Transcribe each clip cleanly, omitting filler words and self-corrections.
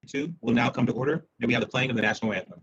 Two will now come to order, and we have the playing of the national anthem.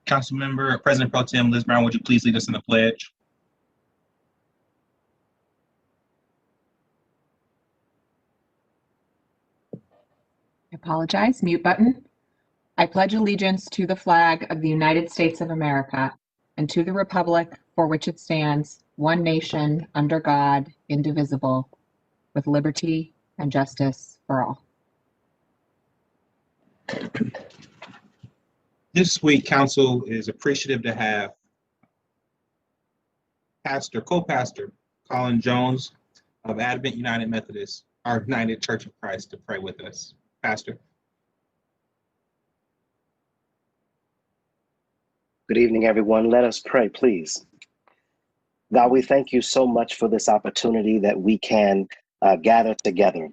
Councilmember President Pro Tem Liz Brown, would you please lead us in the pledge? I apologize, mute button. I pledge allegiance to the flag of the United States of America and to the republic for which it stands, one nation, under God, indivisible, with liberty and justice for all. This week, Council is appreciative to have co-pastor Colin Jones of Advent United Methodist, our United Church of Christ, to pray with us. Pastor. Good evening, everyone. Let us pray, please. God, we thank you so much for this opportunity that we can gather together.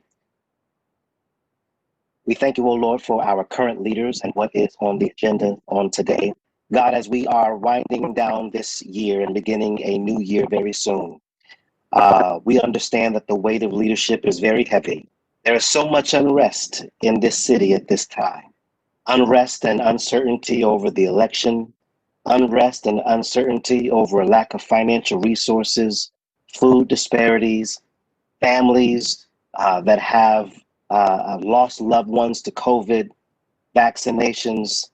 We thank you, O Lord, for our current leaders and what is on the agenda on today. God, as we are winding down this year and beginning a new year very soon, we understand that the weight of leadership is very heavy. There is so much unrest in this city at this time. Unrest and uncertainty over the election, unrest and uncertainty over a lack of financial resources, food disparities, families that have lost loved ones to COVID, vaccinations,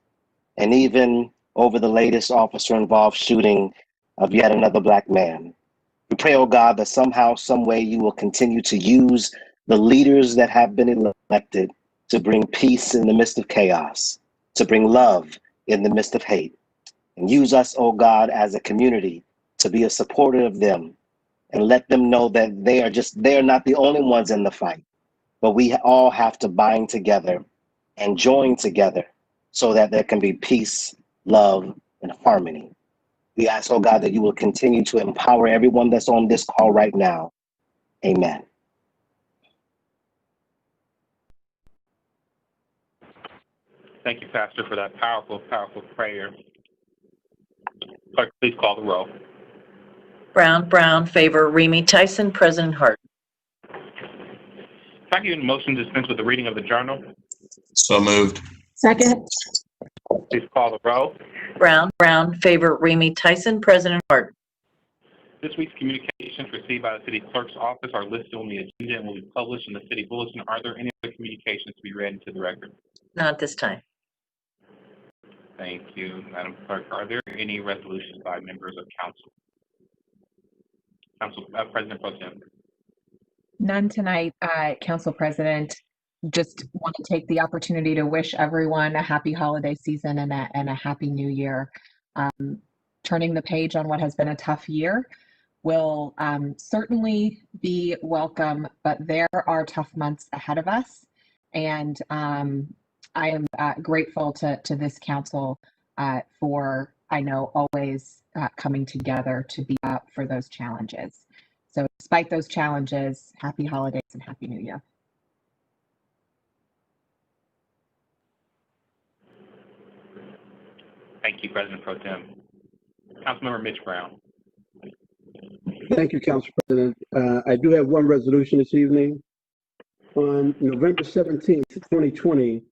and even over the latest officer-involved shooting of yet another Black man. We pray, oh God, that somehow, some way you will continue to use the leaders that have been elected to bring peace in the midst of chaos, to bring love in the midst of hate, and use us, oh God, as a community to be a supporter of them and let them know that they are not the only ones in the fight. But we all have to bind together and join together so that there can be peace, love, and harmony. We ask, oh God, that you will continue to empower everyone that's on this call right now. Amen. Thank you, Pastor, for that powerful, powerful prayer. Clerk, please call the roll. Brown, Favor, Remy, Tyson, President Hart. If I give you a motion to dispense with the reading of the journal. So moved. Second. Please call the roll. Brown, Favor, Remy, Tyson, President Hart. This week's communications received by the city clerk's office are listed on the agenda and will be published in the city bulletin. Are there any other communications to be read into the record? Not this time. Thank you, Madam Clerk. Are there any resolutions by members of council? President Pro Tem. None tonight, Council President. Just want to take the opportunity to wish everyone a happy holiday season and a happy new year. Turning the page on what has been a tough year will certainly be welcome, but there are tough months ahead of us. And I am grateful to this council for, I know, always coming together to be up for those challenges. So despite those challenges, happy holidays and happy new year. Thank you, President Pro Tem. Councilmember Mitch Brown. Thank you, Council President. I do have one resolution this evening. On November 17th, 2020,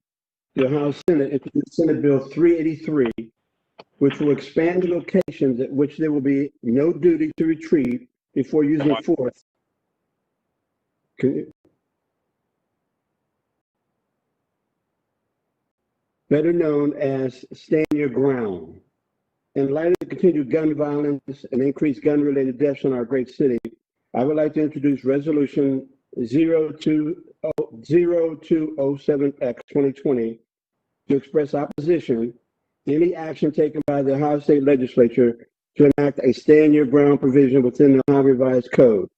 the Ohio Senate introduced Senate Bill 383, which will expand the locations at which there will be no duty to retreat before using force. Better known as stand your ground. In light of the continued gun violence and increased gun-related deaths in our great city, I would like to introduce Resolution 0207X 2020 to express opposition to any action taken by the Ohio State Legislature to enact a stand your ground provision within the Ohio Revised Code.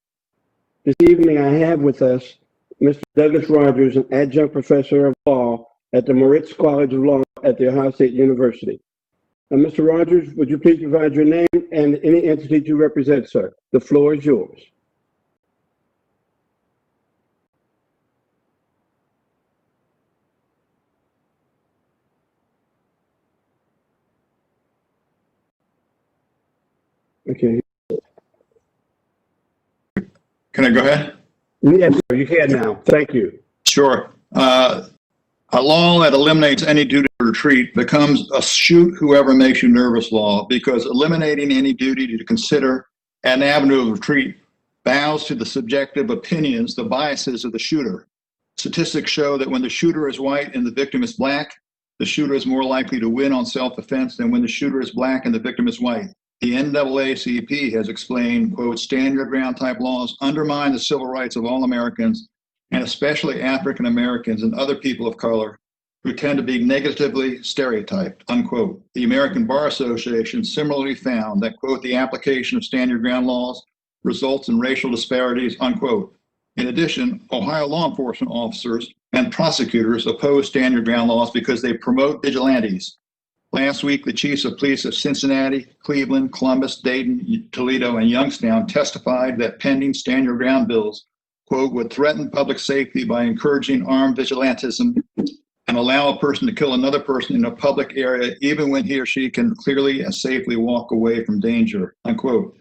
This evening, I have with us Mr. Douglas Rogers, an adjunct professor of law at the Moritz College of Law at the Ohio State University. Mr. Rogers, would you please provide your name and any entity you represent, sir? The floor is yours. Okay. Can I go ahead? Yes, sir, you can now. Thank you. Sure. A law that eliminates any duty to retreat becomes a shoot whoever makes you nervous law, because eliminating any duty to consider an avenue of retreat bows to the subjective opinions, the biases of the shooter. Statistics show that when the shooter is white and the victim is black, the shooter is more likely to win on self-defense than when the shooter is black and the victim is white. The NAACP has explained, quote, stand your ground type laws undermine the civil rights of all Americans, and especially African Americans and other people of color who tend to be negatively stereotyped, unquote. The American Bar Association similarly found that, quote, the application of stand your ground laws results in racial disparities, unquote. In addition, Ohio law enforcement officers and prosecutors oppose stand your ground laws because they promote vigilantes. Last week, the chiefs of police of Cincinnati, Cleveland, Columbus, Dayton, Toledo, and Youngstown testified that pending stand your ground bills, quote, would threaten public safety by encouraging armed vigilantism and allow a person to kill another person in a public area even when he or she can clearly and safely walk away from danger, unquote.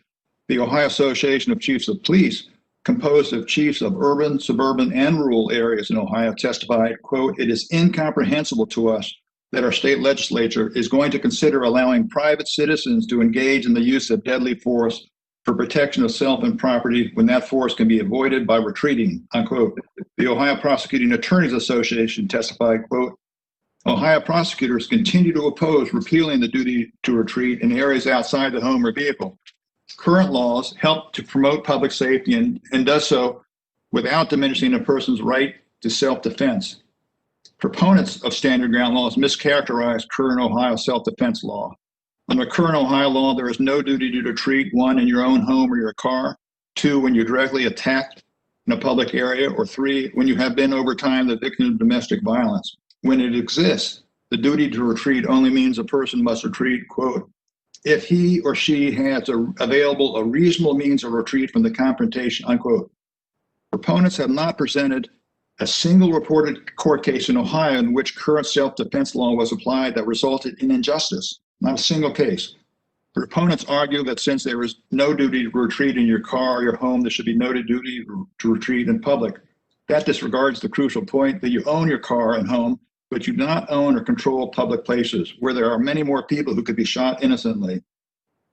The Ohio Association of Chiefs of Police, composed of chiefs of urban, suburban, and rural areas in Ohio, testified, quote, it is incomprehensible to us that our state legislature is going to consider allowing private citizens to engage in the use of deadly force for protection of self and property when that force can be avoided by retreating, unquote. The Ohio Prosecuting Attorneys Association testified, quote, Ohio prosecutors continue to oppose repealing the duty to retreat in areas outside the home or vehicle. Current laws help to promote public safety and does so without diminishing a person's right to self-defense. Proponents of stand your ground laws mischaracterize current Ohio self-defense law. Under current Ohio law, there is no duty to retreat, one, in your own home or your car, two, when you're directly attacked in a public area, or three, when you have been over time the victim of domestic violence. When it exists, the duty to retreat only means a person must retreat, quote, if he or she has available a reasonable means of retreat from the confrontation, unquote. Proponents have not presented a single reported court case in Ohio in which current self-defense law was applied that resulted in injustice. Not a single case. Proponents argue that since there is no duty to retreat in your car or your home, there should be no duty to retreat in public. That disregards the crucial point that you own your car and home, but you do not own or control public places where there are many more people who could be shot innocently.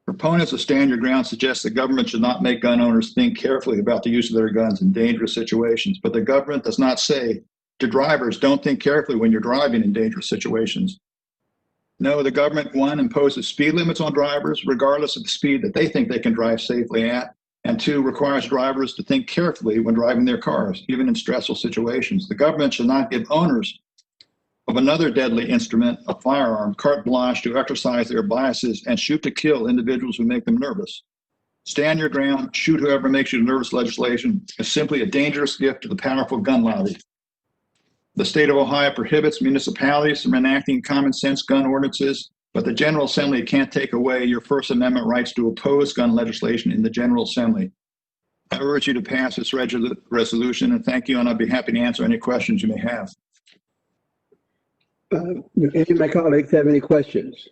Proponents of stand your ground suggest the government should not make gun owners think carefully about the use of their guns in dangerous situations, but the government does not say to drivers, don't think carefully when you're driving in dangerous situations. No, the government, one, imposes speed limits on drivers regardless of the speed that they think they can drive safely at, and two, requires drivers to think carefully when driving their cars, even in stressful situations. The government should not give owners of another deadly instrument, a firearm, carte blanche to exercise their biases and shoot to kill individuals who make them nervous. Stand your ground, shoot whoever makes you nervous legislation is simply a dangerous gift to the powerful gun lobby. The state of Ohio prohibits municipalities from enacting common sense gun ordinances, but the General Assembly can't take away your First Amendment rights to oppose gun legislation in the General Assembly. I urge you to pass this resolution, and thank you, and I'd be happy to answer any questions you may have. Do any of my colleagues have any questions?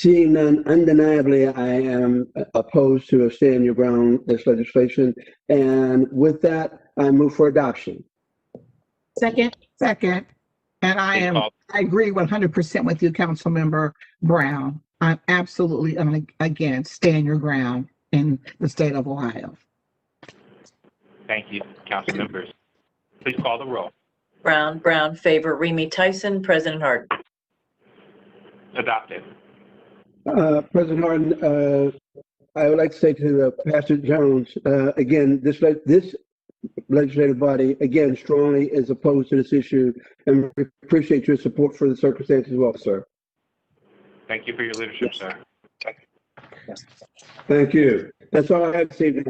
Seeing none, undeniably, I am opposed to a stand your ground this legislation. And with that, I move for adoption. Second. Second. And Please call. I agree 100% with you, Councilmember Brown. I'm absolutely, again, stand your ground in the state of Ohio. Thank you, council members. Please call the roll. Brown, Favor, Remy Tyson, President Harden. Adopted. President Harden, I would like to say to Pastor Jones, again, this legislative body, again, strongly is opposed to this issue, and we appreciate your support for the circumstances as well, sir. Thank you for your leadership, sir. Thank you. That's all I have to say.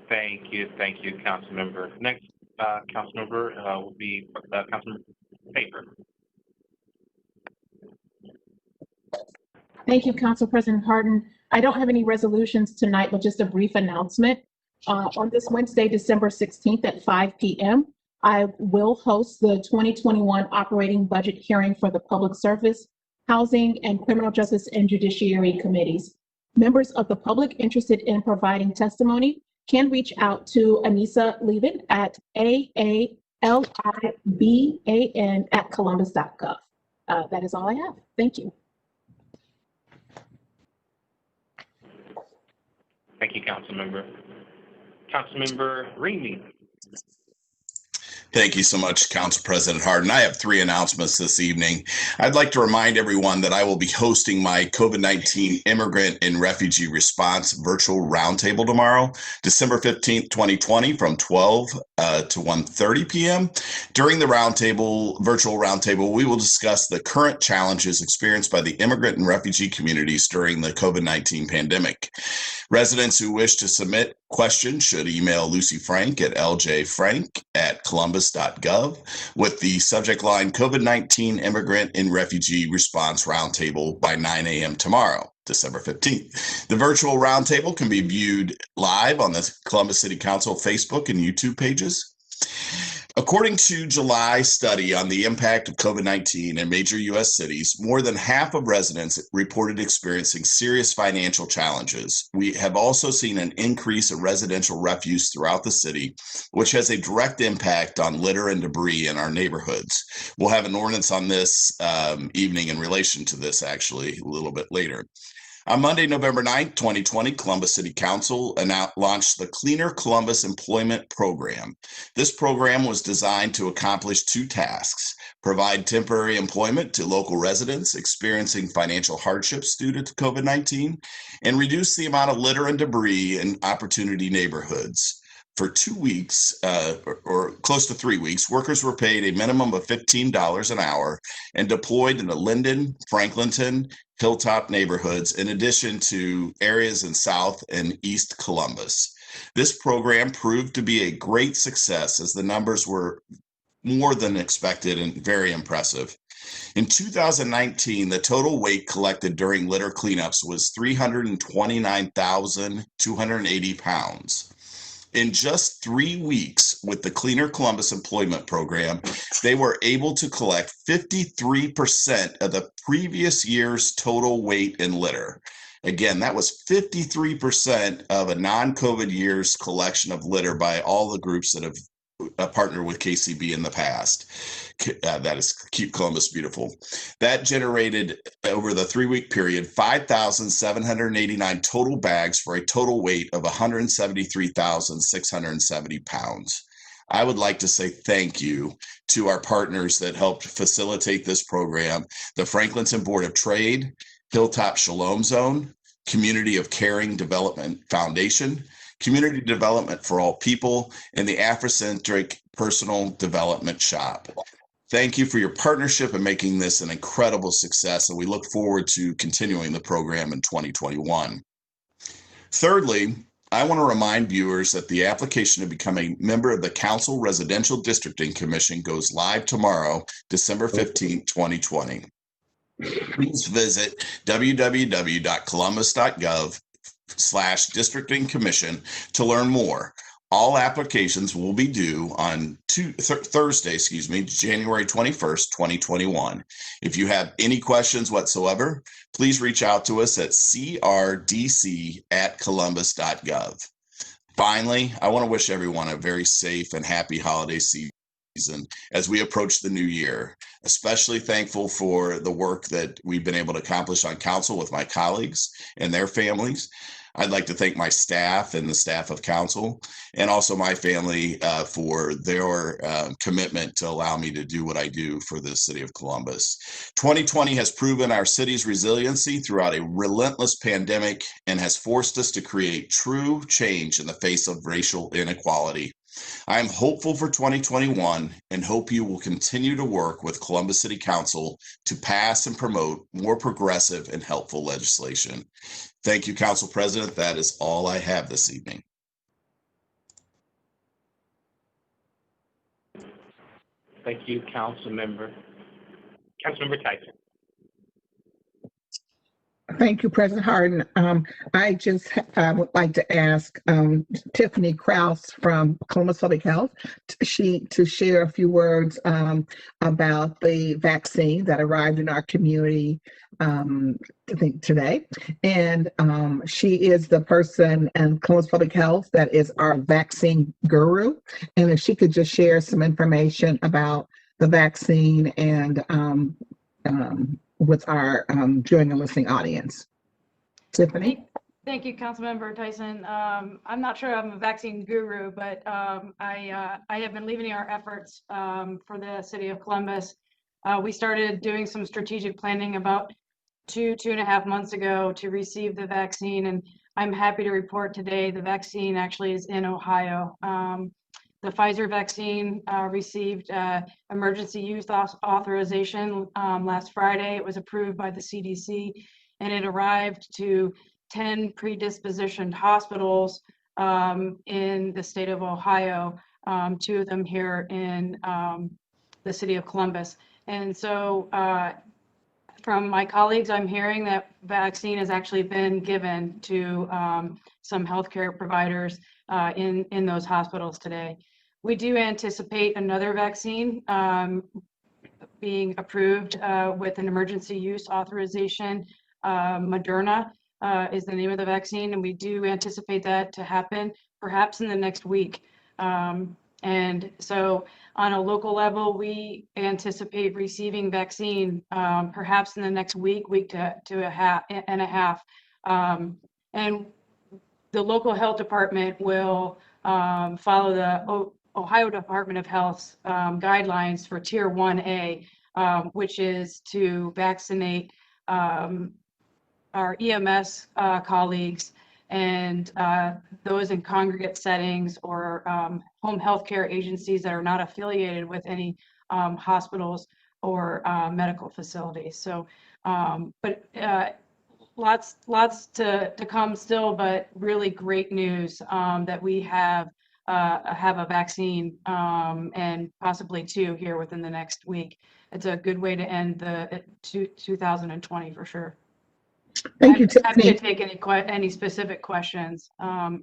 Thank you, council member. Next, council member will be Councilmember Favor. Thank you, Council President Harden. I don't have any resolutions tonight, but just a brief announcement. On this Wednesday, December 16th at 5 p.m., I will host the 2021 operating budget hearing for the Public Service, Housing, and Criminal Justice and Judiciary Committees. Members of the public interested in providing testimony can reach out to Anissa Levin at aaliban@columbus.gov. That is all I have. Thank you. Thank you, council member. Councilmember Remy. Thank you so much, Council President Harden. I have 3 announcements this evening. I'd like to remind everyone that I will be hosting my COVID-19 Immigrant and Refugee Response Virtual Roundtable tomorrow, December 15th, 2020, from 12 to 1:30 p.m. During the virtual roundtable, we will discuss the current challenges experienced by the immigrant and refugee communities during the COVID-19 pandemic. Residents who wish to submit questions should email Lucy Frank at ljfrank@columbus.gov with the subject line COVID-19 Immigrant and Refugee Response Roundtable by 9 a.m. tomorrow, December 15th. The virtual roundtable can be viewed live on the Columbus City Council Facebook and YouTube pages. According to July study on the impact of COVID-19 in major U.S. cities, more than half of residents reported experiencing serious financial challenges. We have also seen an increase in residential refuse throughout the city, which has a direct impact on litter and debris in our neighborhoods. We'll have an ordinance on this evening in relation to this, actually, a little bit later. On Monday, November 9th, 2020, Columbus City Council launched the Cleaner Columbus Employment Program. This program was designed to accomplish 2 tasks: provide temporary employment to local residents experiencing financial hardships due to COVID-19, and reduce the amount of litter and debris in opportunity neighborhoods. For 2 weeks, or close to 3 weeks, workers were paid a minimum of $15 an hour and deployed in the Linden, Franklinton, Hilltop neighborhoods, in addition to areas in South and East Columbus. This program proved to be a great success as the numbers were more than expected and very impressive. In 2019, the total weight collected during litter cleanups was 329,280 pounds. In just 3 weeks with the Cleaner Columbus Employment Program, they were able to collect 53% of the previous year's total weight in litter. Again, that was 53% of a non-COVID year's collection of litter by all the groups that have partnered with KCB in the past. That is Keep Columbus Beautiful. That generated, over the 3-week period, 5,789 total bags for a total weight of 173,670 pounds. I would like to say thank you to our partners that helped facilitate this program: the Franklinton Board of Trade, Hilltop Shalom Zone, Community of Caring Development Foundation, Community Development for All People, and the Afrocentric Personal Development Shop. Thank you for your partnership in making this an incredible success, and we look forward to continuing the program in 2021. Thirdly, I want to remind viewers that the application to become a member of the Council Residential Districting Commission goes live tomorrow, December 15, 2020. Please visit www.columbus.gov/districting commission to learn more. All applications will be due on Thursday, January 21st, 2021. If you have any questions whatsoever, please reach out to us at crdc@columbus.gov. Finally, I want to wish everyone a very safe and happy holiday season as we approach the new year. Especially thankful for the work that we've been able to accomplish on council with my colleagues and their families. I'd like to thank my staff and the staff of council, and also my family for their commitment to allow me to do what I do for the city of Columbus. 2020 has proven our city's resiliency throughout a relentless pandemic and has forced us to create true change in the face of racial inequality. I am hopeful for 2021 and hope you will continue to work with Columbus City Council to pass and promote more progressive and helpful legislation. Thank you, Council President. That is all I have this evening. Thank you, Councilmember Tyson. Thank you, President Harden. I just would like to ask Tiffany Kraus from Columbus Public Health to share a few words about the vaccine that arrived in our community today. And she is the person in Columbus Public Health that is our vaccine guru. And if she could just share some information about the vaccine and with our viewing and listening audience. Tiffany? Thank you, Councilmember Tyson. I'm not sure I'm a vaccine guru, but I have been leading our efforts for the city of Columbus. We started doing some strategic planning about two and a half months ago to receive the vaccine, and I'm happy to report today the vaccine actually is in Ohio. The Pfizer vaccine received emergency use authorization last Friday. It was approved by the CDC, and it arrived to 10 predispositioned hospitals in the state of Ohio, 2 of them here in the city of Columbus. And so from my colleagues, I'm hearing that vaccine has actually been given to some healthcare providers in those hospitals today. We do anticipate another vaccine being approved with an emergency use authorization. Moderna is the name of the vaccine, and we do anticipate that to happen perhaps in the next week. And so on a local level, we anticipate receiving vaccine perhaps in the next week to a half and a half. And the local health department will follow the Ohio Department of Health's guidelines for Tier 1A, which is to vaccinate our EMS colleagues and those in congregate settings or home health care agencies that are not affiliated with any hospitals or medical facilities. So, but lots to come still, but really great news that we have a vaccine and possibly 2 here within the next week. It's a good way to end the 2020 for sure. Thank you, I'm happy Tiffany. to take any specific questions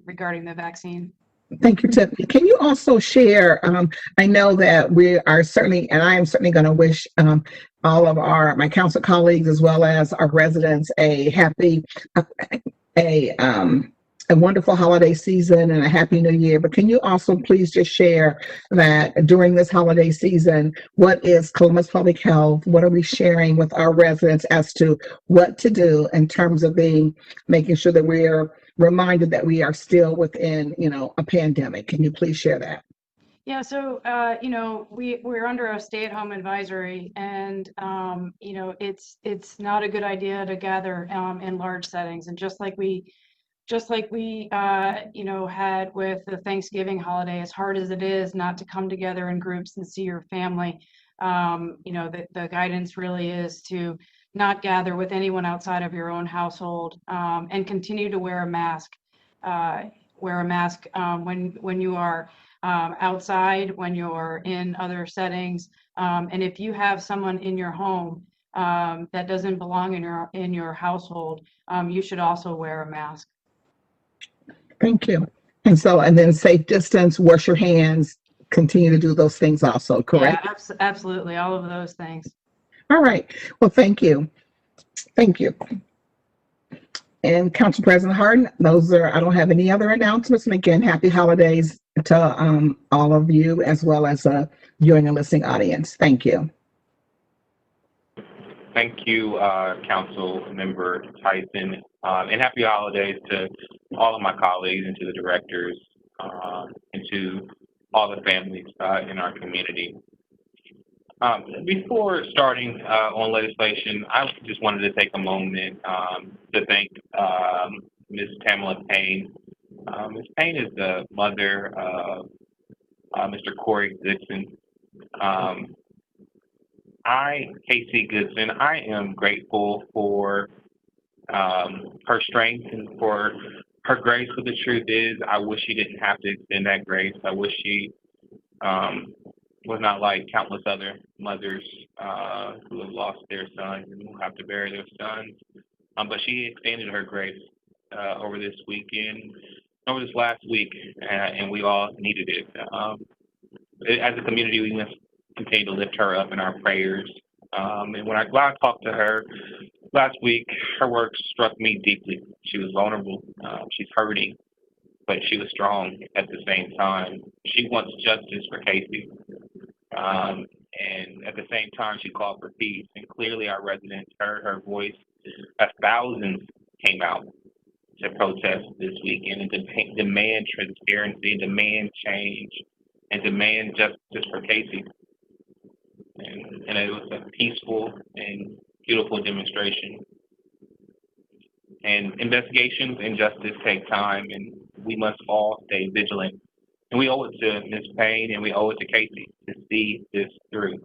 regarding the vaccine. Thank you, Tiffany. Can you also share, I know that we are certainly, and I am certainly going to wish all of my council colleagues as well as our residents a happy, a wonderful holiday season and a happy new year. But can you also please just share that during this holiday season, what is Columbus Public Health? What are we sharing with our residents as to what to do in terms of making sure that we're reminded that we are still within, a pandemic? Can you please share that? Yeah, so, we're under a stay-at-home advisory, and, it's not a good idea to gather in large settings. And just like we had with the Thanksgiving holiday, as hard as it is not to come together in groups and see your family, the guidance really is to not gather with anyone outside of your own household, and continue to wear a mask. Wear a mask when you are outside, when you're in other settings, and if you have someone in your home that doesn't belong in your household, you should also wear a mask. Thank you. And then safe distance, wash your hands, continue to do those things also, correct? Yeah, absolutely. All of those things. All right. Well, thank you. Thank you. And Council President Harden, I don't have any other announcements. And again, happy holidays to all of you, as well as viewing and listening audience. Thank you. Thank you, Council Member Tyson, and happy holidays to all of my colleagues and to the directors and to all the families in our community. Before starting on legislation, I just wanted to take a moment to thank Ms. Pamela Payne. Ms. Payne is the mother of Mr. Corey Goodson. Casey Goodson, I am grateful for her strength and for her grace, but the truth is, I wish she didn't have to extend that grace. I wish she was not like countless other mothers who have lost their sons and who have to bury their sons. But she extended her grace over this weekend, over this last week, and we all needed it. As a community, we must continue to lift her up in our prayers. And when I talked to her last week, her words struck me deeply. She was vulnerable. She's hurting, but she was strong at the same time. She wants justice for Casey. And at the same time, she called for peace. And clearly our residents heard her voice as thousands came out to protest this weekend and to demand transparency, demand change, and demand justice for Casey. And it was a peaceful and beautiful demonstration. And investigations and justice take time, and we must all stay vigilant. And we owe it to Ms. Payne and we owe it to Casey to see this through.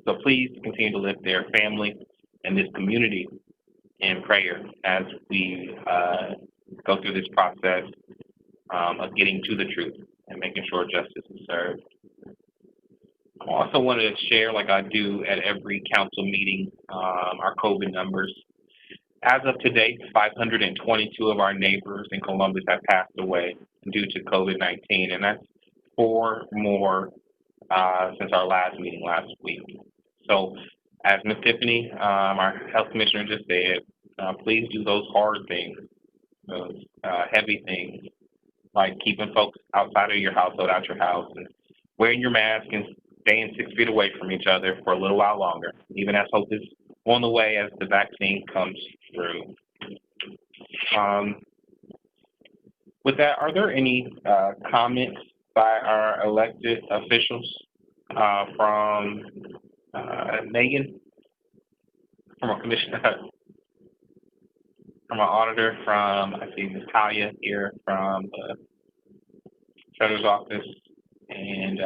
So please continue to lift their family and this community in prayer as we go through this process of getting to the truth and making sure justice is served. I also want to share, like I do at every council meeting, our COVID numbers. As of today, 522 of our neighbors in Columbus have passed away due to COVID-19, and that's 4 more since our last meeting last week. So, as Ms. Tiffany, our health commissioner, just said, please do those hard things, those heavy things, like keeping folks outside of your household, out your house, and wearing your mask and staying 6 feet away from each other for a little while longer, even as hope is on the way as the vaccine comes through. With that, are there any comments by our elected officials from Megan, from our commissioner, from our auditor, from, I see Ms. Talia here from the Treasurer's Office, and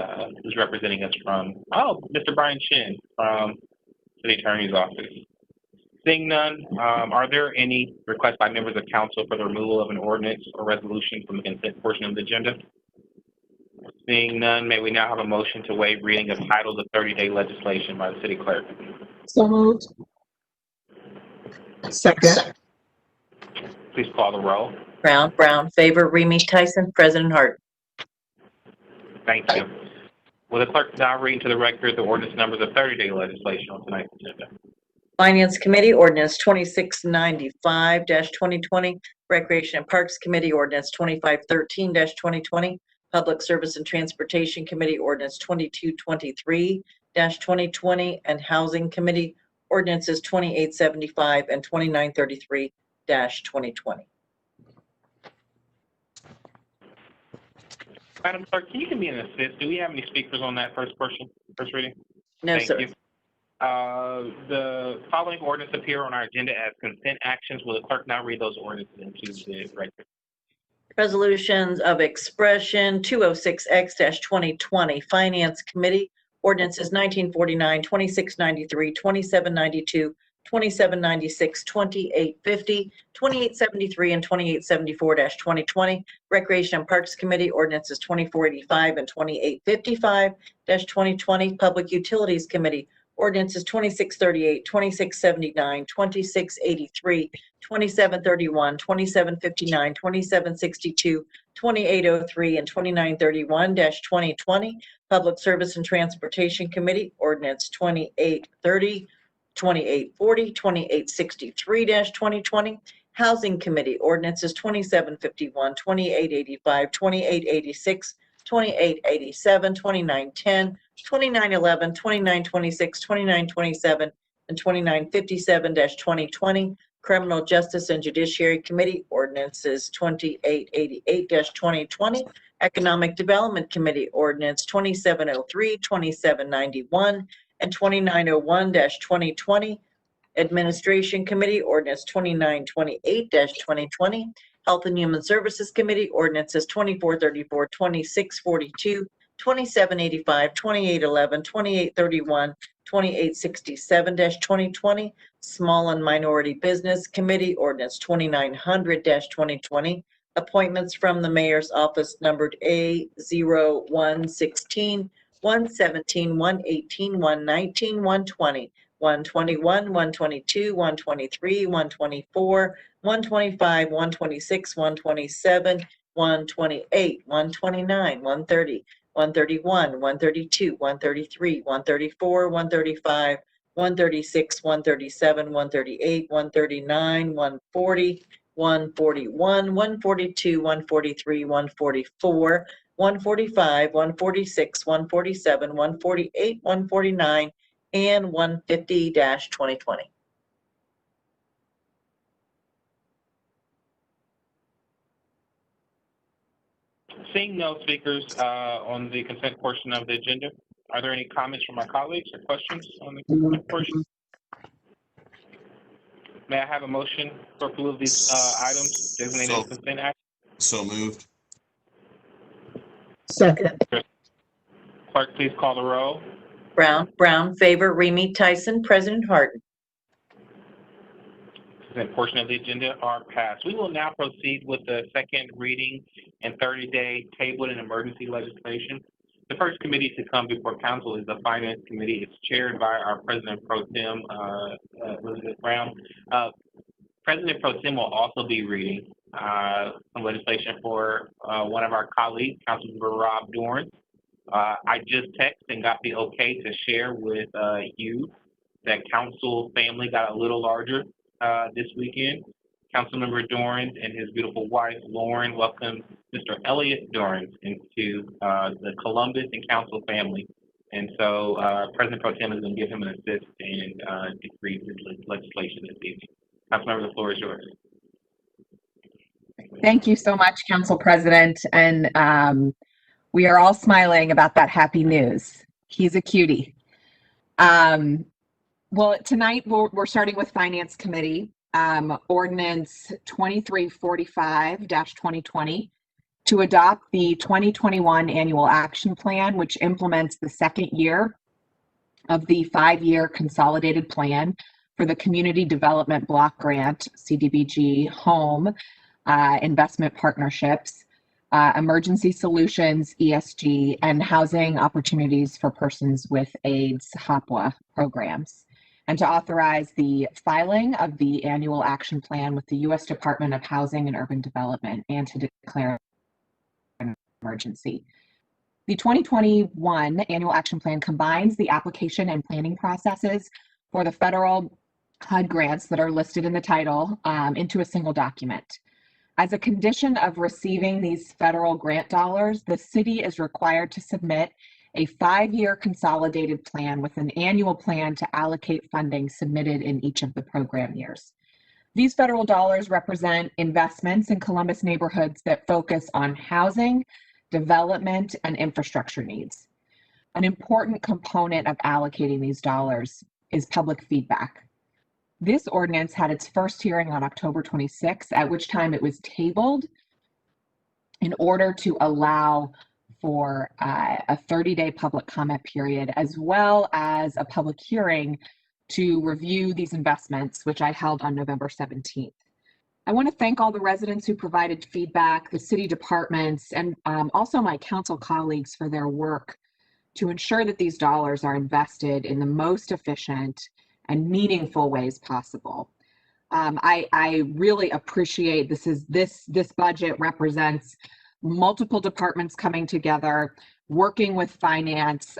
who's representing us from, Mr. Brian Shin from City Attorney's Office. Seeing none, are there any requests by members of council for the removal of an ordinance or resolution from the consent portion of the agenda? Seeing none, may we now have a motion to waive reading of title of 30-day legislation by the city clerk? So moved. Second. Please call the roll. Brown, Favor, Remy, Tyson, President Harden. Thank you. Will the clerk now read into the record the ordinance numbers of 30-day legislation on tonight's agenda? Finance Committee, Ordinance 2695-2020. Recreation and Parks Committee, Ordinance 2513-2020. Public Service and Transportation Committee, Ordinance 2223-2020. And Housing Committee, Ordinances 2875 and 2933-2020. Madam Clerk, can you give me an assist? Do we have any speakers on that first reading? No, Thank sir. you. The following ordinance appear on our agenda as consent actions. Will the clerk now read those ordinances into the record? Resolutions of expression 206X-2020. Finance Committee, Ordinances 1949, 2693, 2792, 2796, 2850, 2873, and 2874-2020. Recreation and Parks Committee, Ordinances 2485 and 2855-2020. Public Utilities Committee, Ordinances 2638, 2679, 2683, 2731, 2759, 2762, 2803, and 2931-2020. Public Service and Transportation Committee, Ordinance 2830, 2840, 2863-2020. Housing Committee, Ordinances 2751, 2885, 2886, 2887, 2910, 2911, 2926, 2927, and 2957-2020. Criminal Justice and Judiciary Committee, Ordinances 2888-2020. Economic Development Committee, Ordinance 2703, 2791, and 2901-2020. Administration Committee, Ordinance 2928-2020. Health and Human Services Committee, Ordinances 2434, 2642, 2785, 2811, 2831, 2867-2020. Small and Minority Business Committee, Ordinance 2900-2020. Appointments from the Mayor's Office numbered A0116, 117, 118, 119, 120. 121, 122, 123, 124, 125, 126, 127, 128, 129, 130, 131, 132, 133, 134, 135, 136, 137, 138, 139, 140, 141, 142, 143, 144, 145, 146, 147, 148, 149, and 150-2020. Seeing no speakers on the consent portion of the agenda, are there any comments from my colleagues or questions on the consent portion? May I have a motion for approval of these items designated as consent action? So moved. Second. Clerk, please call the roll. Brown, Favor, Remy, Tyson, President Harden. Consent portion of the agenda are passed. We will now proceed with the second reading and 30-day tabled and emergency legislation. The first committee to come before council is the Finance Committee. It's chaired by our President Pro Tem, Elizabeth Brown. President Pro Tem will also be reading some legislation for one of our colleagues, Councilmember Rob Dorans. I just texted and got the okay to share with you that council family got a little larger this weekend. Councilmember Dorans and his beautiful wife, Lauren, welcomed Mr. Elliott Dorans into the Columbus and council family. And so President Pro Tem is going to give him an assist and decree his legislation this evening. Councilmember, the floor is yours. Thank you so much, Council President. And we are all smiling about that happy news. He's a cutie. Well, tonight we're starting with Finance Committee, Ordinance 2345-2020 to adopt the 2021 Annual Action Plan, which implements the second year of the 5-year consolidated plan for the Community Development Block Grant, CDBG, Home Investment Partnerships, Emergency Solutions, ESG, and Housing Opportunities for Persons with AIDS, HOPWA programs, and to authorize the filing of the annual action plan with the U.S. Department of Housing and Urban Development and to declare an emergency. The 2021 annual action plan combines the application and planning processes for the federal HUD grants that are listed in the title into a single document. As a condition of receiving these federal grant dollars, the city is required to submit a 5-year consolidated plan with an annual plan to allocate funding submitted in each of the program years. These federal dollars represent investments in Columbus neighborhoods that focus on housing, development, and infrastructure needs. An important component of allocating these dollars is public feedback. This ordinance had its first hearing on October 26th, at which time it was tabled in order to allow for a 30-day public comment period, as well as a public hearing to review these investments, which I held on November 17th. I want to thank all the residents who provided feedback, the city departments, and also my council colleagues for their work to ensure that these dollars are invested in the most efficient and meaningful ways possible. I really appreciate this budget represents multiple departments coming together, working with finance.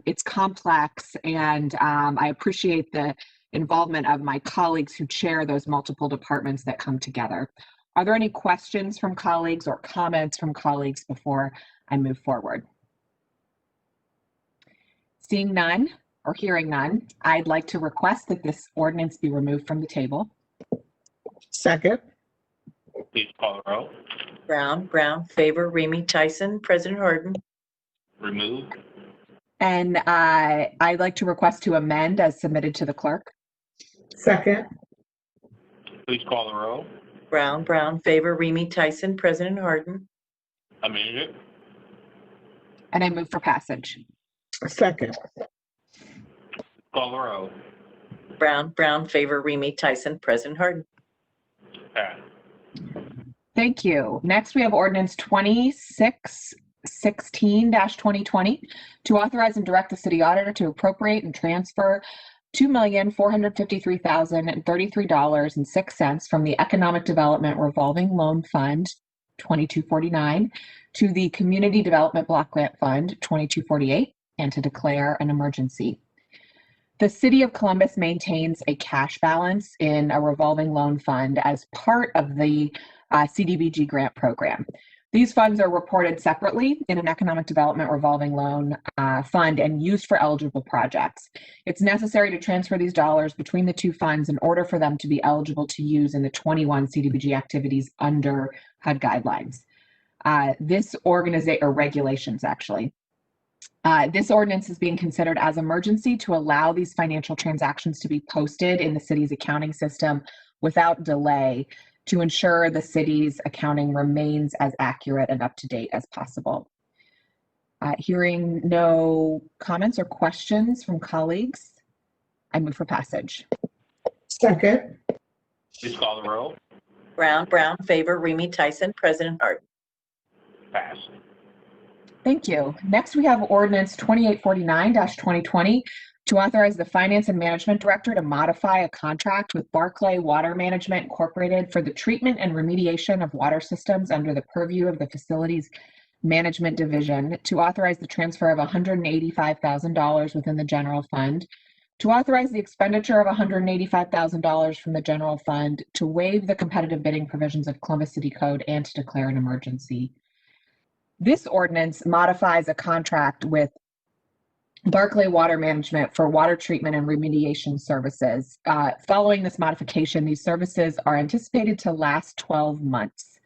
It's complex, and I appreciate the involvement of my colleagues who chair those multiple departments that come together. Are there any questions from colleagues or comments from colleagues before I move forward? Seeing none or hearing none, I'd like to request that this ordinance be removed from the table. Second. Please call the roll. Brown, Favor, Remy, Tyson, President Harden. Remove. And I'd like to request to amend as submitted to the clerk. Second. Please call the roll. Brown, Favor, Remy, Tyson, President Harden. Amended. And I move for passage. Second. Call the roll. Brown, Favor, Remy, Tyson, President Harden. Pass. Thank you. Next, we have ordinance 2616-2020 to authorize and direct the city auditor to appropriate and transfer $2,453,033.06 from the Economic Development Revolving Loan Fund 2249 to the Community Development Block Grant Fund 2248 and to declare an emergency. The City of Columbus maintains a cash balance in a revolving loan fund as part of the CDBG grant program. These funds are reported separately in an economic development revolving loan fund and used for eligible projects. It's necessary to transfer these dollars between the two funds in order for them to be eligible to use in the 21 CDBG activities under HUD guidelines. This ordinance is being considered as emergency to allow these financial transactions to be posted in the city's accounting system without delay to ensure the city's accounting remains as accurate and up to date as possible. Hearing no comments or questions from colleagues, I move for passage. Second. Please call the roll. Brown, Favor, Remy, Tyson, President Harden. Pass. Thank you. Next, we have ordinance 2849-2020 to authorize the Finance and Management Director to modify a contract with Barclay Water Management Incorporated for the treatment and remediation of water systems under the purview of the Facilities Management Division, to authorize the transfer of $185,000 within the general fund, to authorize the expenditure of $185,000 from the general fund, to waive the competitive bidding provisions of Columbus City Code, and to declare an emergency. This ordinance modifies a contract with Barclay Water Management for water treatment and remediation services. Following this modification, these services are anticipated to last 12 months.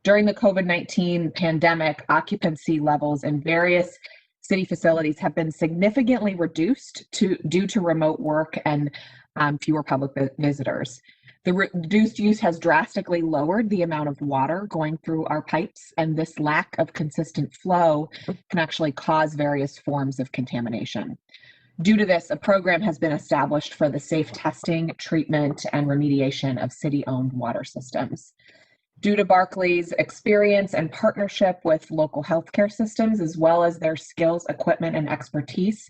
During the COVID-19 pandemic, occupancy levels in various city facilities have been significantly reduced due to remote work and fewer public visitors. The reduced use has drastically lowered the amount of water going through our pipes, and this lack of consistent flow can actually cause various forms of contamination. Due to this, a program has been established for the safe testing, treatment, and remediation of city-owned water systems. Due to Barclay's experience and partnership with local healthcare systems, as well as their skills, equipment, and expertise,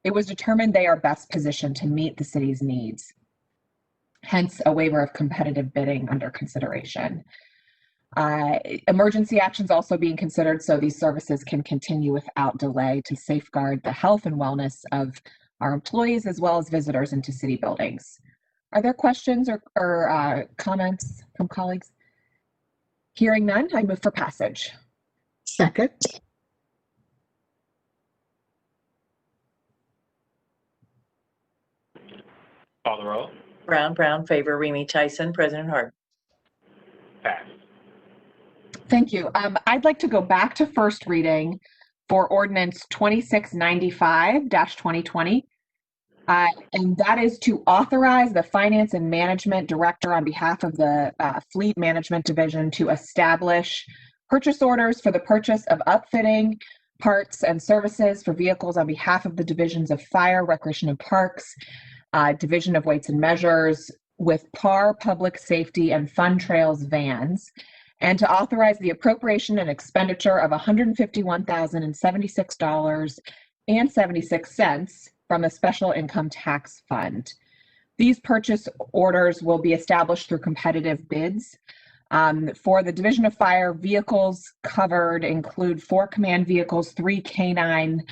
it was determined they are best positioned to meet the city's needs. Hence, a waiver of competitive bidding under consideration. Emergency actions also being considered so these services can continue without delay to safeguard the health and wellness of our employees as well as visitors into city buildings. Are there questions or comments from colleagues? Hearing none, I move for passage. Second. Call the roll. Brown, Favor, Remy, Tyson, President Harden. Pass. Thank you. I'd like to go back to first reading for ordinance 2695-2020. And that is to authorize the Finance and Management Director on behalf of the Fleet Management Division to establish purchase orders for the purchase of upfitting, parts, and services for vehicles on behalf of the divisions of Fire, Recreation and Parks, Division of Weights and Measures, with PAR, Public Safety, and Fun Trails vans, and to authorize the appropriation and expenditure of $151,076 and 76 cents from a special income tax fund. These purchase orders will be established through competitive bids. For the Division of Fire, vehicles covered include 4 command vehicles, 3 canine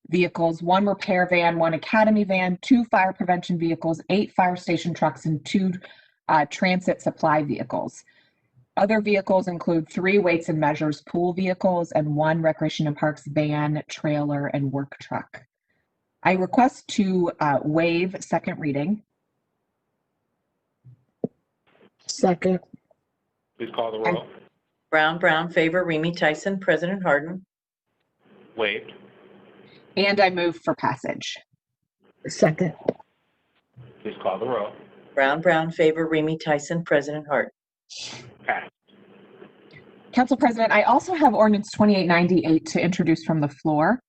vehicles, 1 repair van, 1 academy van, 2 fire prevention vehicles, 8 fire station trucks, and 2 transit supply vehicles. Other vehicles include 3 weights and measures pool vehicles and 1 recreation and parks van, trailer, and work truck. I request to waive second reading. Second. Please call the roll. Brown, Favor, Remy, Tyson, President Harden. Waived. And I move for passage. Second. Please call the roll. Brown, Favor, Remy, Tyson, President Harden. Passed. Council President, I also have ordinance 2898 to introduce from the floor.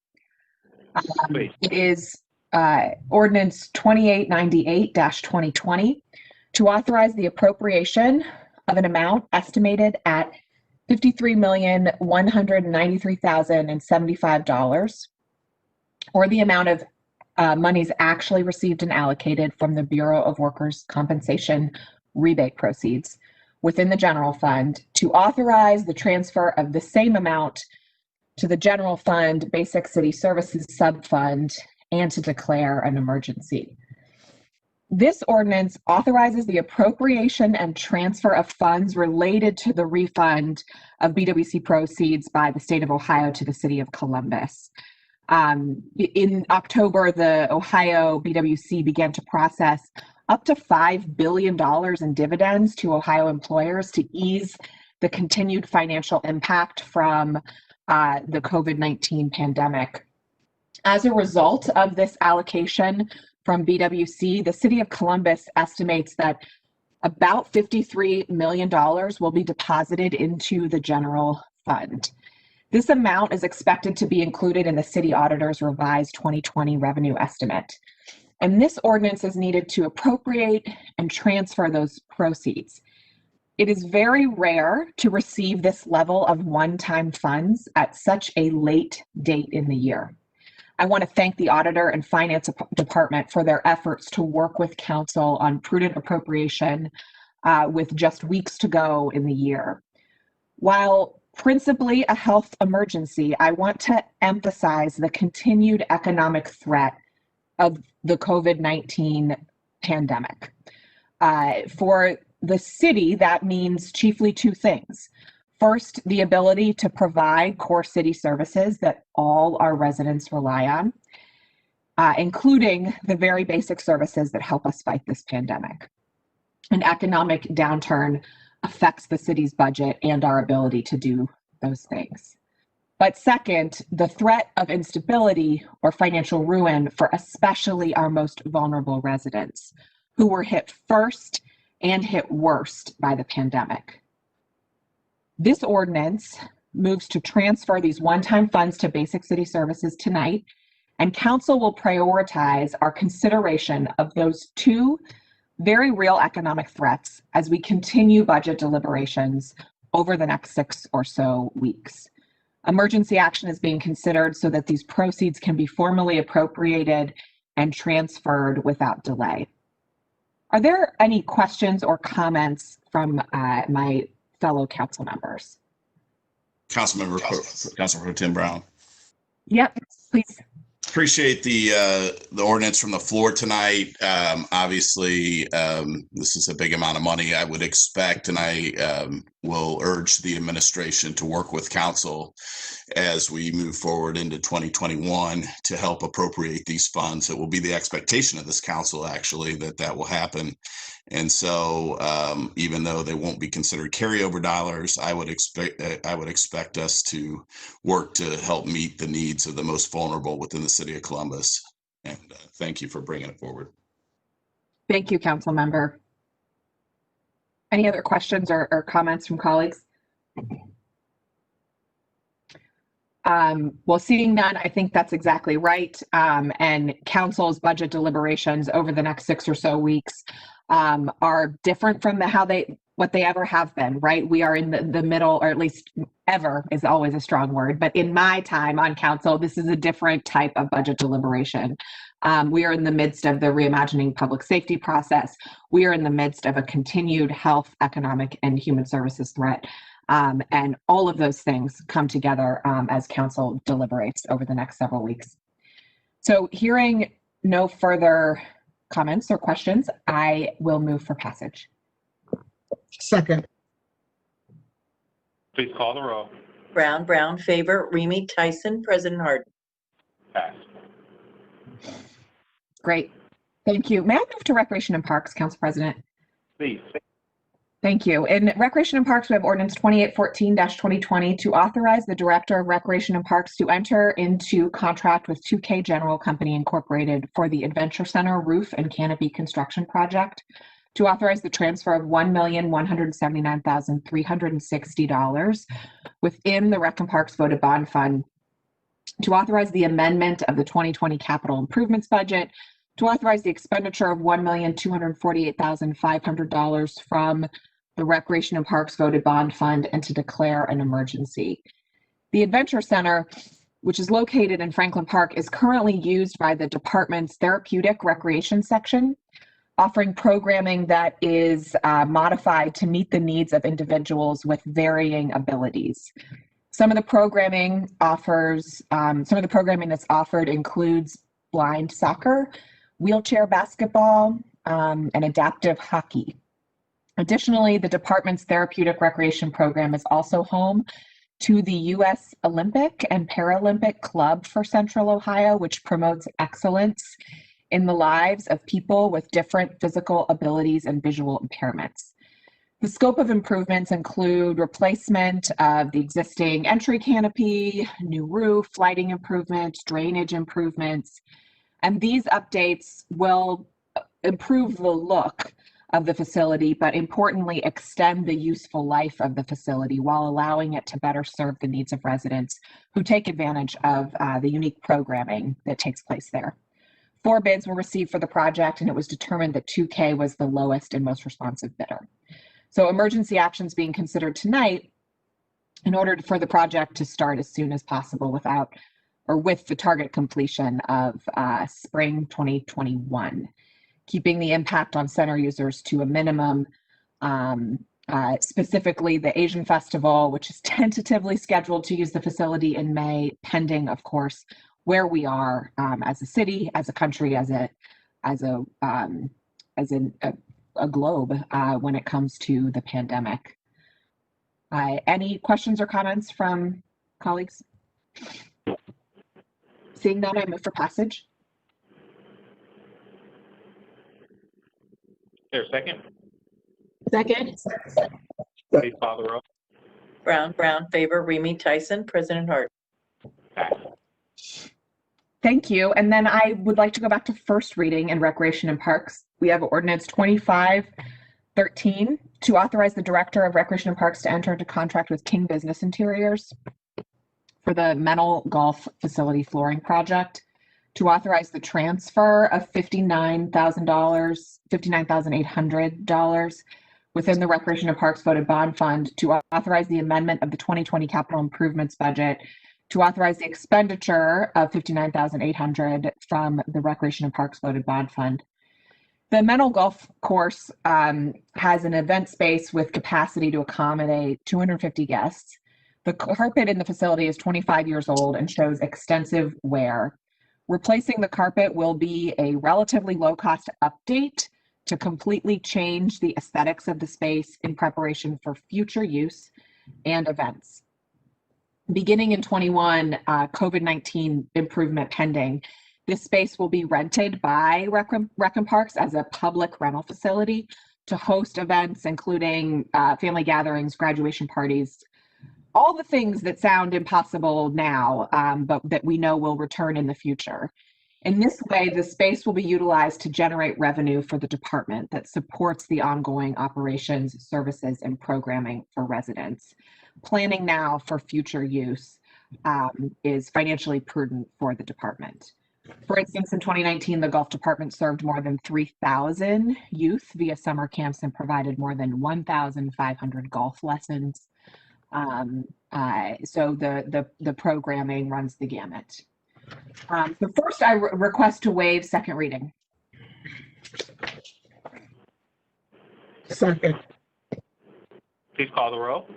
Please. It is ordinance 2898-2020 to authorize the appropriation of an amount estimated at $53,193,075, or the amount of monies actually received and allocated from the Bureau of Workers' Compensation rebate proceeds within the general fund, to authorize the transfer of the same amount to the general fund basic city services subfund, and to declare an emergency. This ordinance authorizes the appropriation and transfer of funds related to the refund of BWC proceeds by the state of Ohio to the city of Columbus. In October, the Ohio BWC began to process up to $5 billion in dividends to Ohio employers to ease the continued financial impact from the COVID-19 pandemic. As a result of this allocation from BWC, the city of Columbus estimates that about $53 million will be deposited into the general fund. This amount is expected to be included in the city auditor's revised 2020 revenue estimate. And this ordinance is needed to appropriate and transfer those proceeds. It is very rare to receive this level of one-time funds at such a late date in the year. I want to thank the auditor and finance department for their efforts to work with council on prudent appropriation with just weeks to go in the year. While principally a health emergency, I want to emphasize the continued economic threat of the COVID-19 pandemic. For the city, that means chiefly 2 things. First, the ability to provide core city services that all our residents rely on, including the very basic services that help us fight this pandemic. An economic downturn affects the city's budget and our ability to do those things. But second, the threat of instability or financial ruin for especially our most vulnerable residents, who were hit first and hit worst by the pandemic. This ordinance moves to transfer these one-time funds to basic city services tonight, and council will prioritize our consideration of those 2 very real economic threats as we continue budget deliberations over the next 6 or so weeks. Emergency action is being considered so that these proceeds can be formally appropriated and transferred without delay. Are there any questions or comments from my fellow council members? Councilmember Pro Tim Brown. Yep, please. Appreciate the ordinance from the floor tonight. Obviously, this is a big amount of money, I would expect, and I will urge the administration to work with council as we move forward into 2021 to help appropriate these funds. It will be the expectation of this council, actually, that will happen. And so even though they won't be considered carryover dollars, I would expect us to work to help meet the needs of the most vulnerable within the city of Columbus. And thank you for bringing it forward. Thank you, council member. Any other questions or comments from colleagues? Well, seeing none, I think that's exactly right. And council's budget deliberations over the next 6 or so weeks are different from what they ever have been, right? We are in the middle, or at least ever is always a strong word, but in my time on council, this is a different type of budget deliberation. We are in the midst of the reimagining public safety process. We are in the midst of a continued health, economic, and human services threat. And all of those things come together as council deliberates over the next several weeks. So hearing no further comments or questions, I will move for passage. Second. Please call the roll. Brown, Favor, Remy, Tyson, President Harden. Pass. Great. Thank you. May I move to Recreation and Parks, Council President? Please. Thank you. In Recreation and Parks, we have Ordinance 2814-2020 to authorize the Director of Recreation and Parks to enter into contract with 2K General Company Incorporated for the Adventure Center roof and canopy construction project, to authorize the transfer of $1,179,360 within the Rec and Parks voted bond fund, to authorize the amendment of the 2020 capital improvements budget, to authorize the expenditure of $1,248,500 from the Recreation and Parks voted bond fund, and to declare an emergency. The Adventure Center, which is located in Franklin Park, is currently used by the department's therapeutic recreation section, offering programming that is modified to meet the needs of individuals with varying abilities. Some of the programming that's offered includes blind soccer, wheelchair basketball, and adaptive hockey. Additionally, the department's therapeutic recreation program is also home to the U.S. Olympic and Paralympic Club for Central Ohio, which promotes excellence in the lives of people with different physical abilities and visual impairments. The scope of improvements include replacement of the existing entry canopy, new roof, lighting improvements, drainage improvements, and these updates will improve the look of the facility, but importantly, extend the useful life of the facility while allowing it to better serve the needs of residents who take advantage of the unique programming that takes place there. 4 bids were received for the project, and it was determined that 2K was the lowest and most responsive bidder. So emergency actions being considered tonight in order for the project to start as soon as possible with the target completion of spring 2021. Keeping the impact on center users to a minimum, specifically the Asian Festival, which is tentatively scheduled to use the facility in May, pending, of course, where we are as a city, as a country, as a globe when it comes to the pandemic. Any questions or comments from colleagues? Seeing none, I move for passage. Is there a second? Second. Please call the roll. Brown, Favor, Remy, Tyson, President Harden. Pass. Thank you. And then I would like to go back to first reading in Recreation and Parks. We have Ordinance 2513 to authorize the Director of Recreation and Parks to enter into contract with King Business Interiors for the Mental Golf Facility flooring project, to authorize the transfer of $59,800 within the Recreation and Parks voted bond fund, to authorize the amendment of the 2020 capital improvements budget, to authorize the expenditure of $59,800 from the Recreation and Parks voted bond fund. The mental golf course has an event space with capacity to accommodate 250 guests. The carpet in the facility is 25 years old and shows extensive wear. Replacing the carpet will be a relatively low-cost update to completely change the aesthetics of the space in preparation for future use and events. Beginning in 21, COVID-19 improvement pending, this space will be rented by Rec and Parks as a public rental facility to host events, including family gatherings, graduation parties, all the things that sound impossible now, but that we know will return in the future. In this way, the space will be utilized to generate revenue for the department that supports the ongoing operations, services, and programming for residents. Planning now for future use is financially prudent for the department. For instance, in 2019, the Gulf Department served more than 3,000 youth via summer camps and provided more than 1,500 golf lessons. So the programming runs the gamut. So first, I request to waive second reading. Second. Please call the roll.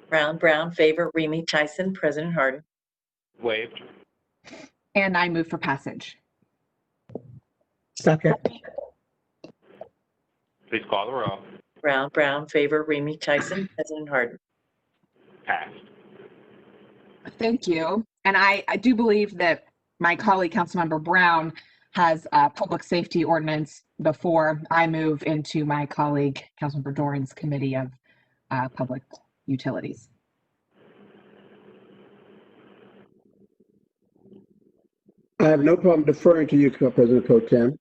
Brown, Favor, Remy, Tyson, President Harden. Waived. And I move for passage. Second. Please call the roll. Brown, Favor, Remy, Tyson, President Harden. Passed. Thank you. And I do believe that my colleague, Councilmember Brown, has a public safety ordinance before I move into my colleague, Councilmember Dorans' Committee of Public Utilities. I have no problem deferring to you, President Pro Tem.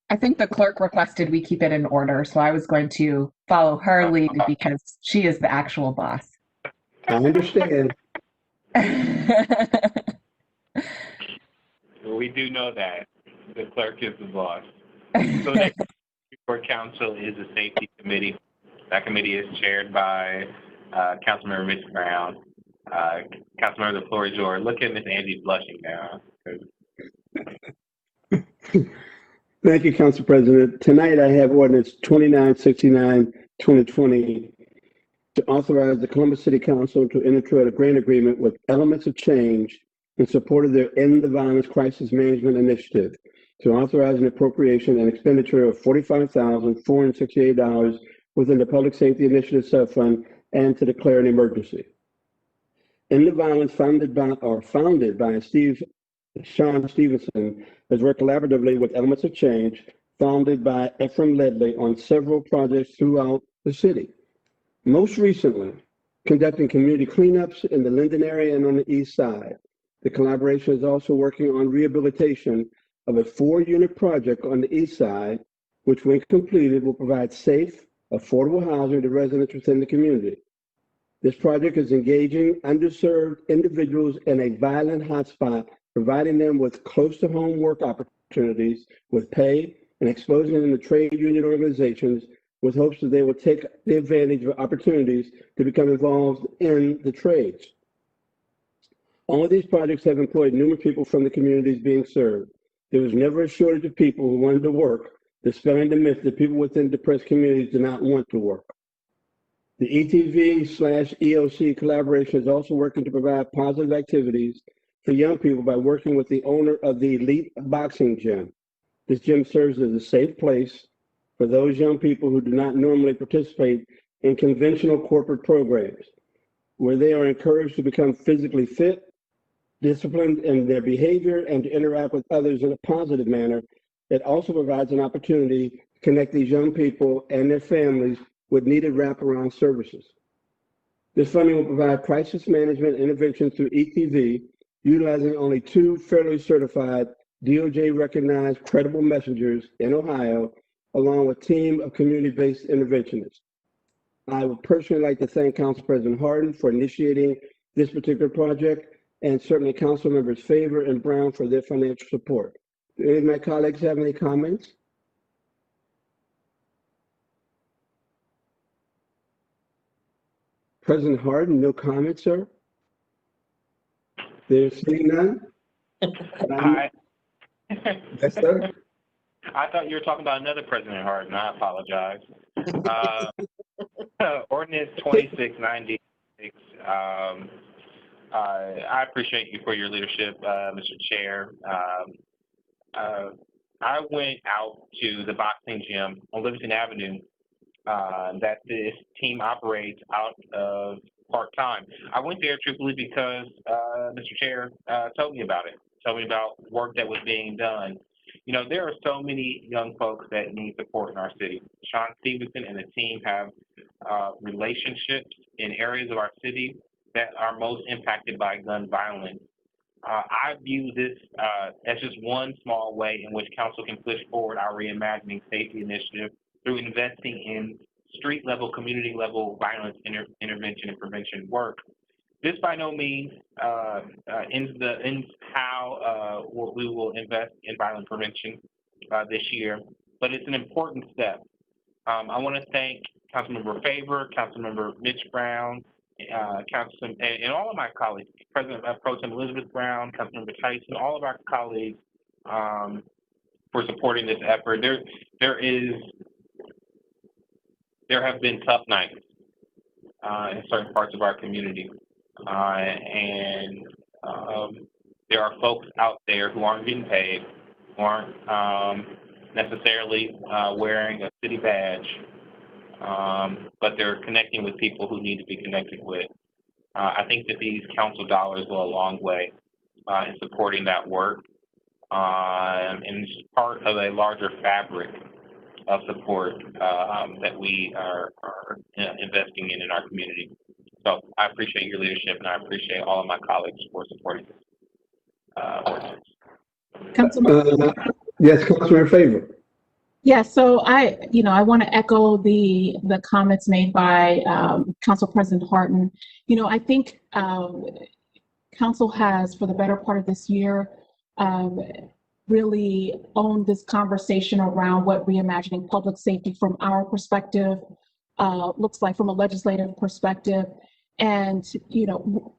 I think the clerk requested we keep it in order, so I was going to follow her lead because she is the actual boss. I understand. We do know that. The clerk is the boss. So next before council is the safety committee. That committee is chaired by Councilmember Mitch Brown. Councilmember, the floor is yours. Look at Miss Angie blushing now. Thank you, Council President. Tonight I have ordinance 2969, 2020 to authorize the Columbus City Council to enter into a grant agreement with Elements of Change in support of their End the Violence Crisis Management Initiative to authorize an appropriation and expenditure of $45,468 within the Public Safety Initiative Subfund and to declare an emergency. End the Violence, founded by Sean Stevenson, has worked collaboratively with Elements of Change, founded by Ephraim Ledley, on several projects throughout the city. Most recently, conducting community cleanups in the Linden area and on the east side. The collaboration is also working on rehabilitation of a 4-unit project on the east side, which when completed will provide safe, affordable housing to residents within the community. This project is engaging underserved individuals in a violent hotspot, providing them with close to home work opportunities with pay and exposing them to trade union organizations with hopes that they will take the advantage of opportunities to become involved in the trades. All of these projects have employed numerous people from the communities being served. There was never a shortage of people who wanted to work, dispelling the myth that people within depressed communities do not want to work. The ETV/EOC collaboration is also working to provide positive activities for young people by working with the owner of the Elite Boxing Gym. This gym serves as a safe place for those young people who do not normally participate in conventional corporate programs, where they are encouraged to become physically fit, disciplined in their behavior, and to interact with others in a positive manner. It also provides an opportunity to connect these young people and their families with needed wraparound services. This funding will provide crisis management intervention through ETV, utilizing only 2 federally certified DOJ-recognized credible messengers in Ohio, along with a team of community-based interventionists. I would personally like to thank Council President Harden for initiating this particular project, and certainly Council Members Favor and Brown for their financial support. Do any of my colleagues have any comments? President Harden, no comments, sir? There's seeing none? Yes, sir. I thought you were talking about another President Harden. I apologize. Ordinance 2696. I appreciate you for your leadership, Mr. Chair. I went out to the boxing gym on Livingston Avenue that this team operates out of part-time. I went there truthfully because Mr. Chair told me about it, told me about work that was being done. You know, there are so many young folks that need support in our city. Sean Stevenson and the team have relationships in areas of our city that are most impacted by gun violence. I view this as just one small way in which council can push forward our Reimagining Safety initiative through investing in street-level, community-level violence intervention and prevention work. This by no means ends how what we will invest in violence prevention this year, but it's an important step. I want to thank Councilmember Favor, Councilmember Mitch Brown, and all of my colleagues, President Pro Tem Elizabeth Brown, Councilmember Tyson, all of our colleagues for supporting this effort. There have been tough nights in certain parts of our community, and there are folks out there who aren't getting paid, who aren't necessarily wearing a city badge, but they're connecting with people who need to be connected with. I think that these council dollars go a long way in supporting that work, and it's part of a larger fabric of support that we are investing in our community. So I appreciate your leadership, and I appreciate all of my colleagues for supporting this ordinance. Yes, Councilmember Favor. Yeah, so I want to echo the comments made by Council President Harden. I think Council has, for the better part of this year, really owned this conversation around what reimagining public safety from our perspective looks like from a legislative perspective. And,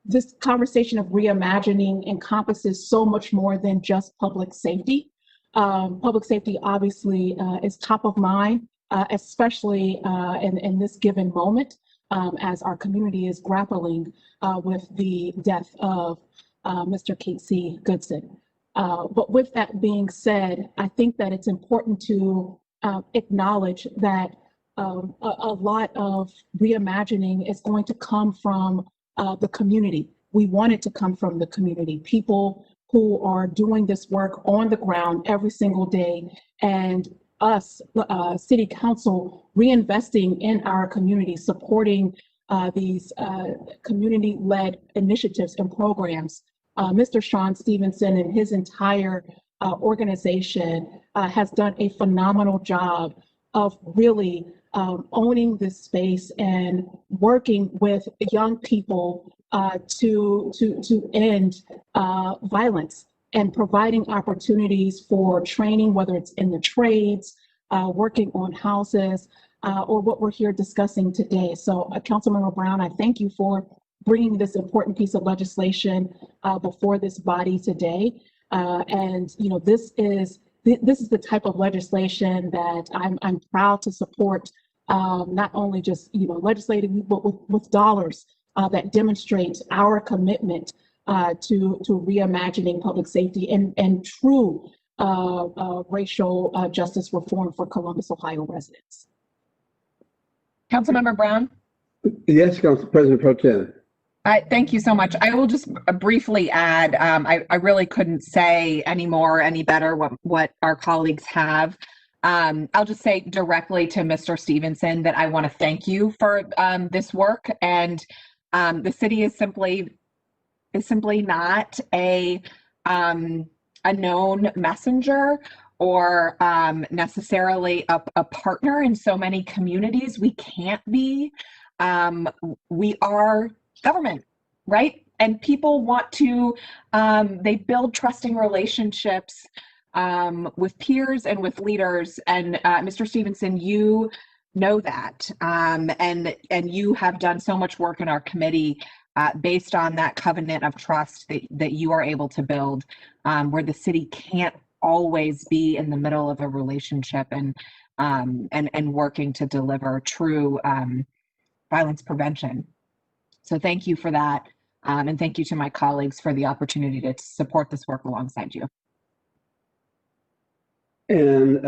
this conversation of reimagining encompasses so much more than just public safety. Public safety obviously is top of mind, especially in this given moment as our community is grappling with the death of Mr. Casey Goodson. But with that being said, I think that it's important to acknowledge that a lot of reimagining is going to come from the community. We want it to come from the community, people who are doing this work on the ground every single day, and us, City Council, reinvesting in our community, supporting these community-led initiatives and programs. Mr. Sean Stevenson and his entire organization has done a phenomenal job of really owning this space and working with young people to end violence and providing opportunities for training, whether it's in the trades, working on houses, or what we're here discussing today. So Councilmember Brown, I thank you for bringing this important piece of legislation before this body today. And this is the type of legislation that I'm proud to support, not only just legislating, but with dollars that demonstrates our commitment to reimagining public safety and true racial justice reform for Columbus, Ohio residents. Councilmember Brown? Yes, Council President Pro Tem. Thank you so much. I will just briefly add, I really couldn't say any better what our colleagues have. I'll just say directly to Mr. Stevenson that I want to thank you for this work, and the city is simply not a known messenger or necessarily a partner in so many communities. We can't be. We are government, right? And people want to, they build trusting relationships with peers and with leaders. And Mr. Stevenson, you know that, and you have done so much work in our committee based on that covenant of trust that you are able to build, where the city can't always be in the middle of a relationship and working to deliver true violence prevention. So thank you for that, and thank you to my colleagues for the opportunity to support this work alongside you. And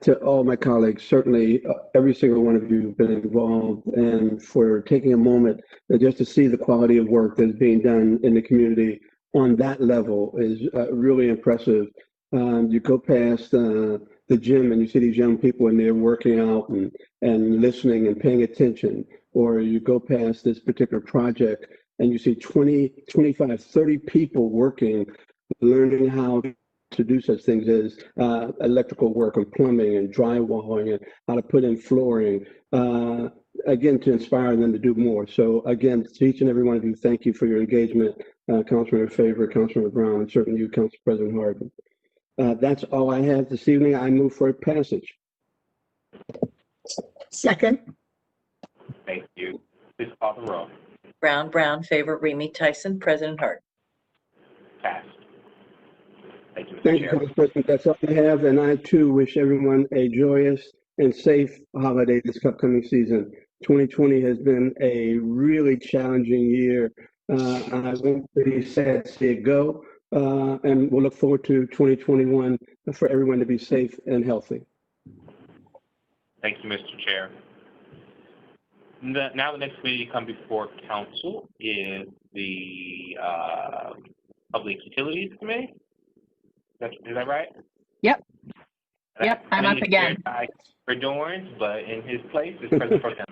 to all my colleagues, certainly every single one of you have been involved, and for taking a moment just to see the quality of work that's being done in the community on that level is really impressive. You go past the gym and you see these young people in there working out and listening and paying attention, or you go past this particular project and you see 20, 25, 30 people working, learning how to do such things as electrical work and plumbing and drywalling and how to put in flooring. again, to inspire them to do more. So again, to each and every one of you, thank you for your engagement, Councilmember Favor, Councilmember Brown, and certainly you, Council President Harden. That's all I have this evening. I move for passage. Second. Thank you. Please call the roll. Brown, Favor, Remy, Tyson, President Harden. Passed. Thank you, Mr. Thank you, Chair. Council President. That's all I have. And I too wish everyone a joyous and safe holiday this upcoming season. 2020 has been a really challenging year. I won't be sad to see it go. And we'll look forward to 2021 for everyone to be safe and healthy. Thank you, Mr. Chair. Now the next meeting to come before council is the Public Utilities Committee. Is that right? Yep. Yep, I'm up again. For Dorans, but in his place is President Pro Tem.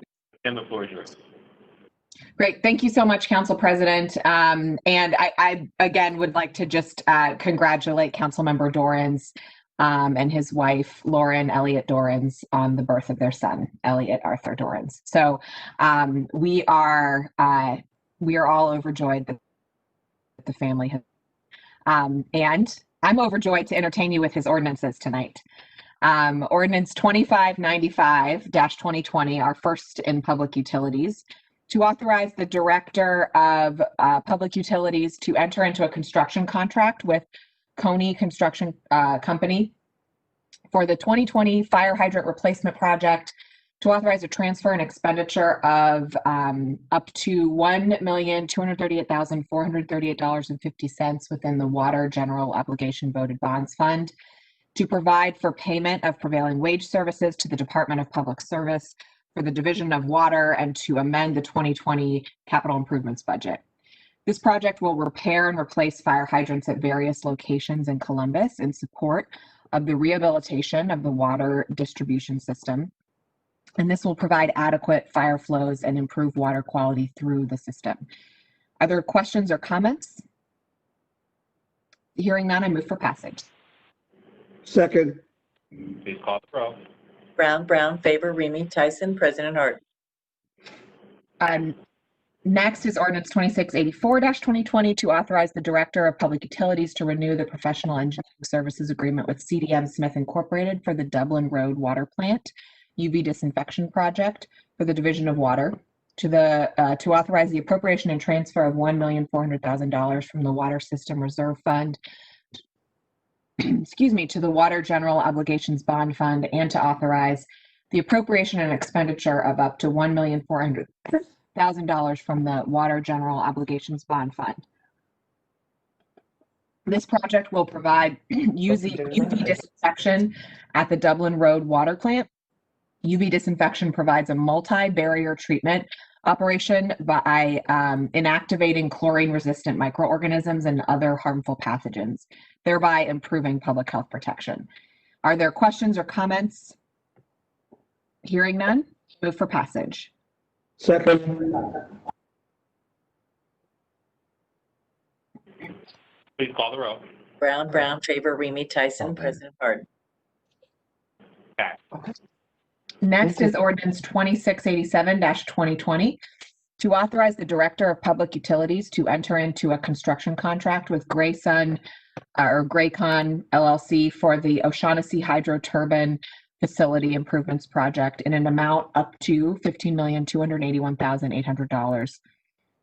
And the floor is yours. Great. Thank you so much, Council President. And I again would like to just congratulate Councilmember Dorans and his wife, Lauren Elliott Dorans, on the birth of their son, Elliott Arthur Dorans. So we are all overjoyed that the family has, and I'm overjoyed to entertain you with his ordinances tonight. Ordinance 2595-2020, our first in public utilities, to authorize the Director of Public Utilities to enter into a construction contract with Coney Construction Company for the 2020 fire hydrant replacement project, to authorize a transfer and expenditure of up to $1,238,438.50 within the Water General Obligation Voted Bonds Fund, to provide for payment of prevailing wage services to the Department of Public Service for the Division of Water, and to amend the 2020 capital improvements budget. This project will repair and replace fire hydrants at various locations in Columbus in support of the rehabilitation of the water distribution system. And this will provide adequate fire flows and improve water quality through the system. Are there questions or comments? Hearing none, I move for passage. Second. Please call the roll. Brown, Favor, Remy, Tyson, President Harden. Next is ordinance 2684-2020 to authorize the Director of Public Utilities to renew the professional engineering services agreement with CDM Smith Incorporated for the Dublin Road Water Plant UV disinfection project for the Division of Water, to authorize the appropriation and transfer of $1,400,000 from the Water System Reserve Fund to the Water General Obligations Bond Fund, and to authorize the appropriation and expenditure of up to $1,400,000 from the Water General Obligations Bond Fund. This project will provide UV disinfection at the Dublin Road Water Plant. UV disinfection provides a multi-barrier treatment operation by inactivating chlorine-resistant microorganisms and other harmful pathogens, thereby improving public health protection. Are there questions or comments? Hearing none, move for passage. Second. Please call the roll. Brown, Favor, Remy, Tyson, President Harden. Passed. Next is ordinance 2687-2020 to authorize the Director of Public Utilities to enter into a construction contract with Graycon LLC for the O'Shaughnessy Hydro Turbine Facility Improvements Project in an amount up to $15,281,800,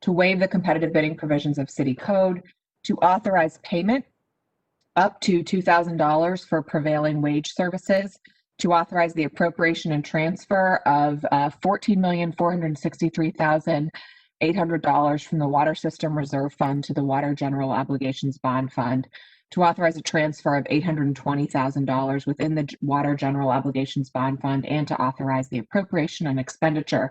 to waive the competitive bidding provisions of City Code, to authorize payment up to $2,000 for prevailing wage services, to authorize the appropriation and transfer of $14,463,800 from the Water System Reserve Fund to the Water General Obligations Bond Fund, to authorize a transfer of $820,000 within the Water General Obligations Bond Fund, and to authorize the appropriation and expenditure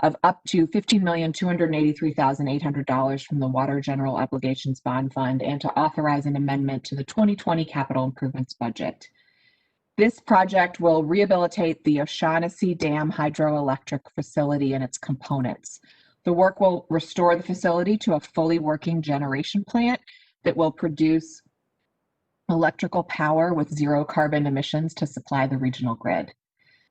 of up to $15,283,800 from the Water General Obligations Bond Fund, and to authorize an amendment to the 2020 capital improvements budget. This project will rehabilitate the O'Shaughnessy Dam hydroelectric facility and its components. The work will restore the facility to a fully working generation plant that will produce electrical power with zero carbon emissions to supply the regional grid.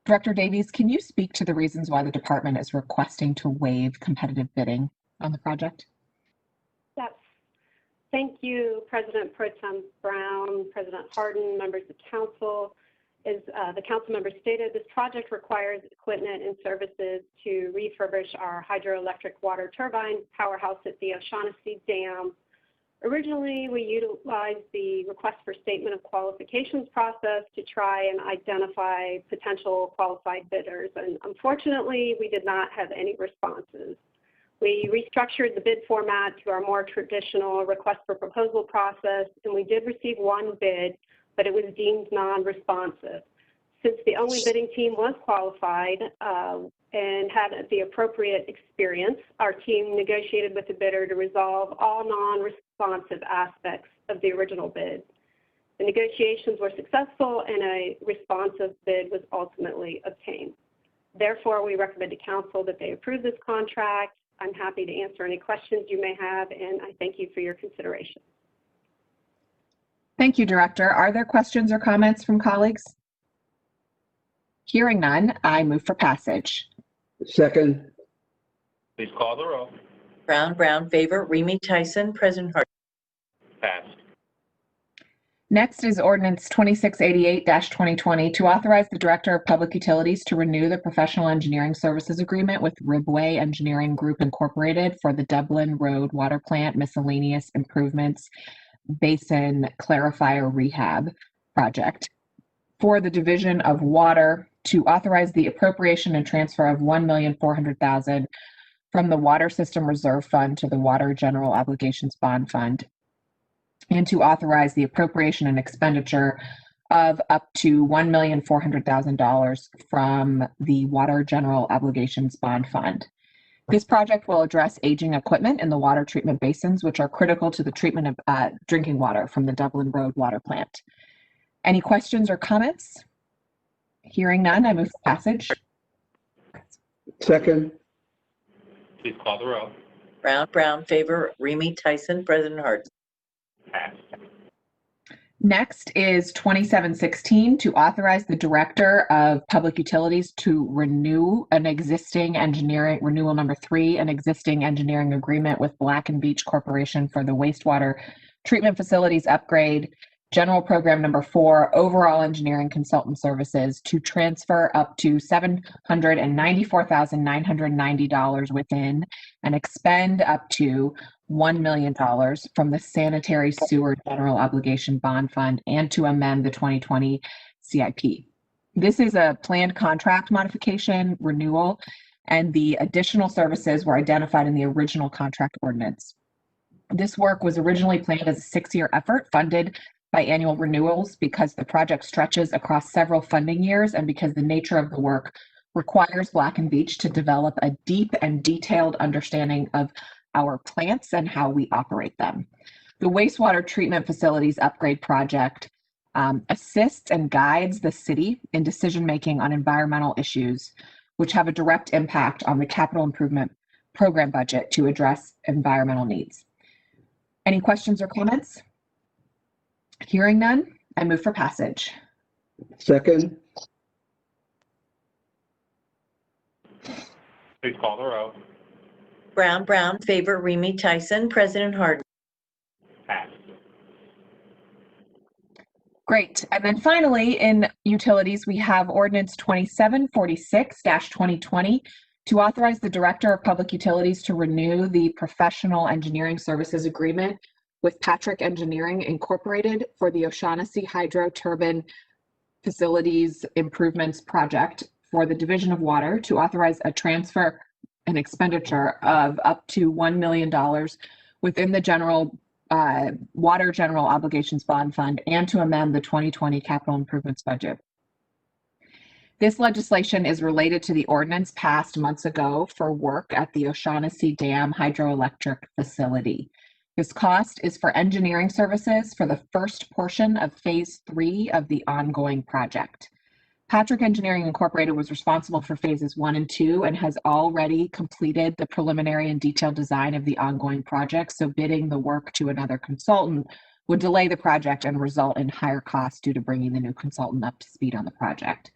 Director Davies, can you speak to the reasons why the department is requesting to waive competitive bidding on the project? Yes. Thank you, President Pro Tem Brown, President Harden, members of council. As the council member stated, this project requires equipment and services to refurbish our hydroelectric water turbine powerhouse at the O'Shaughnessy Dam. Originally, we utilized the request for statement of qualifications process to try and identify potential qualified bidders, and unfortunately, we did not have any responses. We restructured the bid format to our more traditional request for proposal process, and we did receive one bid, but it was deemed non-responsive. Since the only bidding team was qualified and had the appropriate experience, our team negotiated with the bidder to resolve all non-responsive aspects of the original bid. The negotiations were successful and a responsive bid was ultimately obtained. Therefore, we recommend to council that they approve this contract. I'm happy to answer any questions you may have, and I thank you for your consideration. Thank you, Director. Are there questions or comments from colleagues? Hearing none, I move for passage. Second. Please call the roll. Brown, Favor, Remy, Tyson, President Harden. Passed. Next is Ordinance 2688-2020 to authorize the Director of Public Utilities to renew the professional engineering services agreement with Ribway Engineering Group Incorporated for the Dublin Road Water Plant Miscellaneous Improvements Basin Clarifier Rehab Project for the Division of Water to authorize the appropriation and transfer of $1,400,000 from the Water System Reserve Fund to the Water General Obligations Bond Fund, and to authorize the appropriation and expenditure of up to $1,400,000 from the Water General Obligations Bond Fund. This project will address aging equipment in the water treatment basins, which are critical to the treatment of drinking water from the Dublin Road Water Plant. Any questions or comments? Hearing none, I move for passage. Second. Please call the roll. Brown, Favor, Remy, Tyson, President Harden. Passed. Next is 2716 to authorize the Director of Public Utilities to renew an existing renewal number 3, an existing engineering agreement with Black & Beach Corporation for the wastewater treatment facilities upgrade, general program number 4, overall engineering consultant services, to transfer up to $794,990 within and expend up to $1 million from the Sanitary Sewer General Obligation Bond Fund, and to amend the 2020 CIP. This is a planned contract modification renewal, and the additional services were identified in the original contract ordinance. This work was originally planned as a 6-year effort funded by annual renewals because the project stretches across several funding years and because the nature of the work requires Black & Beach to develop a deep and detailed understanding of our plants and how we operate them. The wastewater treatment facilities upgrade project assists and guides the city in decision-making on environmental issues, which have a direct impact on the capital improvement program budget to address environmental needs. Any questions or comments? Hearing none, I move for passage. Second. Please call the roll. Brown, Favor, Remy, Tyson, President Harden. Passed. Great. And then finally, in utilities, we have Ordinance 2746-2020 to authorize the Director of Public Utilities to renew the professional engineering services agreement with Patrick Engineering Incorporated for the O'Shaughnessy Hydro Turbine Facilities Improvements Project for the Division of Water, to authorize a transfer and expenditure of up to $1 million within the Water General Obligations Bond Fund, and to amend the 2020 capital improvements budget. This legislation is related to the ordinance passed months ago for work at the O'Shaughnessy Dam hydroelectric facility. This cost is for engineering services for the first portion of phase 3 of the ongoing project. Patrick Engineering Incorporated was responsible for phases 1 and 2 and has already completed the preliminary and detailed design of the ongoing project, so bidding the work to another consultant would delay the project and result in higher costs due to bringing the new consultant up to speed on the project.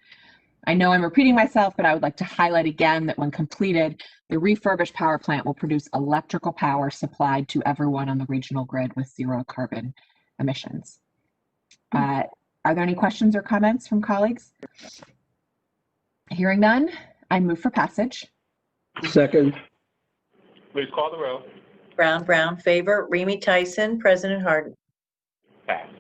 I know I'm repeating myself, but I would like to highlight again that when completed, the refurbished power plant will produce electrical power supplied to everyone on the regional grid with zero carbon emissions. Are there any questions or comments from colleagues? Hearing none, I move for passage. Second. Please call the roll. Brown, Favor, Remy Tyson, President Harden. Passed.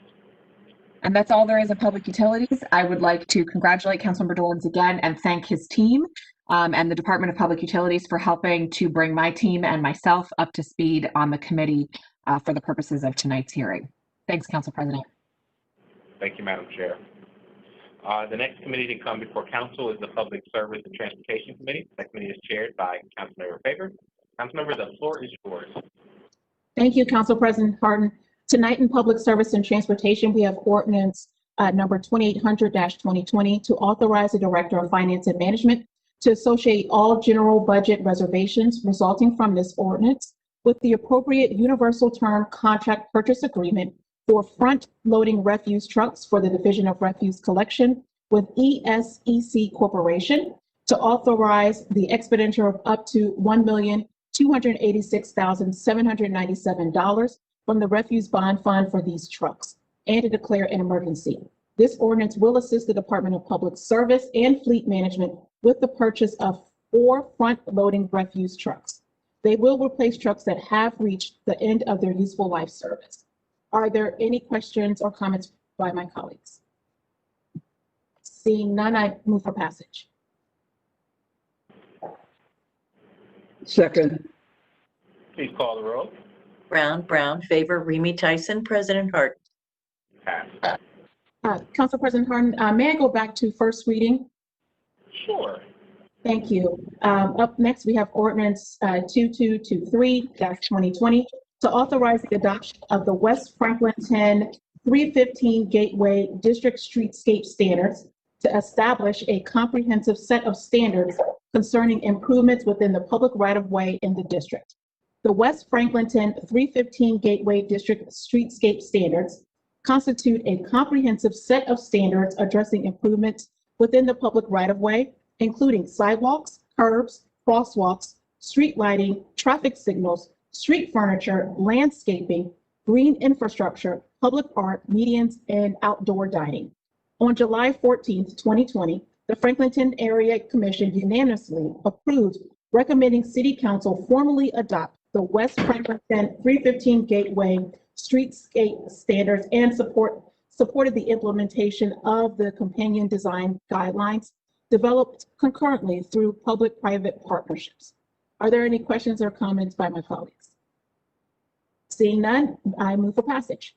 And that's all there is of public utilities. I would like to congratulate Councilmember Dorans again and thank his team and the Department of Public Utilities for helping to bring my team and myself up to speed on the committee for the purposes of tonight's hearing. Thanks, Council President. Thank you, Madam Chair. The next committee to come before council is the Public Service and Transportation Committee. That committee is chaired by Councilmember Favor. Councilmember, the floor is yours. Thank you, Council President Harden. Tonight in Public Service and Transportation, we have ordinance number 2800-2020 to authorize the Director of Finance and Management to associate all general budget reservations resulting from this ordinance with the appropriate universal term contract purchase agreement for front-loading refuse trucks for the Division of Refuse Collection with ESEC Corporation to authorize the expenditure of up to $1,286,797 from the Refuse Bond Fund for these trucks and to declare an emergency. This ordinance will assist the Department of Public Service and Fleet Management with the purchase of 4 front-loading refuse trucks. They will replace trucks that have reached the end of their useful life service. Are there any questions or comments by my colleagues? Seeing none, I move for passage. Second. Please call the roll. Brown, Favor, Remy Tyson, President Harden. Passed. Council President Harden, may I go back to first reading? Sure. Thank you. Up next, we have ordinance 2223-2020 to authorize the adoption of the West Franklin 315 Gateway District Streetscape Standards to establish a comprehensive set of standards concerning improvements within the public right-of-way in the district. The West Franklin 315 Gateway District Streetscape Standards constitute a comprehensive set of standards addressing improvements within the public right-of-way, including sidewalks, curbs, crosswalks, street lighting, traffic signals, street furniture, landscaping, green infrastructure, public art, medians, and outdoor dining. On July 14th, 2020, the Franklinton Area Commission unanimously approved recommending City Council formally adopt the West Franklin 315 Gateway Streetscape Standards and supported the implementation of the companion design guidelines developed concurrently through public-private partnerships. Are there any questions or comments by my colleagues? Seeing none, I move for passage.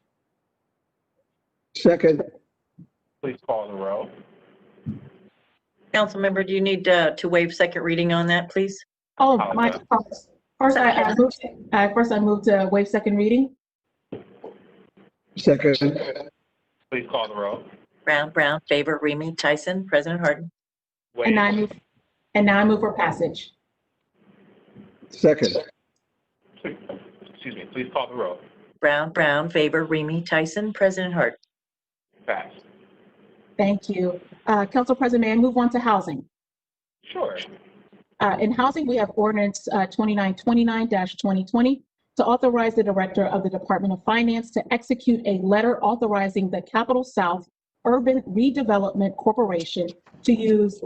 Second. Please call the roll. Councilmember, do you need to waive second reading on that, please? Oh, my apologies. First, I moved to waive second reading. Second. Please call the roll. Brown, Favor, Remy Tyson, President Harden. And now I move for passage. Second. Excuse me. Please call the roll. Brown, Favor, Remy Tyson, President Harden. Passed. Thank you. Council President, may I move on to housing? Sure. In housing, we have ordinance 2929-2020 to authorize the Director of the Department of Finance to execute a letter authorizing the Capital South Urban Redevelopment Corporation to use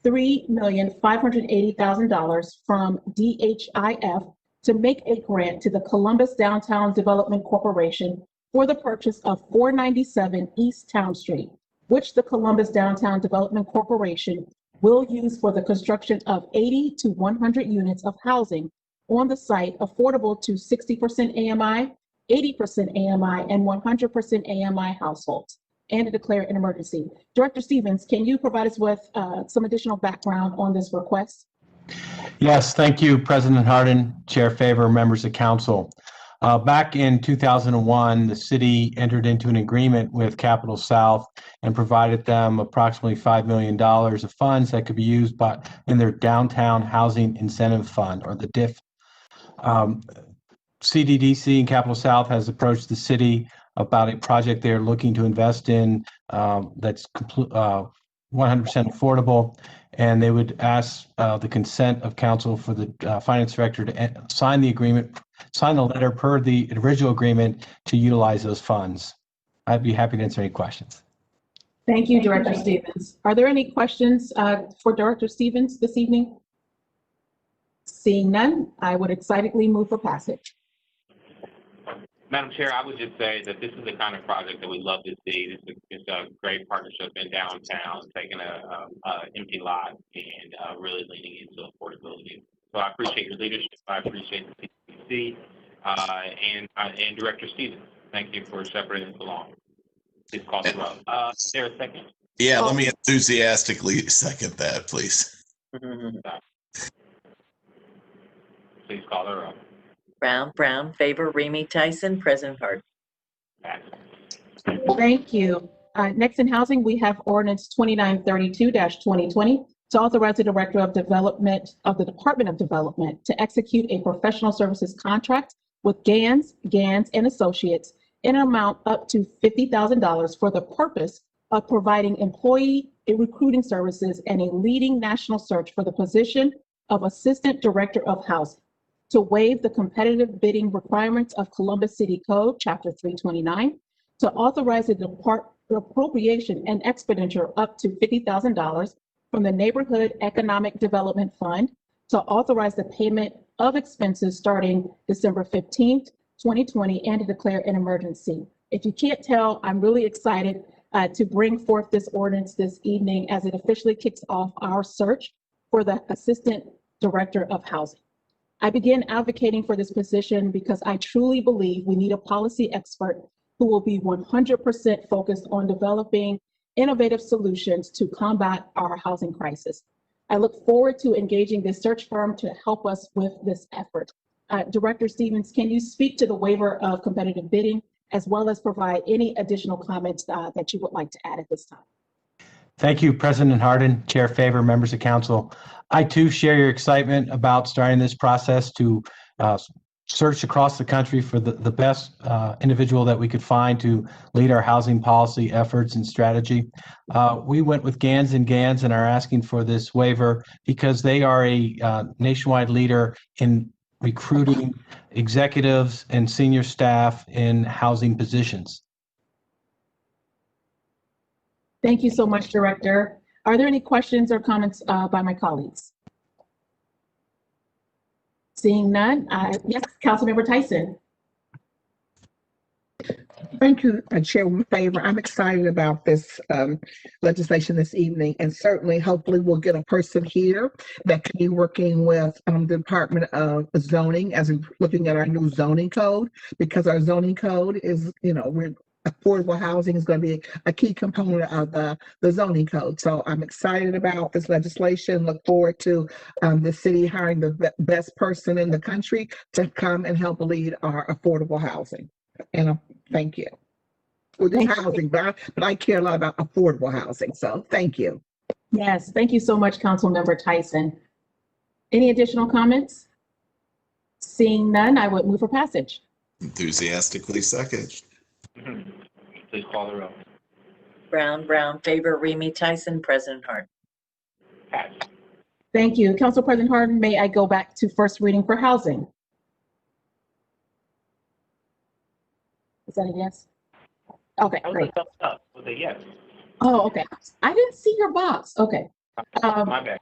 $3,580,000 from DHIF to make a grant to the Columbus Downtown Development Corporation for the purchase of 497 East Town Street, which the Columbus Downtown Development Corporation will use for the construction of 80 to 100 units of housing on the site affordable to 60% AMI, 80% AMI, and 100% AMI households, and to declare an emergency. Director Stevens, can you provide us with some additional background on this request? Yes, thank you, President Harden, Chair Favor, members of council. Back in 2001, the city entered into an agreement with Capital South and provided them approximately $5 million of funds that could be used in their Downtown Housing Incentive Fund, or the DIF. CDDC and Capital South has approached the city about a project they're looking to invest in that's 100% affordable, and they would ask the consent of council for the finance director to sign the agreement, sign the letter per the original agreement to utilize those funds. I'd be happy to answer any questions. Thank you, Director Stevens. Are there any questions for Director Stevens this evening? Seeing none, I would excitedly move for passage. Madam Chair, I would just say that this is the kind of project that we love to see. It's a great partnership in downtown, taking a empty lot and really leaning into affordability. So I appreciate your leadership. I appreciate the CPC and Director Stevens. Thank you for shepherding us along. Please call the roll. Is there a second? Yeah, let me enthusiastically second that, please. Please call the roll. Brown, Favor, Remy, Tyson, President Harden. Thank you. Next in housing, we have ordinance 2932-2020 to authorize the Director of Development of the Department of Development to execute a professional services contract with Gans and Associates in an amount up to $50,000 for the purpose of providing employee recruiting services and a leading national search for the position of Assistant Director of Housing, to waive the competitive bidding requirements of Columbus City Code, Chapter 329, to authorize the appropriation and expenditure up to $50,000 from the Neighborhood Economic Development Fund, to authorize the payment of expenses starting December 15th, 2020, and to declare an emergency. If you can't tell, I'm really excited to bring forth this ordinance this evening as it officially kicks off our search for the Assistant Director of Housing. I began advocating for this position because I truly believe we need a policy expert who will be 100% focused on developing innovative solutions to combat our housing crisis. I look forward to engaging this search firm to help us with this effort. Director Stevens, can you speak to the waiver of competitive bidding as well as provide any additional comments that you would like to add at this time? Thank you, President Harden, Chair Favor, members of council. I too share your excitement about starting this process to search across the country for the best individual that we could find to lead our housing policy efforts and strategy. We went with Gans and are asking for this waiver because they are a nationwide leader in recruiting executives and senior staff in housing positions. Thank you so much, Director. Are there any questions or comments by my colleagues? Seeing none, yes, Councilmember Tyson. Thank you, Chairwoman Favor. I'm excited about this legislation this evening, and certainly, hopefully, we'll get a person here that can be working with the Department of Zoning as we're looking at our new zoning code, because our zoning code is, affordable housing is going to be a key component of the zoning code. So I'm excited about this legislation. Look forward to the city hiring the best person in the country to come and help lead our affordable housing. And thank you. Well, this housing, but I care a lot about affordable housing. So thank you. Yes, thank you so much, Councilmember Tyson. Any additional comments? Seeing none, I would move for passage. Enthusiastically second. Please call the roll. Brown, Favor, Remy, Tyson, President Harden. Pass. Thank you. Council President Harden, may I go back to first reading for housing? Is that a yes? Okay, great. Was a yes. Oh, okay. I didn't see your box. Okay. My bad.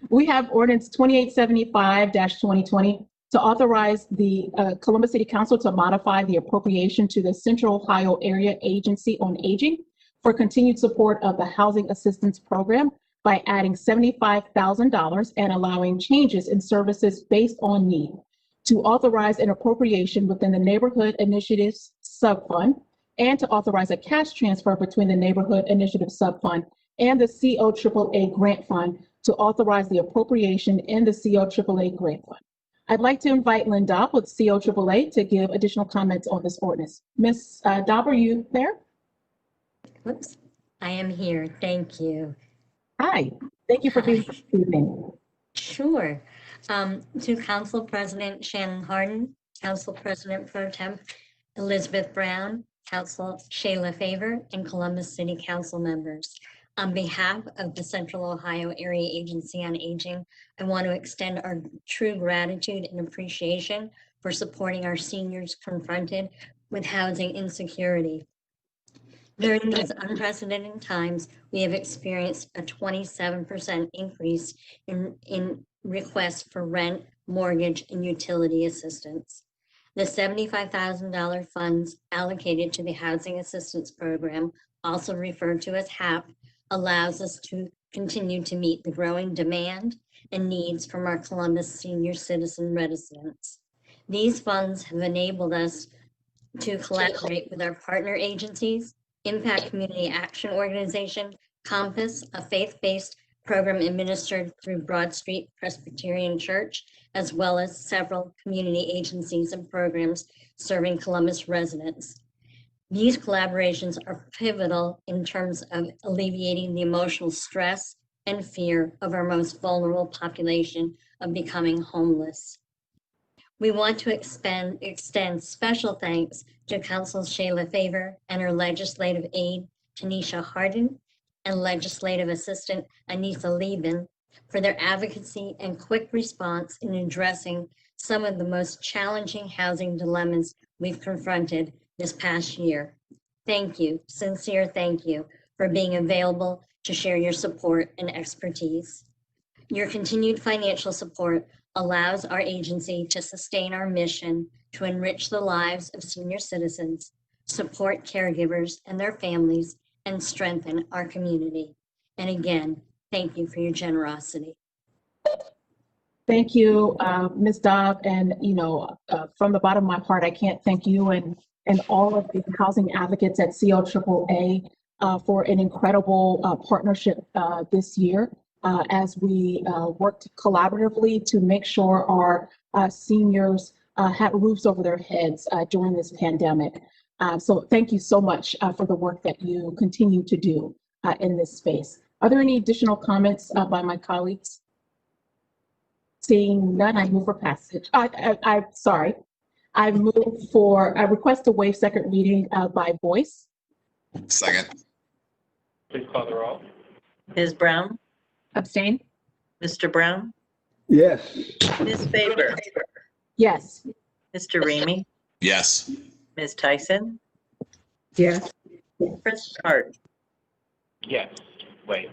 We have ordinance 2875-2020 to authorize the Columbus City Council to modify the appropriation to the Central Ohio Area Agency on Aging for continued support of the Housing Assistance Program by adding $75,000 and allowing changes in services based on need, to authorize an appropriation within the Neighborhood Initiatives Subfund, and to authorize a cash transfer between the Neighborhood Initiative Subfund and the COAAA Grant Fund to authorize the appropriation in the COAAA Grant Fund. I'd like to invite Lynn Dobb with COAAA to give additional comments on this ordinance. Ms. Dobb, are you there? Oops, I am here. Thank you. Hi, thank you for being here this evening. Sure. To Council President Shannon Harden, Council President Pro Tem Elizabeth Brown, Council Shayla Favor, and Columbus City Council members. On behalf of the Central Ohio Area Agency on Aging, I want to extend our true gratitude and appreciation for supporting our seniors confronted with housing insecurity. During these unprecedented times, we have experienced a 27% increase in requests for rent, mortgage, and utility assistance. The $75,000 funds allocated to the Housing Assistance Program, also referred to as HAP, allows us to continue to meet the growing demand and needs from our Columbus senior citizen residents. These funds have enabled us to collaborate with our partner agencies, Impact Community Action Organization, Compass, a faith-based program administered through Broad Street Presbyterian Church, as well as several community agencies and programs serving Columbus residents. These collaborations are pivotal in terms of alleviating the emotional stress and fear of our most vulnerable population of becoming homeless. We want to extend special thanks to Council Shayla Favor and her legislative aide, Tanisha Hardin, and legislative assistant, Anissa Lieben, for their advocacy and quick response in addressing some of the most challenging housing dilemmas we've confronted this past year. Thank you, sincere thank you, for being available to share your support and expertise. Your continued financial support allows our agency to sustain our mission to enrich the lives of senior citizens, support caregivers and their families, and strengthen our community. And again, thank you for your generosity. Thank you, Ms. Dobb. And, from the bottom of my heart, I can't thank you and all of the housing advocates at COAAA for an incredible partnership this year as we worked collaboratively to make sure our seniors had roofs over their heads during this pandemic. So thank you so much for the work that you continue to do in this space. Are there any additional comments by my colleagues? Seeing none, I move for passage. I move for a request to waive second reading by voice. Second. Please call the roll. Ms. Brown? Abstain? Mr. Brown? Yes. Ms. Favor? Yes. Mr. Remy? Yes. Ms. Tyson? Yes. President Hart? Yes. Wait.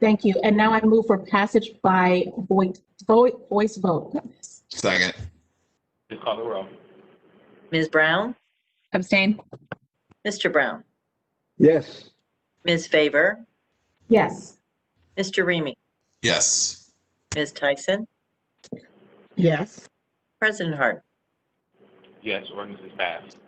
Thank you. And now I move for passage by voice vote. Second. Please call the roll. Ms. Brown? Abstain? Mr. Brown? Yes. Ms. Favor? Yes. Mr. Remy? Yes. Ms. Tyson? Yes. President Hart? Yes, ordinance is passed.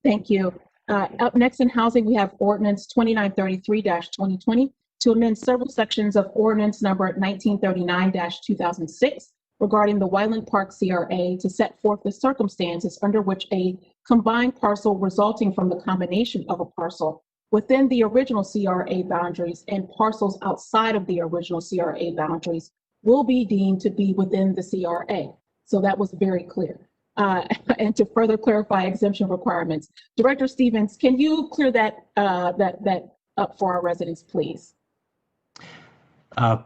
Thank you. Up next in housing, we have ordinance 2933-2020 to amend several sections of ordinance number 1939-2006 regarding the Wyland Park CRA to set forth the circumstances under which a combined parcel resulting from the combination of a parcel within the original CRA boundaries and parcels outside of the original CRA boundaries will be deemed to be within the CRA. So that was very clear. And to further clarify exemption requirements, Director Stevens, can you clear that up for our residents, please?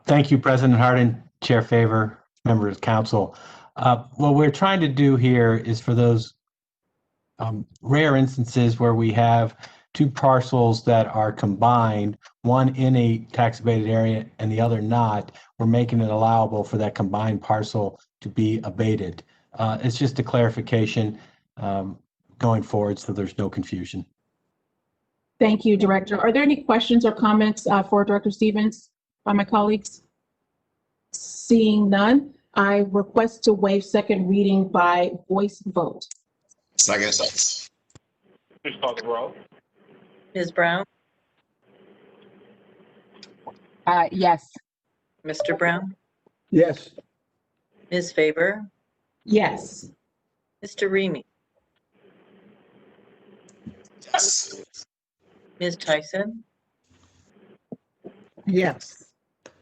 Thank you, President Hardin, Chair Favor, members of council. What we're trying to do here is for those rare instances where we have two parcels that are combined, one in a tax abated area and the other not, we're making it allowable for that combined parcel to be abated. It's just a clarification going forward so there's no confusion. Thank you, Director. Are there any questions or comments for Director Stevens by my colleagues? Seeing none, I request to waive second reading by voice vote. Second. Please call the roll. Ms. Brown? Yes. Mr. Brown? Yes. Ms. Favor? Yes. Mr. Remy? Yes. Ms. Tyson? Yes.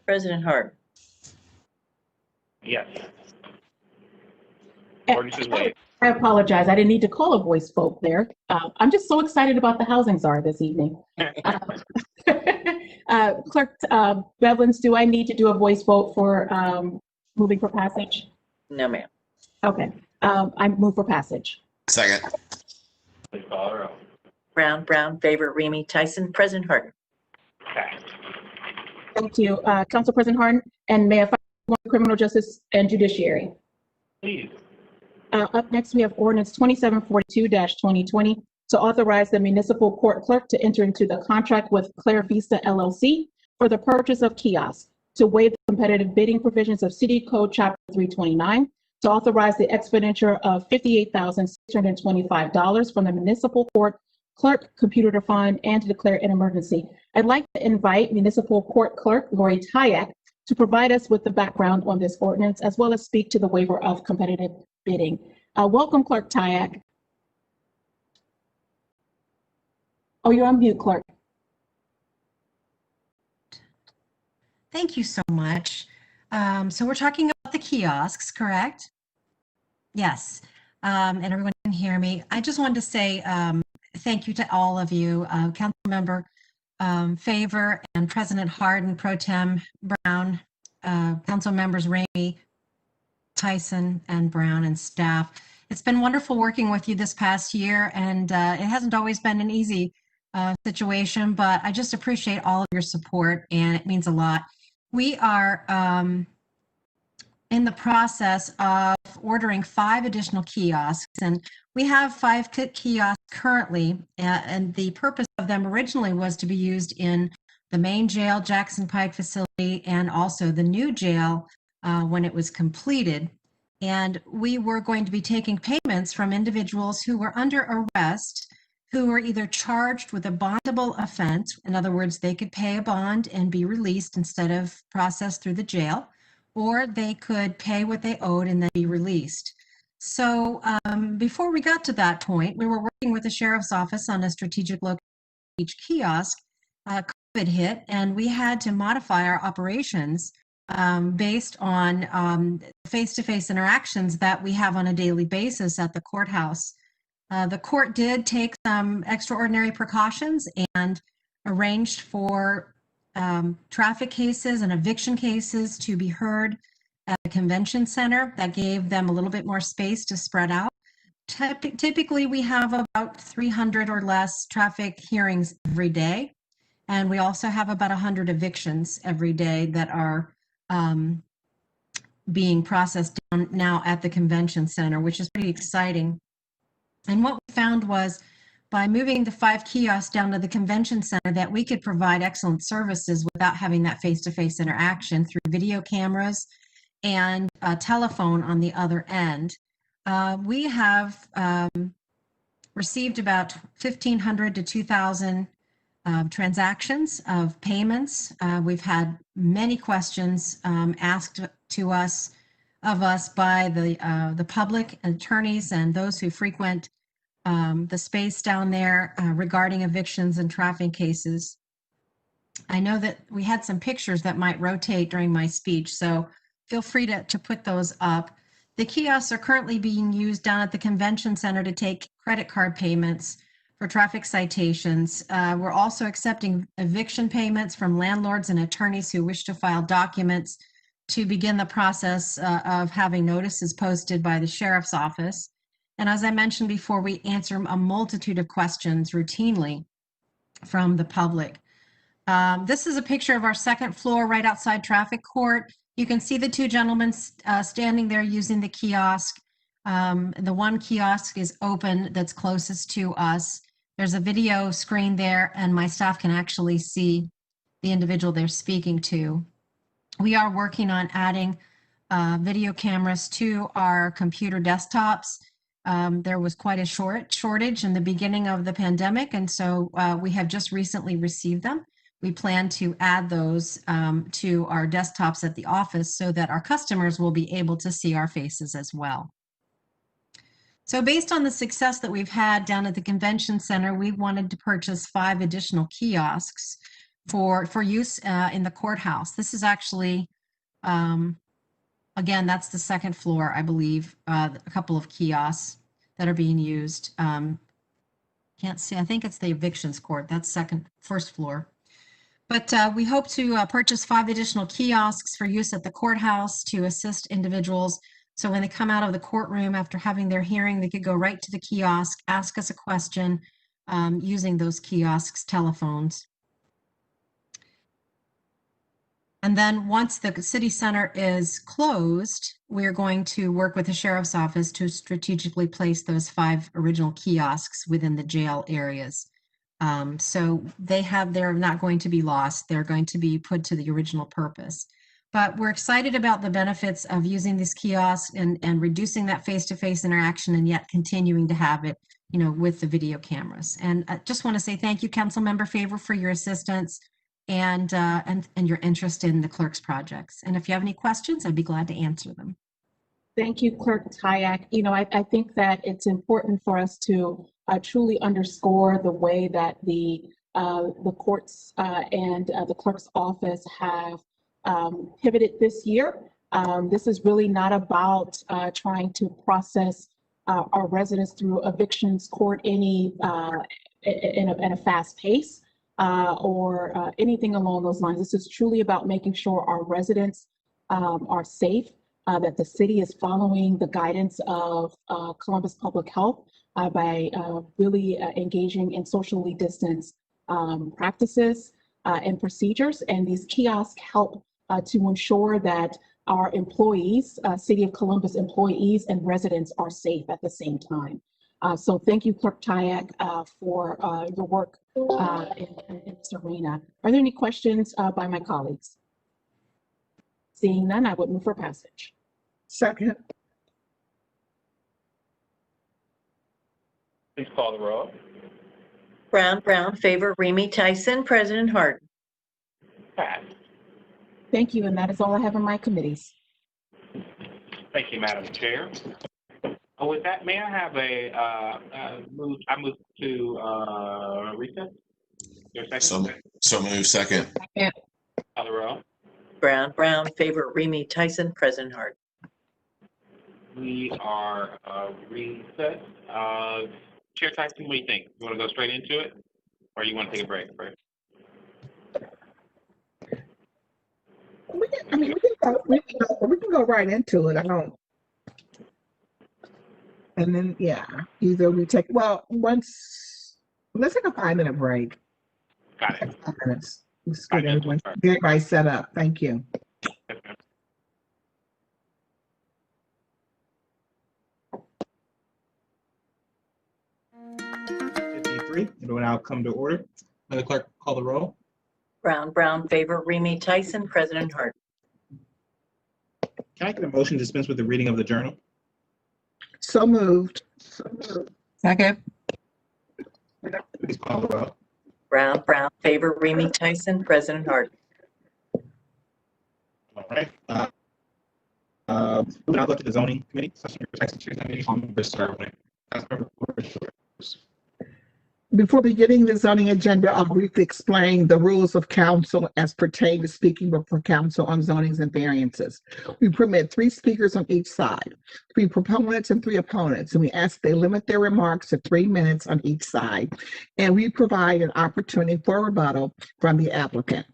President Hart? Yes. Ordinance is waived. I apologize. I didn't need to call a voice vote there. I'm just so excited about the housing czar this evening. Clerk Bevins, do I need to do a voice vote for moving for passage? No, ma'am. Okay, I move for passage. Second. Please call the roll. Brown, Favor, Remy, Tyson, President Harden. Passed. Thank you, Council President Harden, and may I follow criminal justice and judiciary? Please. Up next, we have ordinance 2742-2020 to authorize the municipal court clerk to enter into the contract with Claire Vista LLC for the purchase of kiosks, to waive the competitive bidding provisions of City Code Chapter 329, to authorize the expenditure of $58,625 from the municipal court clerk computer fund, and to declare an emergency. I'd like to invite municipal court clerk Lori Tyak to provide us with the background on this ordinance, as well as speak to the waiver of competitive bidding. Welcome, Clerk Tyak. Oh, you're on mute, Clerk. Thank you so much. So we're talking about the kiosks, correct? Yes, and everyone can hear me. I just wanted to say thank you to all of you, Councilmember Favor and President Harden, Pro Tem Brown, Council Members Remy, Tyson, and Brown, and staff. It's been wonderful working with you this past year, and it hasn't always been an easy situation, but I just appreciate all of your support, and it means a lot. We are in the process of ordering 5 additional kiosks, and we have 5 kiosks currently, and the purpose of them originally was to be used in the main jail, Jackson Pike facility, and also the new jail when it was completed. And we were going to be taking payments from individuals who were under arrest, who were either charged with a bondable offense, in other words, they could pay a bond and be released instead of processed through the jail, or they could pay what they owed and then be released. So before we got to that point, we were working with the sheriff's office on a strategic look at each kiosk. COVID hit, and we had to modify our operations based on face-to-face interactions that we have on a daily basis at the courthouse. The court did take some extraordinary precautions and arranged for traffic cases and eviction cases to be heard at the convention center. That gave them a little bit more space to spread out. Typically, we have about 300 or less traffic hearings every day. And we also have about 100 evictions every day that are being processed down now at the convention center, which is pretty exciting. And what we found was, by moving the 5 kiosks down to the convention center, that we could provide excellent services without having that face-to-face interaction through video cameras and a telephone on the other end. We have received about 1,500 to 2,000 transactions of payments. We've had many questions asked to us by the public, attorneys, and those who frequent the space down there regarding evictions and traffic cases. I know that we had some pictures that might rotate during my speech, so feel free to put those up. The kiosks are currently being used down at the convention center to take credit card payments for traffic citations. We're also accepting eviction payments from landlords and attorneys who wish to file documents to begin the process of having notices posted by the sheriff's office. And as I mentioned before, we answer a multitude of questions routinely from the public. This is a picture of our second floor right outside traffic court. You can see the 2 gentlemen standing there using the kiosk. The one kiosk is open that's closest to us. There's a video screen there, and my staff can actually see the individual they're speaking to. We are working on adding video cameras to our computer desktops. There was quite a shortage in the beginning of the pandemic, and so we have just recently received them. We plan to add those to our desktops at the office so that our customers will be able to see our faces as well. So based on the success that we've had down at the convention center, we wanted to purchase 5 additional kiosks for use in the courthouse. This is actually, again, that's the second floor, I believe, a couple of kiosks that are being used. Can't see, I think it's the evictions court, that's first floor. But we hope to purchase 5 additional kiosks for use at the courthouse to assist individuals. So when they come out of the courtroom after having their hearing, they could go right to the kiosk, ask us a question using those kiosks' telephones. And then once the city center is closed, we're going to work with the sheriff's office to strategically place those 5 original kiosks within the jail areas. So they're not going to be lost. They're going to be put to the original purpose. But we're excited about the benefits of using these kiosks and reducing that face-to-face interaction and yet continuing to have it, with the video cameras. And I just want to say thank you, Councilmember Favor, for your assistance and your interest in the clerk's projects. And if you have any questions, I'd be glad to answer them. Thank you, Clerk Tyak. I think that it's important for us to truly underscore the way that the courts and the clerk's office have pivoted this year. This is really not about trying to process our residents through evictions court in a fast pace or anything along those lines. This is truly about making sure our residents are safe, that the city is following the guidance of Columbus Public Health by really engaging in socially distanced practices and procedures. And these kiosks help to ensure that our employees, City of Columbus employees and residents are safe at the same time. So thank you, Clerk Tyak, for your work in this arena. Are there any questions by my colleagues? Seeing none, I would move for passage. Second. Please call the roll. Brown, Favor, Remy, Tyson, President Harden. Pass. Thank you, and that is all I have on my committees. Thank you, Madam Chair. With that, may I have a move? I move to recess. Your second. So move second. Call the roll. Brown, Favor, Remy, Tyson, President Harden. We are recessed. Chair Tyson, what do you think? You want to go straight into it, or you want to take a break first? We can go right into it. And then, either we take, let's take a 5-minute break. Got it. 5 minutes. Let's get everybody set up. Thank you. Yes, ma'am. It will now come to order. May the clerk call the roll. Brown, Favor, Remy, Tyson, President Harden. Can I get a motion to dispense with the reading of the journal? So moved. Second. Please call the roll. Brown, Favor, Remy, Tyson, President Harden. All right. We'll now go to the zoning committee. Before beginning the zoning agenda, I'll briefly explain the rules of council as pertain to speaking before council on zonings and variances. We permit 3 speakers on each side, 3 proponents and 3 opponents, and we ask they limit their remarks to 3 minutes on each side, and we provide an opportunity for rebuttal from the applicant.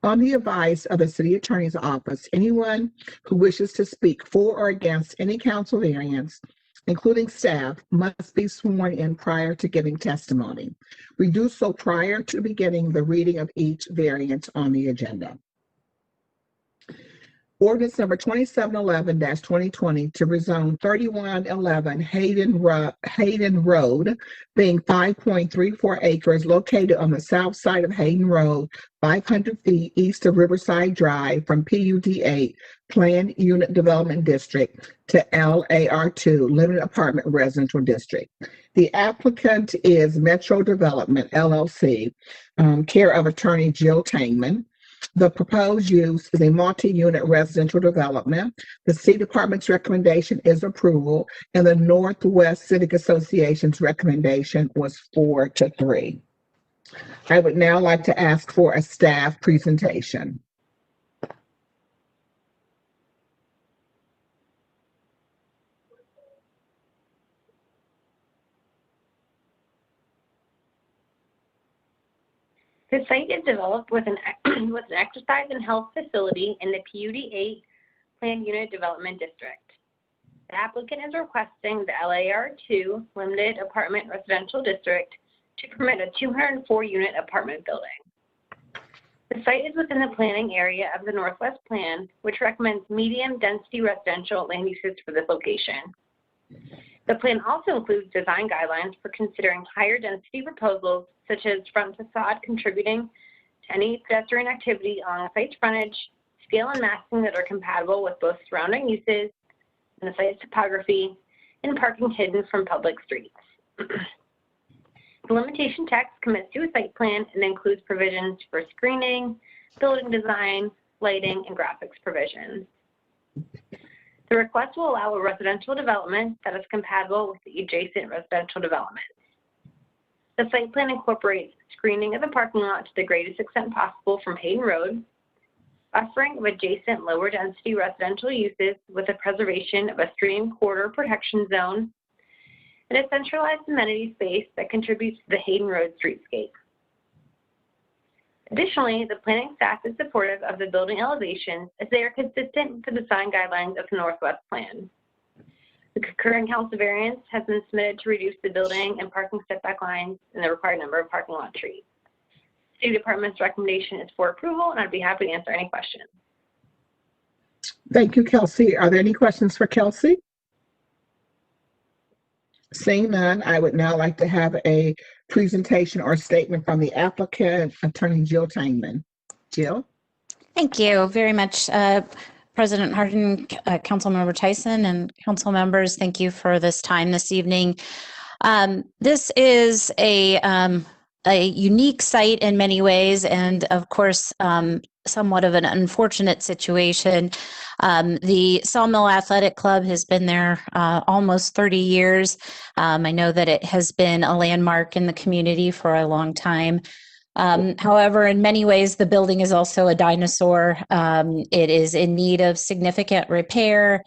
On the advice of the city attorney's office, anyone who wishes to speak for or against any council variance, including staff, must be sworn in prior to giving testimony. We do so prior to beginning the reading of each variance on the agenda. Ordinance number 2711-2020 to rezone 3111 Hayden Road, being 5.34 acres located on the south side of Hayden Road, 500 feet east of Riverside Drive from PUD8 Planned Unit Development District to LAR2 Limited Apartment Residential District. The applicant is Metro Development, LLC, care of attorney Jill Tangman. The proposed use is a multi-unit residential development. The City Department's recommendation is approval, and the Northwest Civic Association's recommendation was 4-3. I would now like to ask for a staff presentation. The site is developed with an with an exercise and health facility in the PUD 8 Planned Unit Development District. The applicant is requesting the LAR2 Limited Apartment Residential District to permit a 204-unit apartment building. The site is within the planning area of the Northwest Plan, which recommends medium-density residential land uses for this location. The plan also includes design guidelines for considering higher density proposals, such as front facade contributing to any pedestrian activity along the site's frontage, scale and massing that are compatible with both surrounding uses and the site's topography, and parking hidden from public streets. The limitation text commits to a site plan and includes provisions for screening, building design, lighting, and graphics provisions. The request will allow a residential development that is compatible with the adjacent residential development. The site plan incorporates screening of the parking lot to the greatest extent possible from Hayden Road, buffering of adjacent lower density residential uses with the preservation of a stream corridor protection zone, and a centralized amenity space that contributes to the Hayden Road streetscape. Additionally, the planning staff is supportive of the building elevations as they are consistent with the design guidelines of the Northwest Plan. The concurrent council variance has been submitted to reduce the building and parking setback lines and the required number of parking lot trees. The City Department's recommendation is for approval, and I'd be happy to answer any questions. Thank you, Kelsey. Are there any questions for Kelsey? Seeing none, I would now like to have a presentation or statement from the applicant, Attorney Jill Tangman. Jill? Thank you very much, President Hardin, Councilmember Tyson, and council members. Thank you for this time this evening. This is a unique site in many ways, and of course, somewhat of an unfortunate situation. The Sawmill Athletic Club has been there almost 30 years. I know that it has been a landmark in the community for a long time. However, in many ways, the building is also a dinosaur. It is in need of significant repair.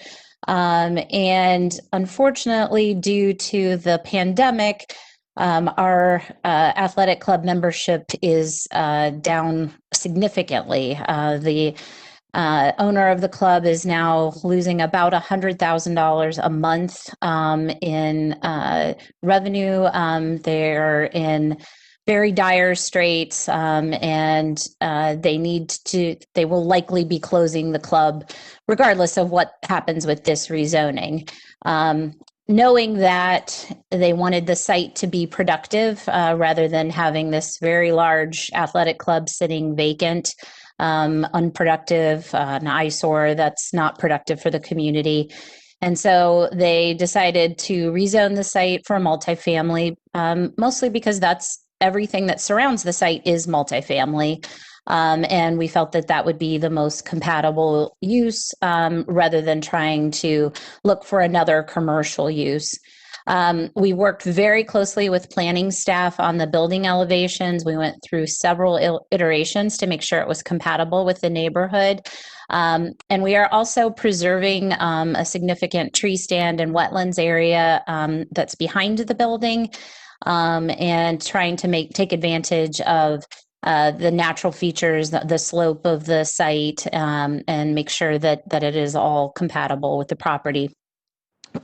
And unfortunately, due to the pandemic, our athletic club membership is down significantly. The owner of the club is now losing about $100,000 a month in revenue. They're in very dire straits, and they will likely be closing the club regardless of what happens with this rezoning. Knowing that they wanted the site to be productive rather than having this very large athletic club sitting vacant, unproductive, an eyesore that's not productive for the community. And so they decided to rezone the site for multifamily, mostly because everything that surrounds the site is multifamily. And we felt that that would be the most compatible use rather than trying to look for another commercial use. We worked very closely with planning staff on the building elevations. We went through several iterations to make sure it was compatible with the neighborhood. And we are also preserving a significant tree stand and wetlands area that's behind the building, and trying to take advantage of the natural features, the slope of the site, and make sure that it is all compatible with the property.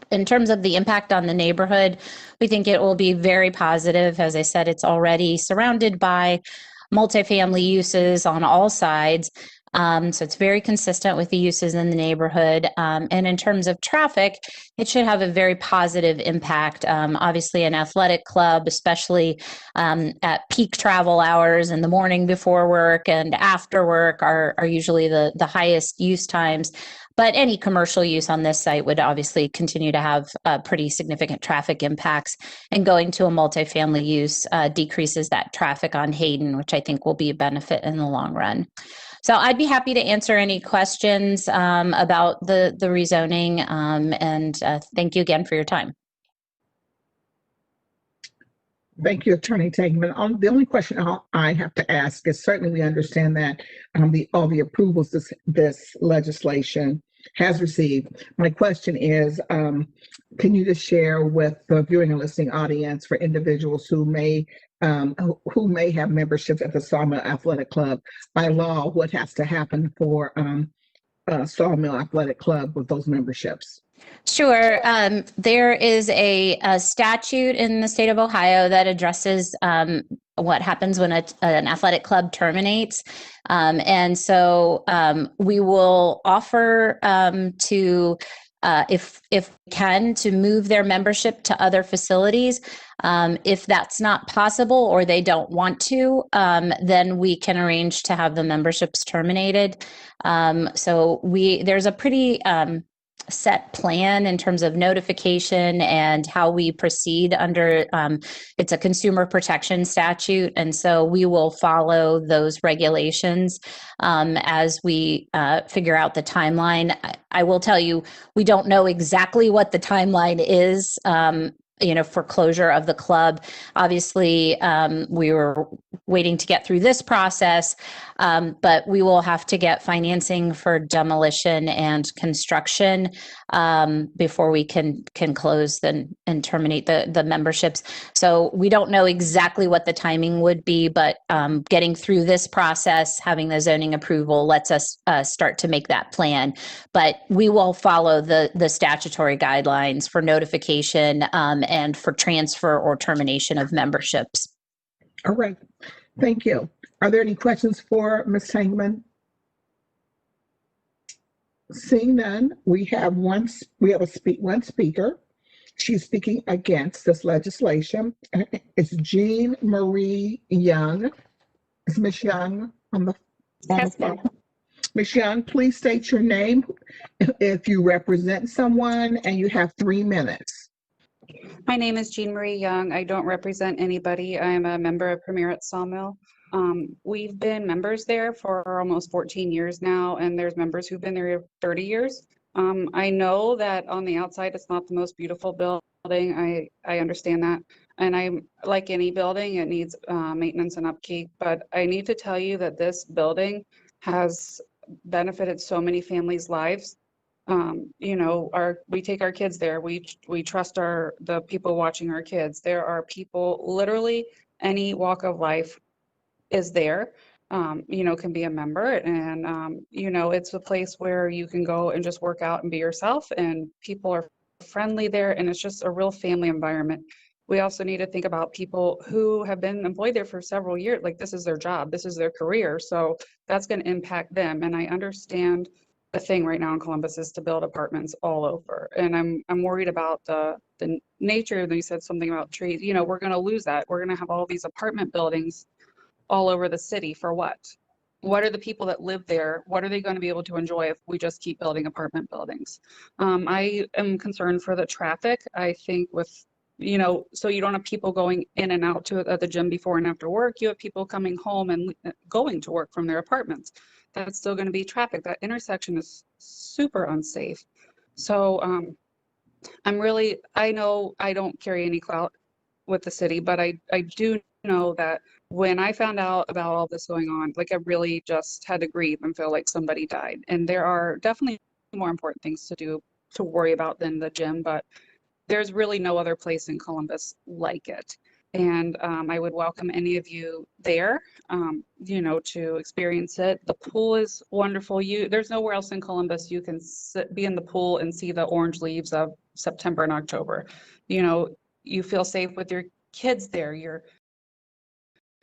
In terms of the impact on the neighborhood, we think it will be very positive. As I said, it's already surrounded by multifamily uses on all sides. So it's very consistent with the uses in the neighborhood. And in terms of traffic, it should have a very positive impact. Obviously, an athletic club, especially at peak travel hours in the morning before work and after work, are usually the highest use times. But any commercial use on this site would obviously continue to have pretty significant traffic impacts. And going to a multifamily use decreases that traffic on Hayden, which I think will be a benefit in the long run. So I'd be happy to answer any questions about the rezoning, and thank you again for your time. Thank you, Attorney Tangman. The only question I have to ask is, certainly we understand that all the approvals this legislation has received. My question is, can you just share with the viewing and listening audience for individuals who may have memberships at the Sawmill Athletic Club, by law, what has to happen for Sawmill Athletic Club with those memberships? Sure. There is a statute in the state of Ohio that addresses what happens when an athletic club terminates. And so we will offer to, if we can, to move their membership to other facilities. If that's not possible or they don't want to, then we can arrange to have the memberships terminated. So there's a pretty set plan in terms of notification and how we proceed under it's a consumer protection statute, and so we will follow those regulations as we figure out the timeline. I will tell you, we don't know exactly what the timeline is for closure of the club. Obviously, we were waiting to get through this process, but we will have to get financing for demolition and construction before we can close and terminate the memberships. So we don't know exactly what the timing would be, but getting through this process, having the zoning approval lets us start to make that plan. But we will follow the statutory guidelines for notification and for transfer or termination of memberships. All right, thank you. Are there any questions for Ms. Tangman? Seeing none, we have one speaker. She's speaking against this legislation. It's Jean Marie Young. Is Ms. Young on the phone? Ms. Young, please state your name if you represent someone, and you have 3 minutes. My name is Jean Marie Young. I don't represent anybody. I am a member of Premier at Sawmill. We've been members there for almost 14 years now, and there's members who've been there 30 years. I know that on the outside it's not the most beautiful building. I understand that. And I'm like any building, it needs maintenance and upkeep. But I need to tell you that this building has benefited so many families' lives. We take our kids there. We trust the people watching our kids. There are people, literally any walk of life is there, can be a member, and it's a place where you can go and just work out and be yourself, and people are friendly there, and it's just a real family environment. We also need to think about people who have been employed there for several years. Like, this is their job, this is their career, so that's going to impact them. And I understand the thing right now in Columbus is to build apartments all over, and I'm worried about the nature. You said something about trees. We're going to lose that. We're going to have all these apartment buildings all over the city for what? What are the people that live there? What are they going to be able to enjoy if we just keep building apartment buildings? I am concerned for the traffic. I think so you don't have people going in and out to the gym before and after work. You have people coming home and going to work from their apartments. That's still going to be traffic. That intersection is super unsafe. So I know I don't carry any clout with the city, but I do know that when I found out about all this going on, I really just had to grieve and feel like somebody died. And there are definitely more important things to worry about than the gym, but there's really no other place in Columbus like it. And I would welcome any of you there, to experience it. The pool is wonderful. There's nowhere else in Columbus you can be in the pool and see the orange leaves of September and October. You feel safe with your kids there.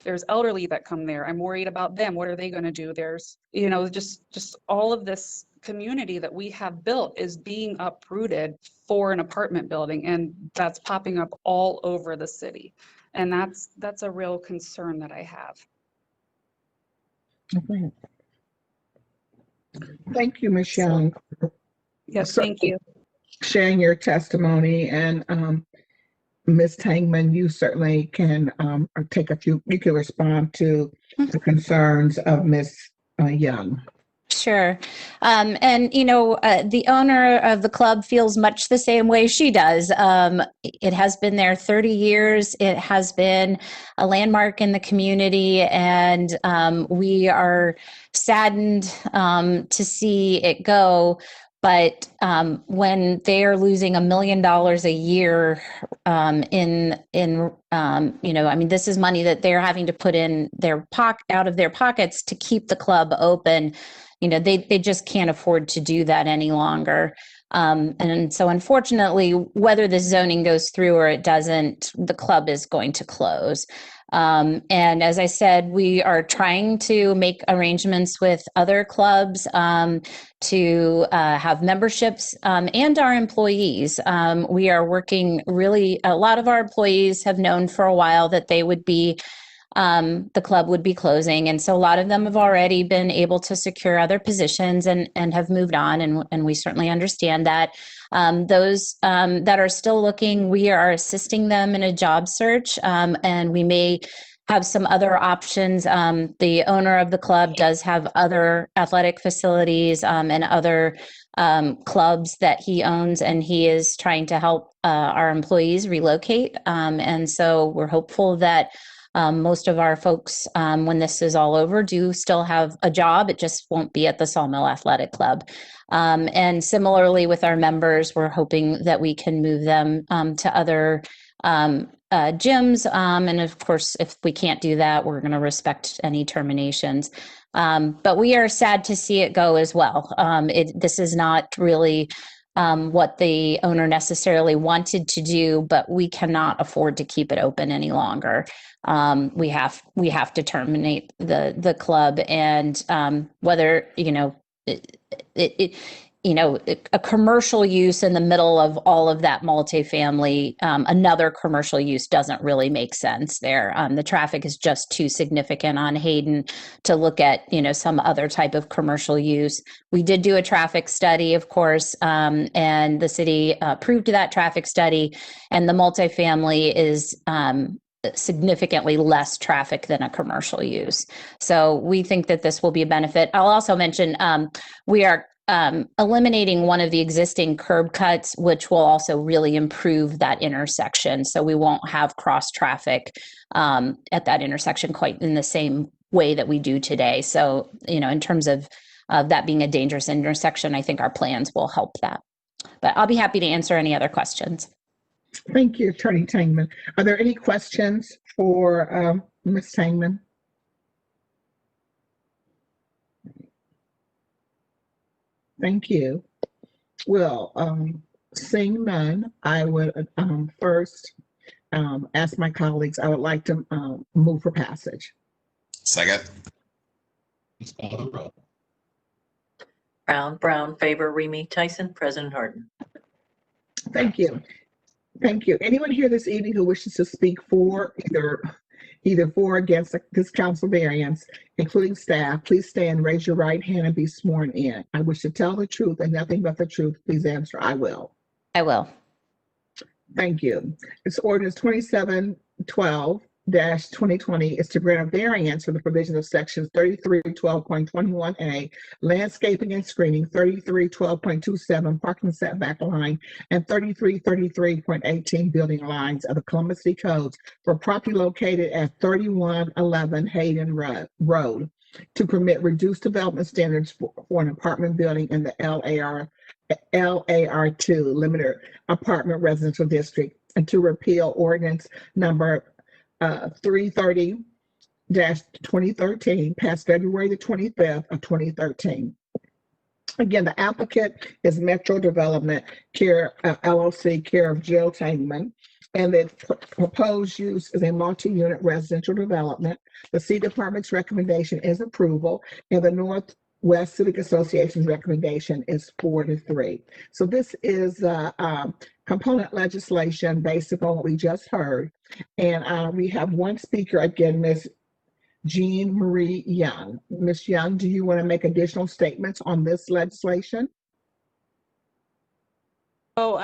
There's elderly that come there. I'm worried about them. What are they going to do? There's, just all of this community that we have built is being uprooted for an apartment building, and that's popping up all over the city. And that's a real concern that I have. Okay. Thank you, Ms. Young. Yes, thank you. Sharing your testimony, and Ms. Tangman, you certainly can you can respond to the concerns of Ms. Young. Sure. The owner of the club feels much the same way she does. It has been there 30 years. It has been a landmark in the community, and we are saddened to see it go. But when they are losing $1 million a year I mean, this is money that they're having to put in out of their pockets to keep the club open. They just can't afford to do that any longer. And so unfortunately, whether the zoning goes through or it doesn't, the club is going to close. And as I said, we are trying to make arrangements with other clubs to have memberships and our employees. We are working a lot of our employees have known for a while that they would be the club would be closing. And so a lot of them have already been able to secure other positions and have moved on. And we certainly understand that. Those that are still looking, we are assisting them in a job search, and we may have some other options. The owner of the club does have other athletic facilities and other clubs that he owns, and he is trying to help our employees relocate. And so we're hopeful that most of our folks, when this is all over, do still have a job. It just won't be at the Sawmill Athletic Club. And similarly with our members, we're hoping that we can move them to other gyms. And of course, if we can't do that, we're going to respect any terminations. But we are sad to see it go as well. This is not really what the owner necessarily wanted to do, but we cannot afford to keep it open any longer. We have to terminate the club, and whether a commercial use in the middle of all of that multifamily, another commercial use doesn't really make sense there. The traffic is just too significant on Hayden to look at, some other type of commercial use. We did do a traffic study, of course, and the city approved that traffic study, and the multifamily is significantly less traffic than a commercial use. So we think that this will be a benefit. I'll also mention we are eliminating one of the existing curb cuts, which will also really improve that intersection. So we won't have cross traffic at that intersection quite in the same way that we do today. So, in terms of that being a dangerous intersection, I think our plans will help that. But I'll be happy to answer any other questions. Thank you, Attorney Tangman. Are there any questions for Ms. Tangman? Thank you. Well, seeing none, I would first ask my colleagues, I would like to move for passage. Second. Please call the roll. Brown, Favor, Remy, Tyson, President Harden. Thank you. Thank you. Anyone here this evening who wishes to speak for either for or against this council variance, including staff, please stand, raise your right hand, and be sworn in. I wish to tell the truth and nothing but the truth. Please answer, I will. I will. Thank you. It's ordinance 2712-2020 is to grant a variance for the provision of sections 3312.21A, landscaping and screening, 3312.27, parking setback line, and 3333.18, building lines of the Columbus City Codes for property located at 3111 Hayden Road to permit reduced development standards for an apartment building in the LAR2 limited apartment residential district, and to repeal ordinance number 330-2013 passed February the 25th of 2013. Again, the applicant is Metro Development Care LLC, care of Jill Tangman, and the proposed use is a multi-unit residential development. The City Department's recommendation is approval, and the Northwest Civic Association's recommendation is 4-3. So this is component legislation based upon what we just heard. And we have one speaker again, Ms. Jean Marie Young. Ms. Young, do you want to make additional statements on this legislation? Oh,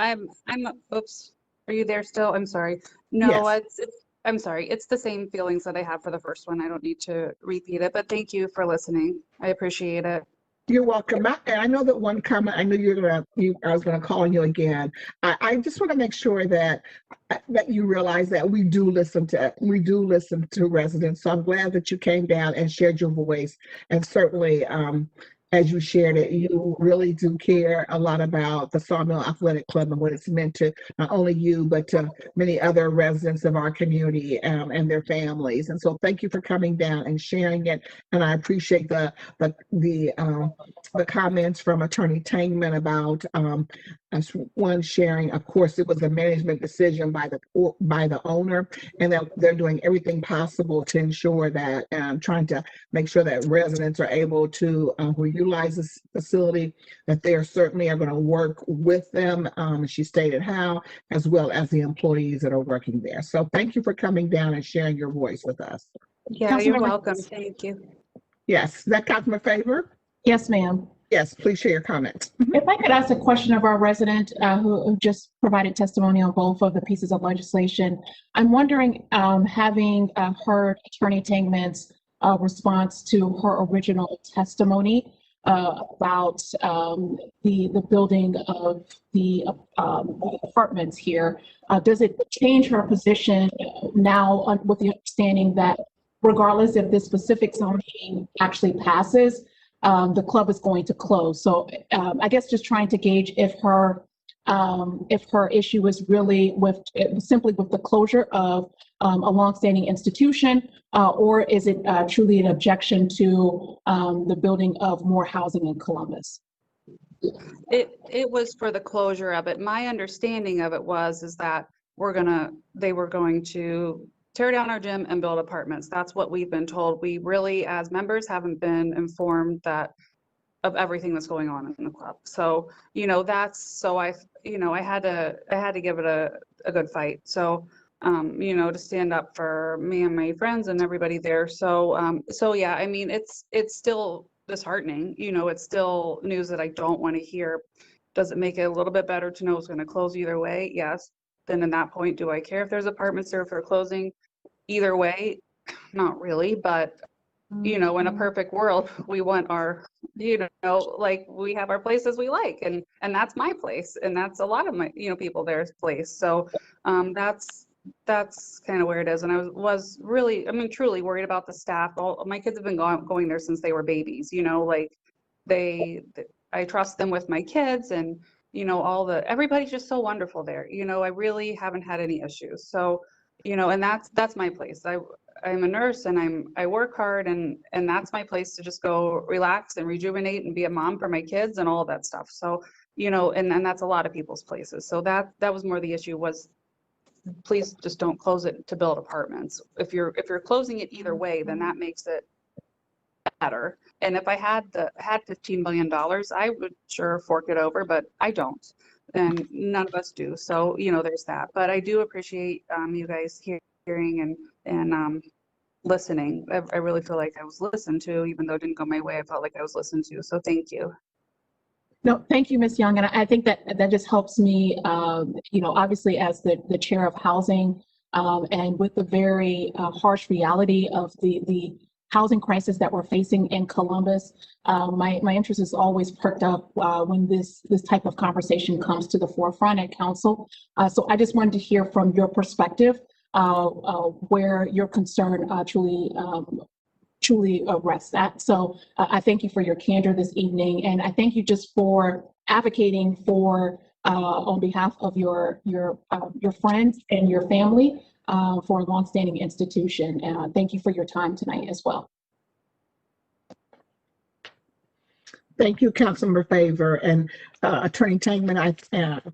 oops, are you there still? I'm sorry. No, Yes. I'm sorry. It's the same feelings that I had for the first one. I don't need to repeat it, but thank you for listening. I appreciate it. You're welcome. And I know that one comment, I knew I was gonna call on you again. I just want to make sure that you realize that we do listen to residents. So I'm glad that you came down and shared your voice, and certainly as you shared it, you really do care a lot about the Sawmill Athletic Club and what it's meant to not only you, but to many other residents of our community and their families. And so thank you for coming down and sharing it. And I appreciate the comments from Attorney Tangman about as one sharing, of course, it was a management decision by the owner, and that they're doing everything possible to ensure that, trying to make sure that residents are able to, who utilize this facility, that they certainly are going to work with them. She stated how, as well as the employees that are working there. So thank you for coming down and sharing your voice with us. Yeah, you're welcome. Thank you. Yes, is that Councilman Favor? Yes, ma'am. Yes, please share your comments. If I could ask a question of our resident who just provided testimony on both of the pieces of legislation, I'm wondering, having heard Attorney Tangman's response to her original testimony about the building of the apartments here, does it change her position now with the understanding that regardless if this specific zoning actually passes, the club is going to close? So I guess just trying to gauge if her issue is really simply with the closure of a longstanding institution, or is it truly an objection to the building of more housing in Columbus? It was for the closure of it. My understanding of it is that they were going to tear down our gym and build apartments. That's what we've been told. We really, as members, haven't been informed of everything that's going on in the club. So, I had to give it a good fight. So, to stand up for me and my friends and everybody there. So yeah, I mean, it's still disheartening. It's still news that I don't want to hear. Does it make it a little bit better to know it's going to close either way? Yes. Then in that point, do I care if there's apartments there if they're closing? Either way, not really, but in a perfect world, we want our, like we have our places we like, and that's my place, and that's a lot of my, people there's place. So that's kind of where it is. And I was really, truly worried about the staff. All my kids have been going there since they were babies. I trust them with my kids, and everybody's just so wonderful there. I really haven't had any issues. So, and that's my place. I'm a nurse, and I work hard, and that's my place to just go relax and rejuvenate and be a mom for my kids and all of that stuff. So, and that's a lot of people's places. So that was more the issue was, please just don't close it to build apartments. If you're closing it either way, then that makes it better. And if I had $15 million, I would sure fork it over, but I don't. And none of us do. So, there's that. But I do appreciate you guys hearing and listening. I really feel like I was listened to, even though it didn't go my way. I felt like I was listened to. So thank you. No, thank you, Ms. Young. And I think that just helps me, obviously as the chair of housing, and with the very harsh reality of the housing crisis that we're facing in Columbus, my interest is always perked up when this type of conversation comes to the forefront at council. So I just wanted to hear from your perspective where your concern truly rests at. So I thank you for your candor this evening, and I thank you just for advocating for on behalf of your friends and your family for a longstanding institution. Thank you for your time tonight as well. Thank you, Councilmember Favor. And Attorney Tangman,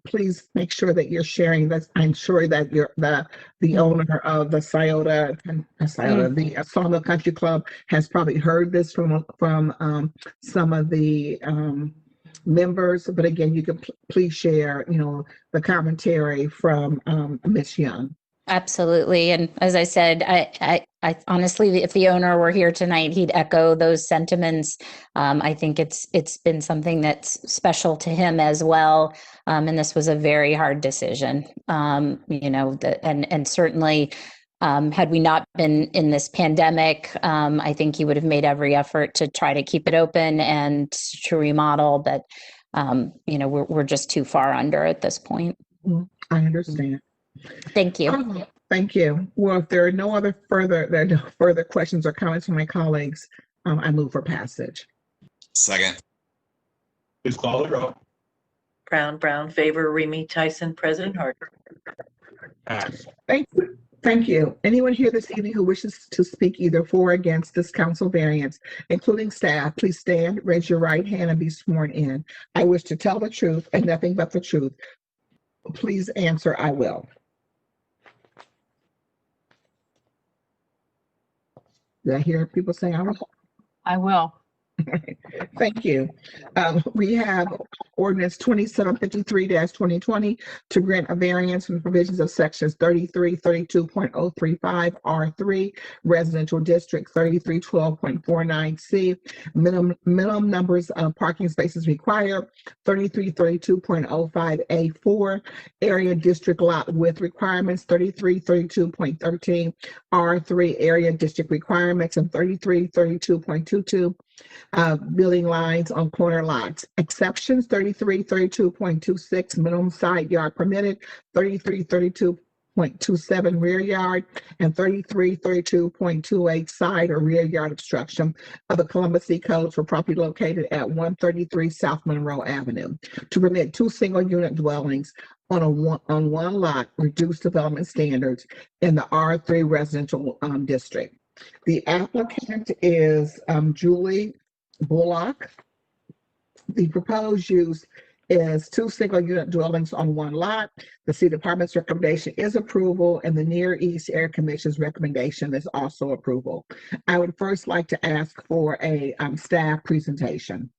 please make sure that you're sharing this. I'm sure that you're the owner of the the Sawmill Country Club has probably heard this from some of the members. But again, you can please share, the commentary from Ms. Young. Absolutely. And as I said, I honestly, if the owner were here tonight, he'd echo those sentiments. I think it's been something that's special to him as well. And this was a very hard decision, and certainly had we not been in this pandemic, I think he would have made every effort to try to keep it open and to remodel. But, we're just too far under at this point. I understand. Thank you. Thank you. Well, if there are no further questions or comments from my colleagues, I move for passage. Second. Please call the roll. Brown, Favor, Remy, Tyson, President Harden. Pass. Thank you. Thank you. Anyone here this evening who wishes to speak either for or against this council variance, including staff, please stand, raise your right hand, and be sworn in. I wish to tell the truth and nothing but the truth. Please answer, I will. Did I hear people saying I will? I will. Thank you. We have ordinance 2753-2020 to grant a variance from the provisions of sections 3332.035 R3 residential district, 3312.49C minimum numbers of parking spaces required, 3332.05 A4 area district lot width requirements, 3332.13 R3 area district requirements, and 3332.22 building lines on corner lots. Exceptions, 3332.26 minimum side yard permitted, 3332.27 rear yard, and 3332.28 side or rear yard obstruction of the Columbus City Codes for property located at 133 South Monroe Avenue to permit 2 single-unit dwellings on one lot, reduced development standards in the R3 residential district. The applicant is Julie Bullock. The proposed use is 2 single-unit dwellings on one lot. The City Department's recommendation is approval, and the Near East Area Commission's recommendation is also approval. I would first like to ask for a staff presentation.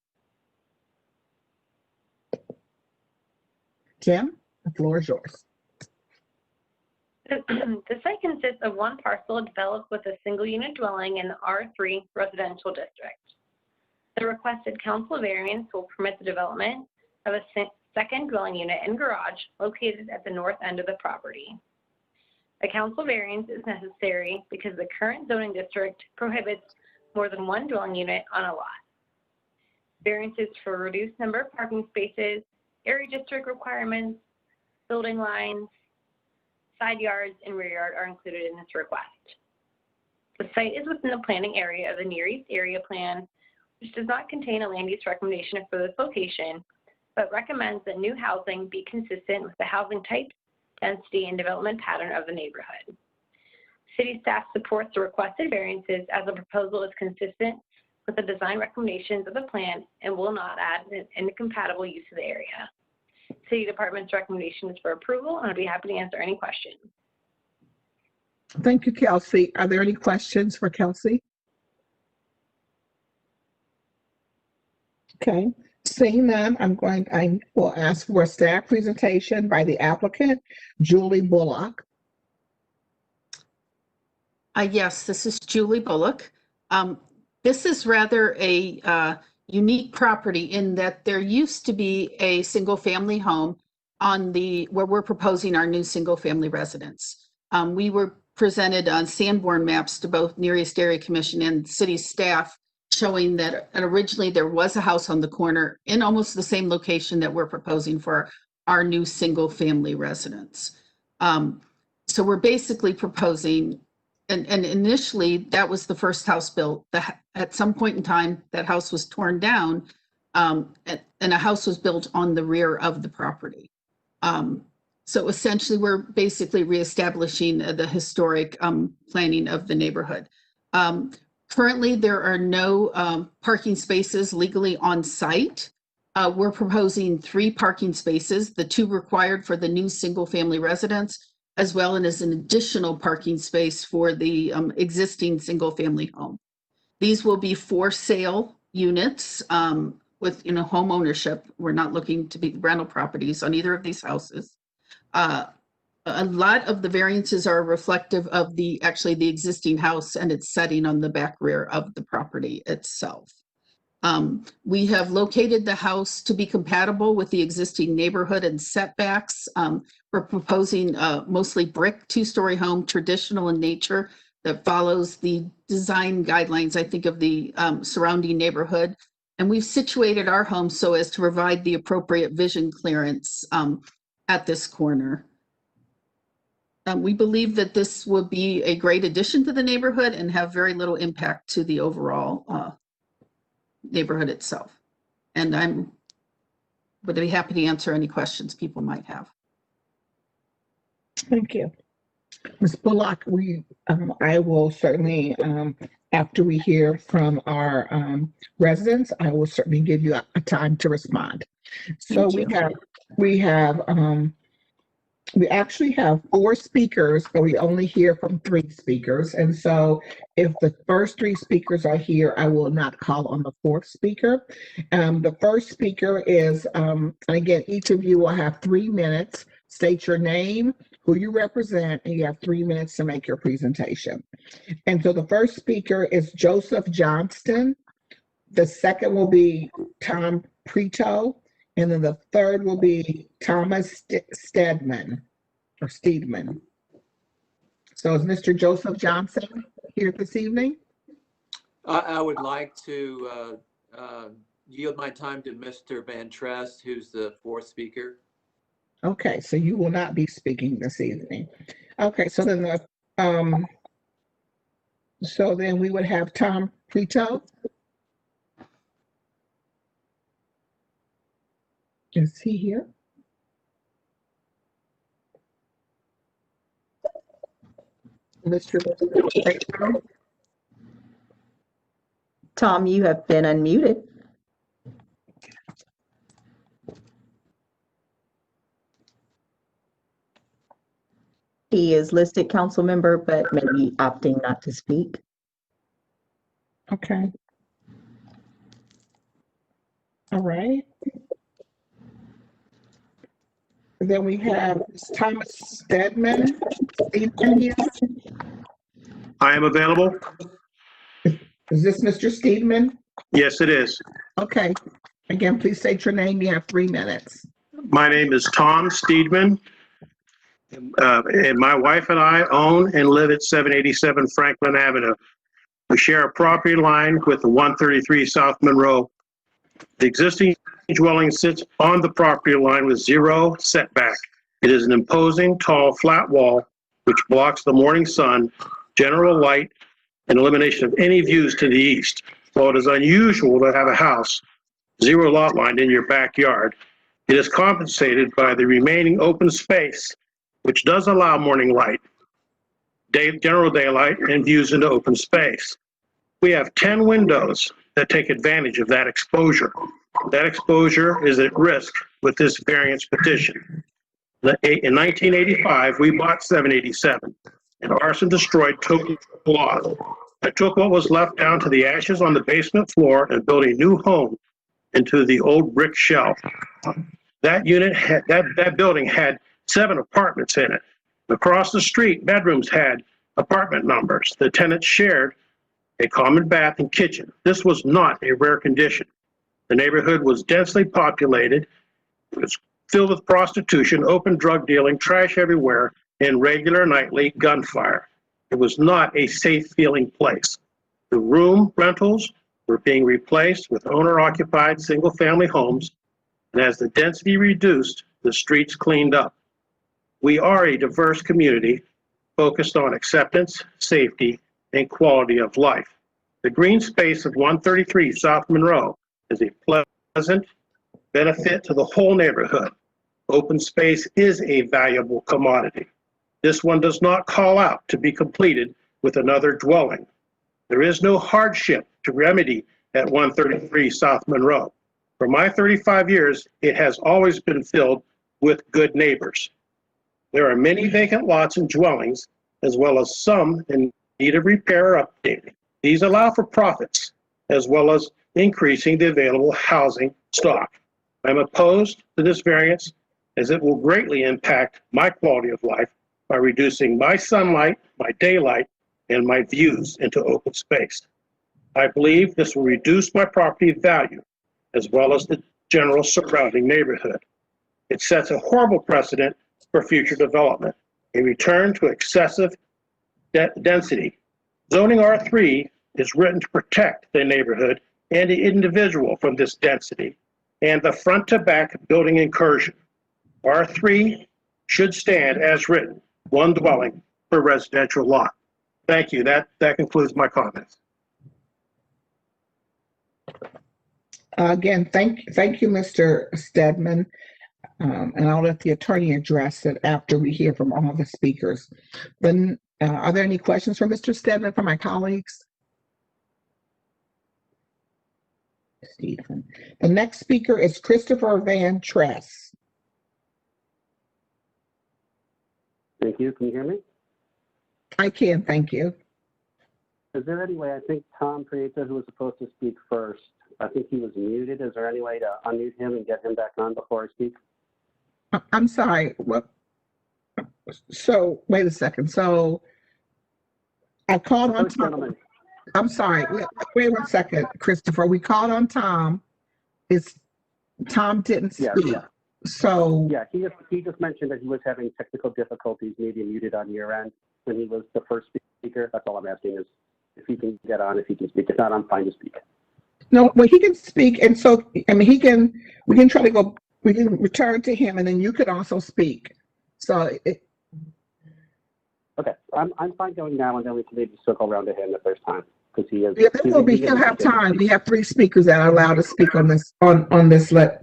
Tim, the floor is yours. The site consists of one parcel developed with a single unit dwelling in the R3 residential district. The requested council variance will permit the development of a second dwelling unit and garage located at the north end of the property. A council variance is necessary because the current zoning district prohibits more than 1 dwelling unit on a lot. Variances for reduced number of parking spaces, area district requirements, building lines, side yards, and rear yard are included in this request. The site is within the planning area of the Near East Area Plan, which does not contain a land use recommendation for this location, but recommends that new housing be consistent with the housing type, density, and development pattern of the neighborhood. City staff supports the requested variances as the proposal is consistent with the design recommendations of the plan and will not add an incompatible use to the area. City Department's recommendation is for approval, and I'd be happy to answer any questions. Thank you, Kelsey. Are there any questions for Kelsey? Okay, seeing none, I will ask for a staff presentation by the applicant, Julie Bullock. Yes, this is Julie Bullock. This is rather a unique property in that there used to be a single family home on where we're proposing our new single family residence. We were presented on Sanborn maps to both Near East Area Commission and city staff showing that originally there was a house on the corner in almost the same location that we're proposing for our new single family residence. So we're basically proposing, and initially that was the first house built. At some point in time, that house was torn down and a house was built on the rear of the property. So essentially we're basically reestablishing the historic planning of the neighborhood. Currently, there are no parking spaces legally on site. We're proposing 3 parking spaces, the 2 required for the new single family residence, as well as an additional parking space for the existing single family home. These will be for sale units with home ownership. We're not looking to be rental properties on either of these houses. A lot of the variances are reflective of the existing house and its setting on the back rear of the property itself. We have located the house to be compatible with the existing neighborhood and setbacks. We're proposing mostly brick 2-story home, traditional in nature, that follows the design guidelines, I think, of the surrounding neighborhood. And we've situated our home so as to provide the appropriate vision clearance at this corner. We believe that this will be a great addition to the neighborhood and have very little impact to the overall neighborhood itself. And I'm But I'd be happy to answer any questions people might have. Thank you. Ms. Bullock, I will certainly, after we hear from our residents, I will certainly give you a time to respond. So we actually have 4 speakers, but we only hear from 3 speakers. And so if the first 3 speakers are here, I will not call on the 4th speaker. The first speaker is, and again, each of you will have 3 minutes. State your name, who you represent, and you have 3 minutes to make your presentation. And so the first speaker is Joseph Johnston. The second will be Tom Preto. And then the third will be Thomas Steedman. So is Mr. Joseph Johnson here this evening? I would like to yield my time to Mr. Van Trest, who's the 4th speaker. Okay, so you will not be speaking this evening. Okay, so then we would have Tom Preto. Is he here? Mr. Preto? Tom, you have been unmuted. He is listed council member, but maybe opting not to speak. Okay. All right. Then we have Thomas Steedman. I am available. Is this Mr. Steedman? Yes, it is. Okay. Again, please state your name. You have 3 minutes. My name is Tom Steedman. And my wife and I own and live at 787 Franklin Avenue. We share a property line with the 133 South Monroe. The existing dwelling sits on the property line with 0 setback. It is an imposing, tall, flat wall which blocks the morning sun, general light, and elimination of any views to the east. While it is unusual to have a house 0 lot line in your backyard, it is compensated by the remaining open space, which does allow morning light, general daylight, and views into open space. We have 10 windows that take advantage of that exposure. That exposure is at risk with this variance petition. In 1985, we bought 787, and arson destroyed total laws. I took what was left down to the ashes on the basement floor and built a new home into the old brick shell. That building had 7 apartments in it. Across the street, bedrooms had apartment numbers. The tenants shared a common bath and kitchen. This was not a rare condition. The neighborhood was densely populated. It was filled with prostitution, open drug dealing, trash everywhere, and regular nightly gunfire. It was not a safe feeling place. The room rentals were being replaced with owner-occupied single-family homes, and as the density reduced, the streets cleaned up. We are a diverse community focused on acceptance, safety, and quality of life. The green space of 133 South Monroe is a pleasant benefit to the whole neighborhood. Open space is a valuable commodity. This one does not call out to be completed with another dwelling. There is no hardship to remedy at 133 South Monroe. For my 35 years, it has always been filled with good neighbors. There are many vacant lots and dwellings, as well as some in need of repair or updating. These allow for profits, as well as increasing the available housing stock. I'm opposed to this variance as it will greatly impact my quality of life by reducing my sunlight, my daylight, and my views into open space. I believe this will reduce my property value, as well as the general surrounding neighborhood. It sets a horrible precedent for future development, a return to excessive density. Zoning R3 is written to protect the neighborhood and the individual from this density and the front-to-back building incursion. R3 should stand as written, 1 dwelling per residential lot. Thank you. That concludes my comments. Again, thank you, Mr. Stedman. And I'll let the attorney address it after we hear from all the speakers. Then, are there any questions for Mr. Stedman from my colleagues? Stephen. The next speaker is Christopher Van Tress. Thank you. Can you hear me? I can, thank you. Is there any way, I think Tom Prieta, who was supposed to speak first, I think he was muted. Is there any way to unmute him and get him back on before I speak? I'm sorry. What? So, wait a second. So, I called on Tom. I'm sorry. Wait 1 second, Christopher. We called on Tom. Tom didn't speak. Yeah. So. Yeah, he just mentioned that he was having technical difficulties, maybe muted on your end when he was the first speaker. That's all I'm asking is if he can get on, if he can speak. If not, I'm fine to speak. No, well, he can speak. And so, I mean, we can try to go, we can return to him and then you could also speak. So. Okay, I'm fine going now, and then we can maybe circle around to him if there's time, because he is. Yeah, we still have time. We have 3 speakers that are allowed to speak on this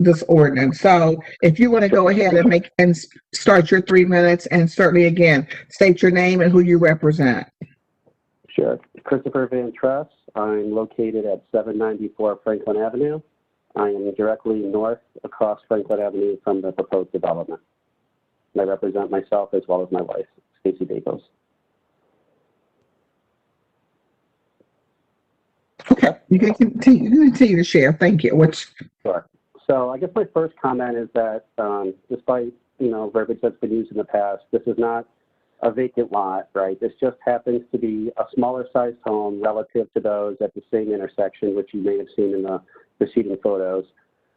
this ordinance. So if you want to go ahead and start your 3 minutes, and certainly again state your name and who you represent. Sure, Christopher Van Tress. I'm located at 794 Franklin Avenue. I am directly north across Franklin Avenue from the proposed development. And I represent myself as well as my wife, Stacy Dacos. Okay, you can continue to share. Thank you. Sure. So I guess my first comment is that despite verbiage that's been used in the past, this is not a vacant lot, right? This just happens to be a smaller sized home relative to those at the same intersection, which you may have seen in the preceding photos,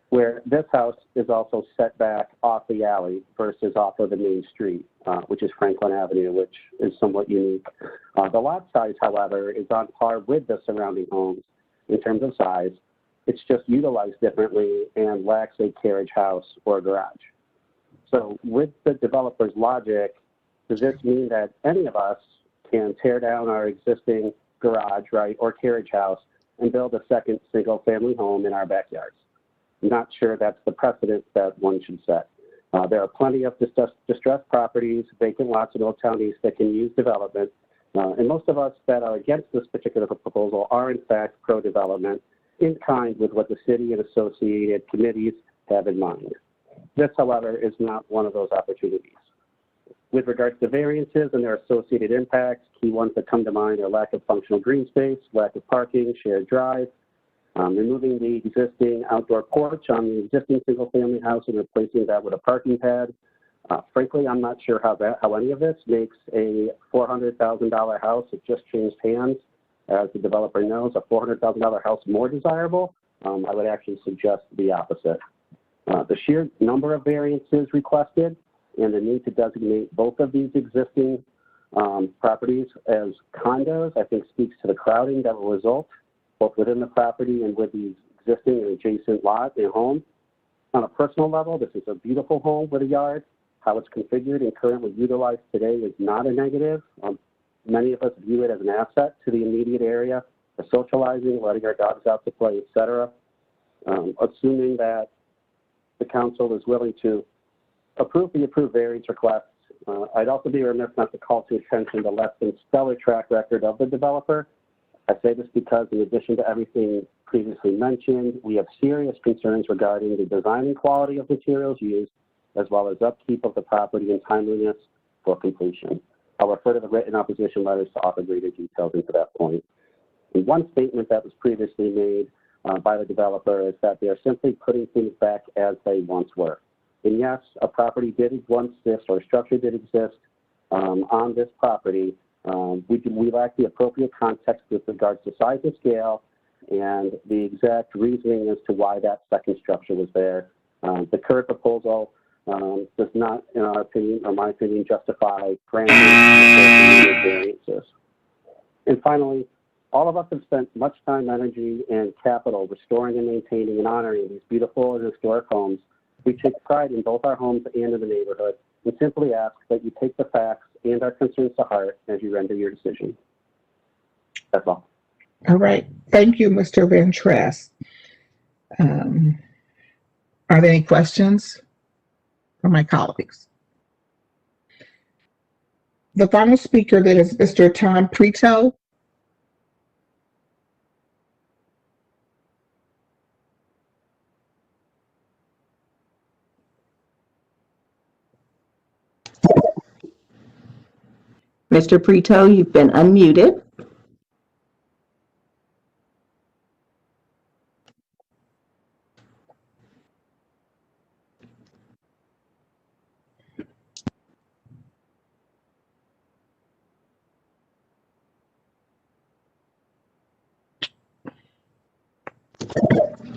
where this house is also set back off the alley versus off of the main street, which is Franklin Avenue, which is somewhat unique. The lot size, however, is on par with the surrounding homes in terms of size. It's just utilized differently and lacks a carriage house or garage. So with the developer's logic, does this mean that any of us can tear down our existing garage, right, or carriage house and build a second single-family home in our backyards? I'm not sure that's the precedent that one should set. There are plenty of distressed properties, vacant lots in Old Town East that can use development. And most of us that are against this particular proposal are in fact pro-development in kind with what the city and associated committees have in mind. This, however, is not one of those opportunities. With regards to variances and their associated impacts, key ones that come to mind are lack of functional green space, lack of parking, shared drive, removing the existing outdoor porch on the existing single-family house and replacing that with a parking pad. Frankly, I'm not sure how any of this makes a $400,000 house that just changed hands, as the developer knows, a $400,000 house more desirable. I would actually suggest the opposite. The sheer number of variances requested and the need to designate both of these existing properties as condos, I think speaks to the crowding that will result both within the property and with the existing and adjacent lot and home. On a personal level, this is a beautiful home with a yard. How it's configured and currently utilized today is not a negative. Many of us view it as an asset to the immediate area for socializing, letting our dogs out to play, etc. Assuming that the council is willing to approve the approved variance requests, I'd also be remiss not to call to attention the less than stellar track record of the developer. I say this because in addition to everything previously mentioned, we have serious concerns regarding the design and quality of materials used, as well as upkeep of the property and timeliness for completion. I'll refer to the written opposition letters to offer greater details into that point. And one statement that was previously made by the developer is that they are simply putting things back as they once were. And yes, a property did once exist, or a structure did exist on this property. We lack the appropriate context with regards to size and scale and the exact reasoning as to why that second structure was there. The current proposal does not, in our opinion, or my opinion, justify granting variances. And finally, all of us have spent much time, energy, and capital restoring and maintaining and honoring these beautiful and historic homes. We take pride in both our homes and in the neighborhood, and simply ask that you take the facts and our concerns to heart as you render your decision. That's all. All right. Thank you, Mr. Van Tress. Are there any questions from my colleagues? The final speaker then is Mr. Tom Preto. Mr. Preto, you've been unmuted.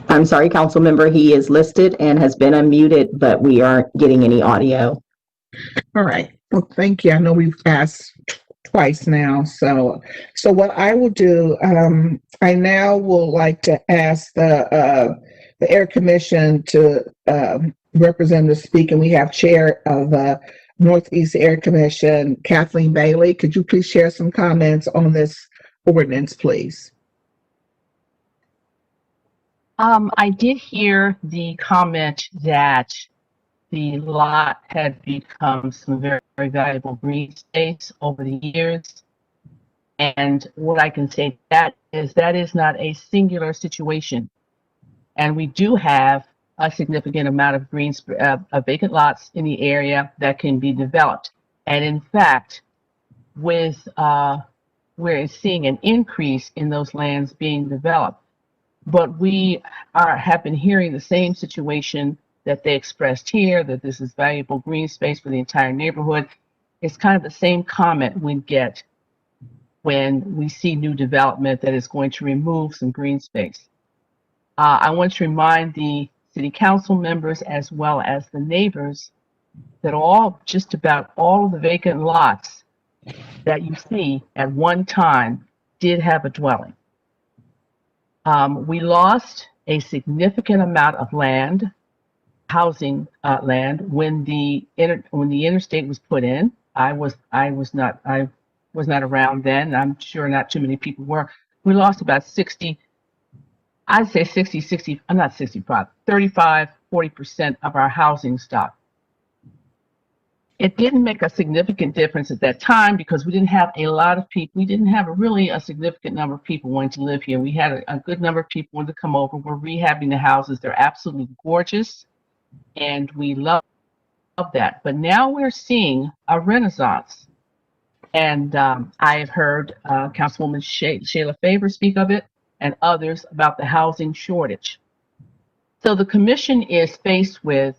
I'm sorry, council member, he is listed and has been unmuted, but we aren't getting any audio. All right. Well, thank you. I know we've asked twice now. So what I will do, I now will like to ask the Air Commission to Representative speak, and we have Chair of Northeast Air Commission, Kathleen Bailey. Could you please share some comments on this ordinance, please? I did hear the comment that the lot had become some very, very valuable green space over the years. And what I can say that is not a singular situation. And we do have a significant amount of vacant lots in the area that can be developed. And in fact, we're seeing an increase in those lands being developed. But we have been hearing the same situation that they expressed here, that this is valuable green space for the entire neighborhood. It's kind of the same comment we get when we see new development that is going to remove some green space. I want to remind the city council members as well as the neighbors that just about all of the vacant lots that you see at one time did have a dwelling. We lost a significant amount of land, housing land, when the interstate was put in. I was not around then. I'm sure not too many people were. We lost about 60, I'd say 60, I'm not 65, 35, 40% of our housing stock. It didn't make a significant difference at that time because we didn't have a lot of people. We didn't have really a significant number of people wanting to live here. We had a good number of people wanting to come over. We're rehabbing the houses. They're absolutely gorgeous, and we love that. But now we're seeing a renaissance. And I have heard Councilwoman Shayla Favor speak of it and others about the housing shortage. So the commission is faced with,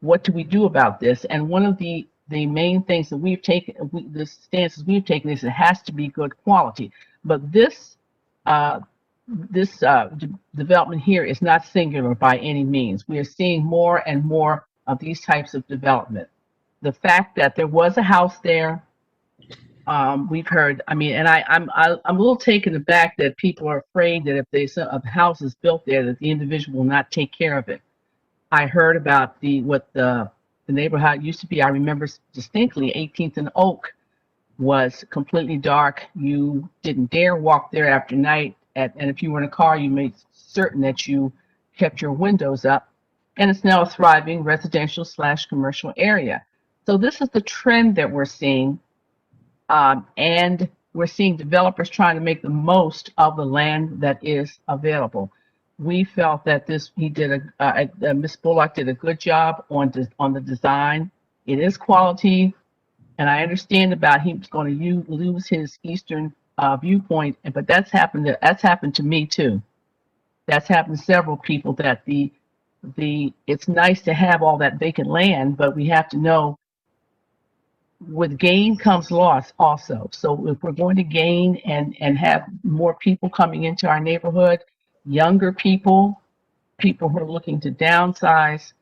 what do we do about this? And one of the main things that we've taken, the stances we've taken is it has to be good quality. But this development here is not singular by any means. We are seeing more and more of these types of development. The fact that there was a house there, we've heard, I mean, and I'm a little taken aback that people are afraid that if there's a house is built there, that the individual will not take care of it. I heard about what the neighborhood used to be. I remember distinctly 18th and Oak was completely dark. You didn't dare walk there after night. And if you were in a car, you made certain that you kept your windows up. And it's now a thriving residential / commercial area. So this is the trend that we're seeing. And we're seeing developers trying to make the most of the land that is available. We felt that Ms. Bullock did a good job on the design. It is quality, and I understand about he was going to lose his eastern viewpoint, but that's happened to me too. That's happened to several people. That it's nice to have all that vacant land, but we have to know with gain comes loss also. So if we're going to gain and have more people coming into our neighborhood, younger people who are looking to downsize,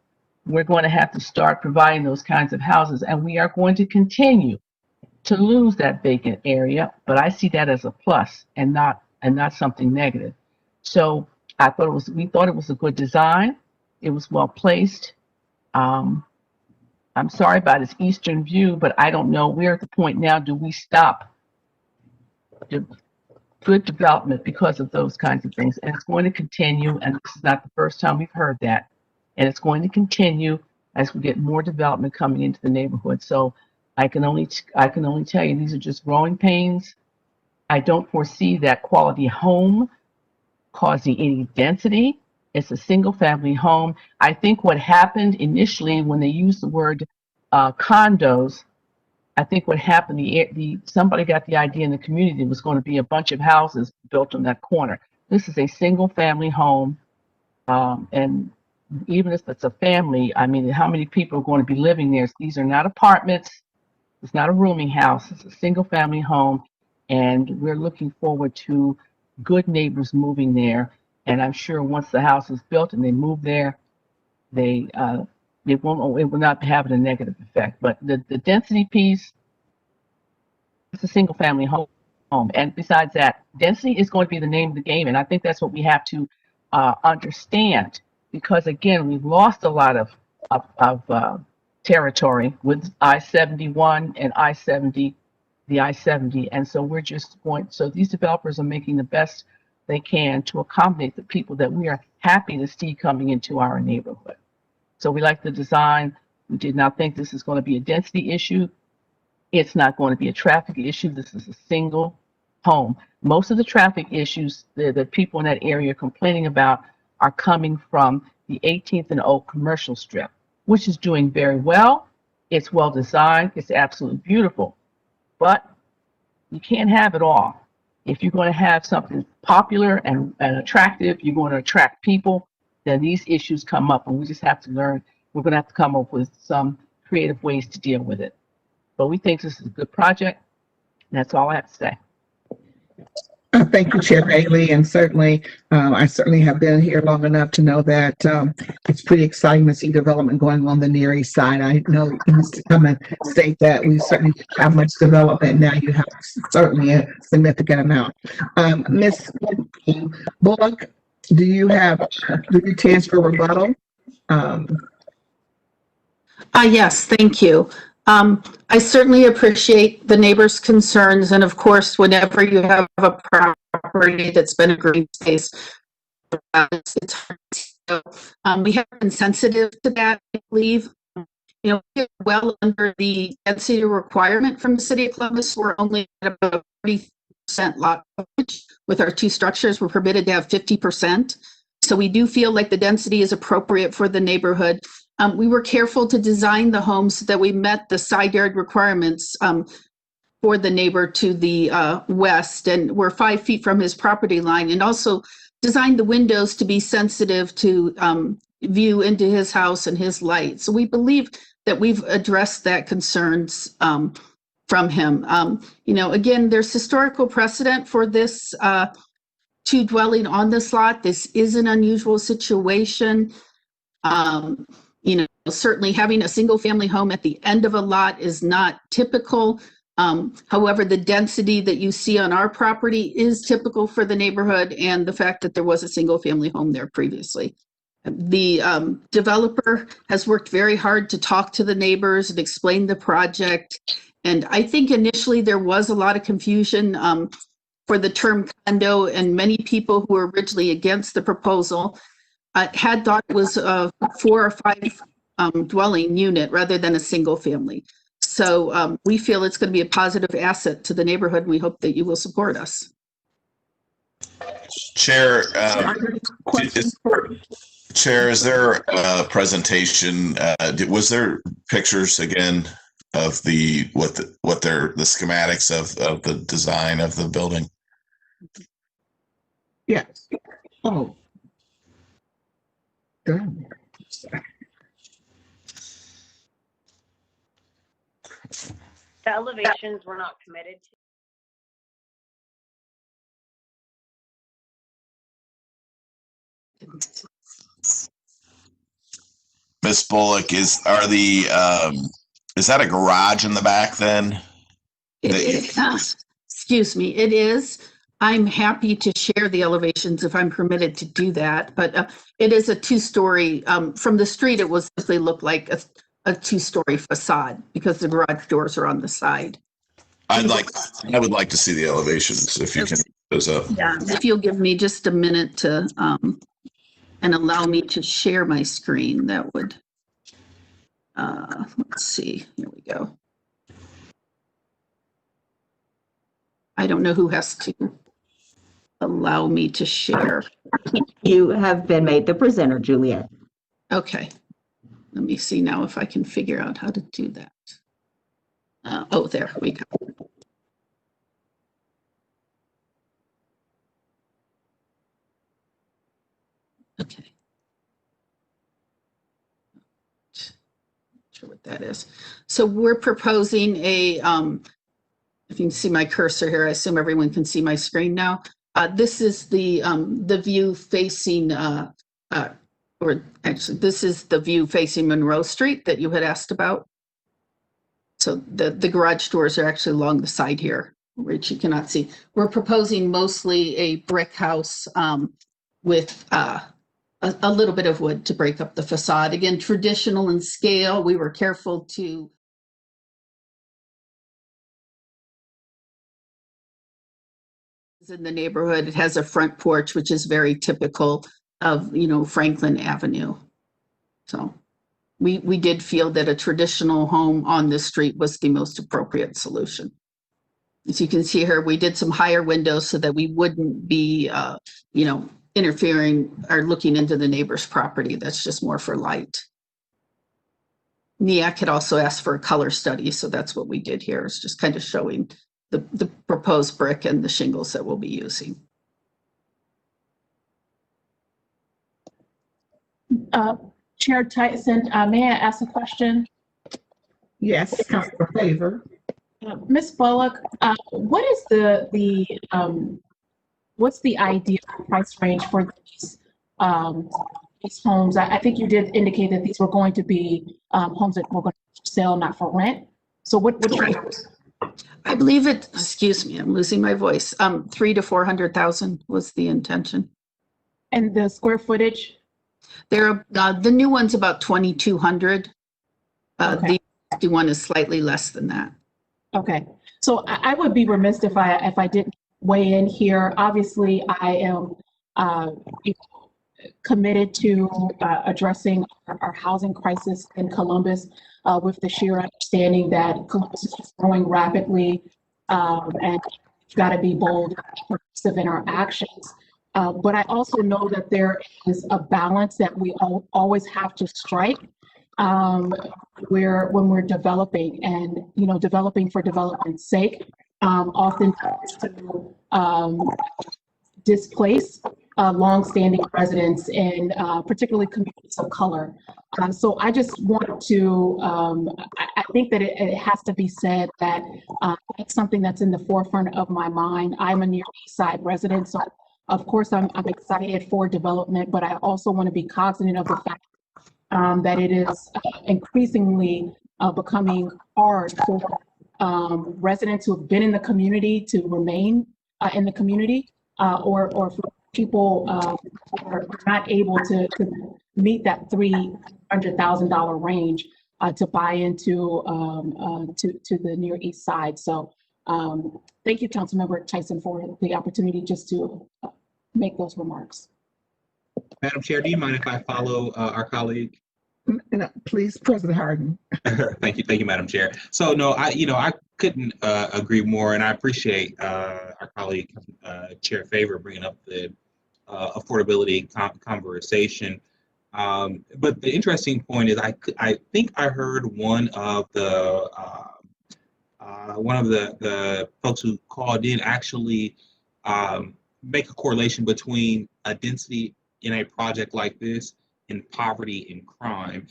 we're going to have to start providing those kinds of houses. And we are going to continue to lose that vacant area, but I see that as a plus and not something negative. So we thought it was a good design. It was well placed. I'm sorry about its eastern view, but I don't know. We're at the point now, do we stop good development because of those kinds of things. And it's going to continue, and this is not the first time we've heard that. And it's going to continue as we get more development coming into the neighborhood. So I can only tell you, these are just growing pains. I don't foresee that quality home causing any density. It's a single family home. I think what happened initially when they used the word condos, I think what happened, somebody got the idea in the community it was going to be a bunch of houses built on that corner. This is a single family home. And even if it's a family, I mean, how many people are going to be living there? These are not apartments. It's not a rooming house. It's a single family home. And we're looking forward to good neighbors moving there. And I'm sure once the house is built and they move there, it will not have a negative effect. But the density piece, it's a single family home. And besides that, density is going to be the name of the game. And I think that's what we have to understand, because again, we've lost a lot of territory with I-71 and I-70, the I-70. And so we're just so these developers are making the best they can to accommodate the people that we are happy to see coming into our neighborhood. So we like the design. We did not think this is going to be a density issue. It's not going to be a traffic issue. This is a single home. Most of the traffic issues that people in that area are complaining about are coming from the 18th and Oak commercial strip, which is doing very well. It's well designed. It's absolutely beautiful. But you can't have it all. If you're going to have something popular and attractive, you're going to attract people, then these issues come up, and we just have to learn. We're going to have to come up with some creative ways to deal with it. But we think this is a good project. And that's all I have to say. Thank you, Chair Bailey, and certainly, I certainly have been here long enough to know that it's pretty exciting to see development going on the Near East Side. I know you used to come and state that we certainly have much development. Now you have certainly a significant amount. Ms. Bullock, do you have a chance for rebuttal? Yes, thank you. I certainly appreciate the neighbors' concerns, and of course, whenever you have a property that's been a green space, it's hard to we have been sensitive to that, I believe. We're well under the density requirement from the City of Columbus. We're only at about 40% lot coverage. With our two structures, we're permitted to have 50%. So we do feel like the density is appropriate for the neighborhood. We were careful to design the homes so that we met the side yard requirements for the neighbor to the west, and we're 5 feet from his property line, and also designed the windows to be sensitive to view into his house and his light. So we believe that we've addressed that concerns from him. Again, there's historical precedent for this two dwelling on this lot. This is an unusual situation. Certainly having a single family home at the end of a lot is not typical. However, the density that you see on our property is typical for the neighborhood, and the fact that there was a single family home there previously. The developer has worked very hard to talk to the neighbors and explain the project. And I think initially there was a lot of confusion for the term condo, and many people who were originally against the proposal had thought it was a 4 or 5 dwelling unit rather than a single family. So we feel it's going to be a positive asset to the neighborhood. We hope that you will support us. Chair, is there a presentation? Was there pictures again of the schematics of the design of the building? Yes. Oh. Good. The elevations were not committed to. Miss Bullock, is that a garage in the back then? Excuse me, it is. I'm happy to share the elevations if I'm permitted to do that, but it is a 2-story. From the street, it will simply look like a 2-story facade because the garage doors are on the side. I would like to see the elevations if you can So, Yeah, if you'll give me just a minute to, and allow me to share my screen, that would, let's see, here we go. I don't know who has to allow me to share. You have been made the presenter, Juliet. Okay. Let me see now if I can figure out how to do that. Oh, there we go. Okay. Not sure what that is. So we're proposing a, if you can see my cursor here, I assume everyone can see my screen now. This is the view facing, or actually, this is the view facing Monroe Street that you had asked about. So the garage doors are actually along the side here, which you cannot see. We're proposing mostly a brick house with a little bit of wood to break up the facade. Again, traditional in scale. We were careful to in the neighborhood. It has a front porch, which is very typical of, you know, Franklin Avenue. So we did feel that a traditional home on this street was the most appropriate solution. As you can see here, we did some higher windows so that we wouldn't be, you know, interfering or looking into the neighbor's property. That's just more for light. NEAC had also asked for a color study, so that's what we did here. It's just kind of showing the proposed brick and the shingles that we'll be using. Chair Tyson, may I ask a question? Yes, Councilor Favor. Ms. Bullock, what is what's the ideal price range for these homes? I think you did indicate that these were going to be homes that were going to sell, not for rent. So what's your I believe it, excuse me, I'm losing my voice. 300,000 to 400,000 was the intention. And the square footage? There, the new one's about 2,200. Okay. The one is slightly less than that. Okay. So I would be remiss if I didn't weigh in here. Obviously, I am committed to addressing our housing crisis in Columbus with the sheer understanding that Columbus is just growing rapidly and we've got to be bold and progressive in our actions. But I also know that there is a balance that we always have to strike when we're developing, and developing for development's sake, often to displace longstanding residents in particularly communities of color. So I just want to, I think that it has to be said that it's something that's in the forefront of my mind. I'm a near East Side resident, so of course I'm excited for development, but I also want to be cognizant of the fact that it is increasingly becoming hard for residents who have been in the community to remain in the community, or for people who are not able to meet that $300,000 range to buy into to the Near East Side. So thank you, Councilmember Tyson, for the opportunity just to make those remarks. Madam Chair, do you mind if I follow our colleague? No, please, President Harden. Thank you, Madam Chair. So no, I couldn't agree more, and I appreciate our colleague Chair Favor bringing up the affordability conversation. But the interesting point is, I think I heard one of the folks who called in actually make a correlation between a density in a project like this and poverty and crime.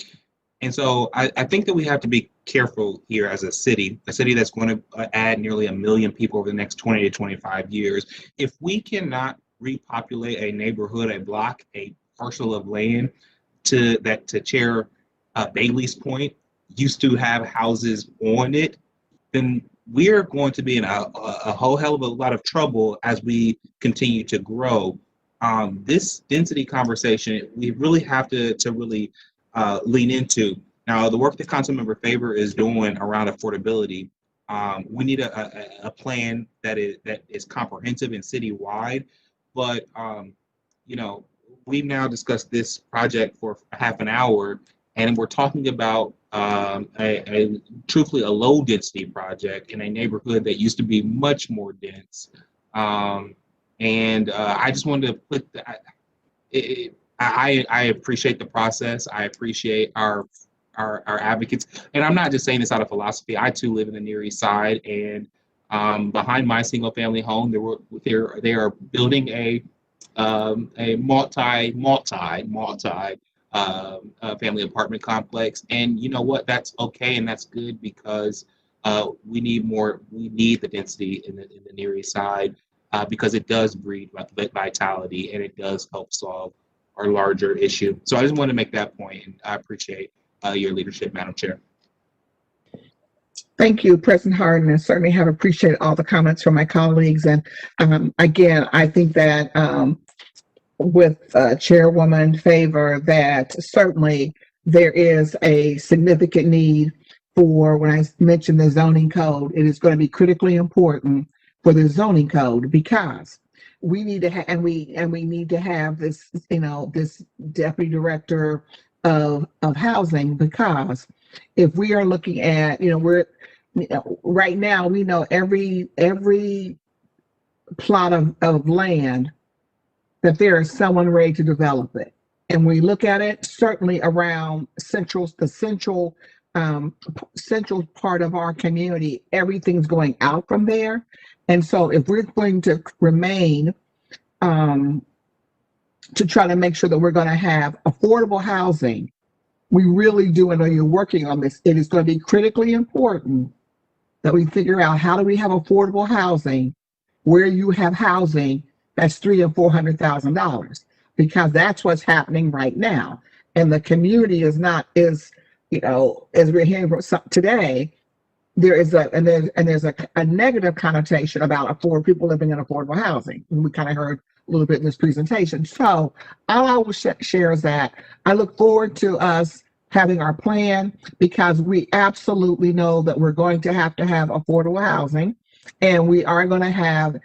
And so I think that we have to be careful here as a city that's going to add nearly 1 million people over the next 20 to 25 years. If we cannot repopulate a neighborhood, a block, a parcel of land to Chair Bailey's point, used to have houses on it, then we're going to be in a whole hell of a lot of trouble as we continue to grow. This density conversation, we really have to really lean into. Now, the work that Councilmember Favor is doing around affordability We need a plan that is comprehensive and citywide. But you know, we've now discussed this project for half an hour, and we're talking about truthfully a low density project in a neighborhood that used to be much more dense. I just wanted to put I appreciate the process. I appreciate our advocates, and I'm not just saying this out of philosophy. I too live in the Near East Side, and behind my single family home, they are building a multi family apartment complex. And you know what? That's okay and that's good, because we need the density in the Near East Side, because it does breed vitality and it does help solve our larger issue. So I just want to make that point, and I appreciate your leadership, Madam Chair. Thank you, President Harden, and certainly have appreciated all the comments from my colleagues. And again, I think that with Chairwoman Favor, that certainly there is a significant need for, when I mentioned the zoning code, it is going to be critically important for the zoning code, because we need to have, and we need to have this, this deputy director of housing, because if we are looking at, right now, we know every plot of land that there is someone ready to develop it. And we look at it certainly around the central part of our community, everything's going out from there. And so if we're going to remain to try to make sure that we're going to have affordable housing, we really do, and you're working on this, it is going to be critically important that we figure out, how do we have affordable housing where you have housing that's $300,000 and $400,000, because that's what's happening right now. And the community is, as we're hearing from today, there's a negative connotation about people living in affordable housing. And we kind of heard a little bit in this presentation. So all I will share is that I look forward to us having our plan, because we absolutely know that we're going to have affordable housing, and we are going to have,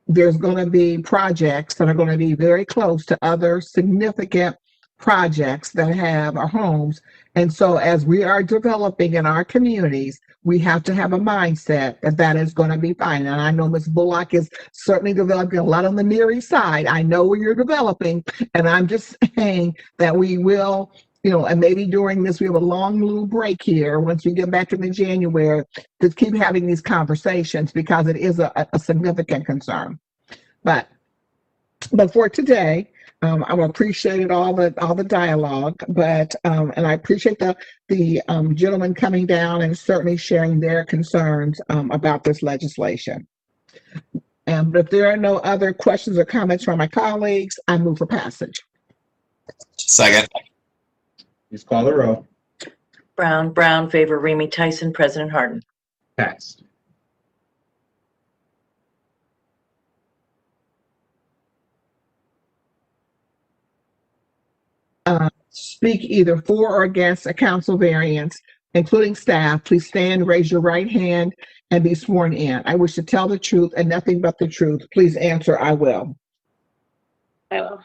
there's going to be projects that are going to be very close to other significant projects that have our homes. And so as we are developing in our communities, we have to have a mindset that is going to be fine. And I know Ms. Bullock is certainly developing a lot on the Near East Side. I know where you're developing, and I'm just saying that we will, and maybe during this, we have a long little break here once we get back into January, to keep having these conversations, because it is a significant concern. But for today, I appreciated all the dialogue, but and I appreciate the gentlemen coming down and certainly sharing their concerns about this legislation. But if there are no other questions or comments from my colleagues, I move for passage. Second. Please call the roll. Brown, Favor, Remy, Tyson, President Harden. Passed. Speak either for or against a council variance, including staff. Please stand, raise your right hand, and be sworn in. I wish to tell the truth and nothing but the truth. Please answer, I will. I will.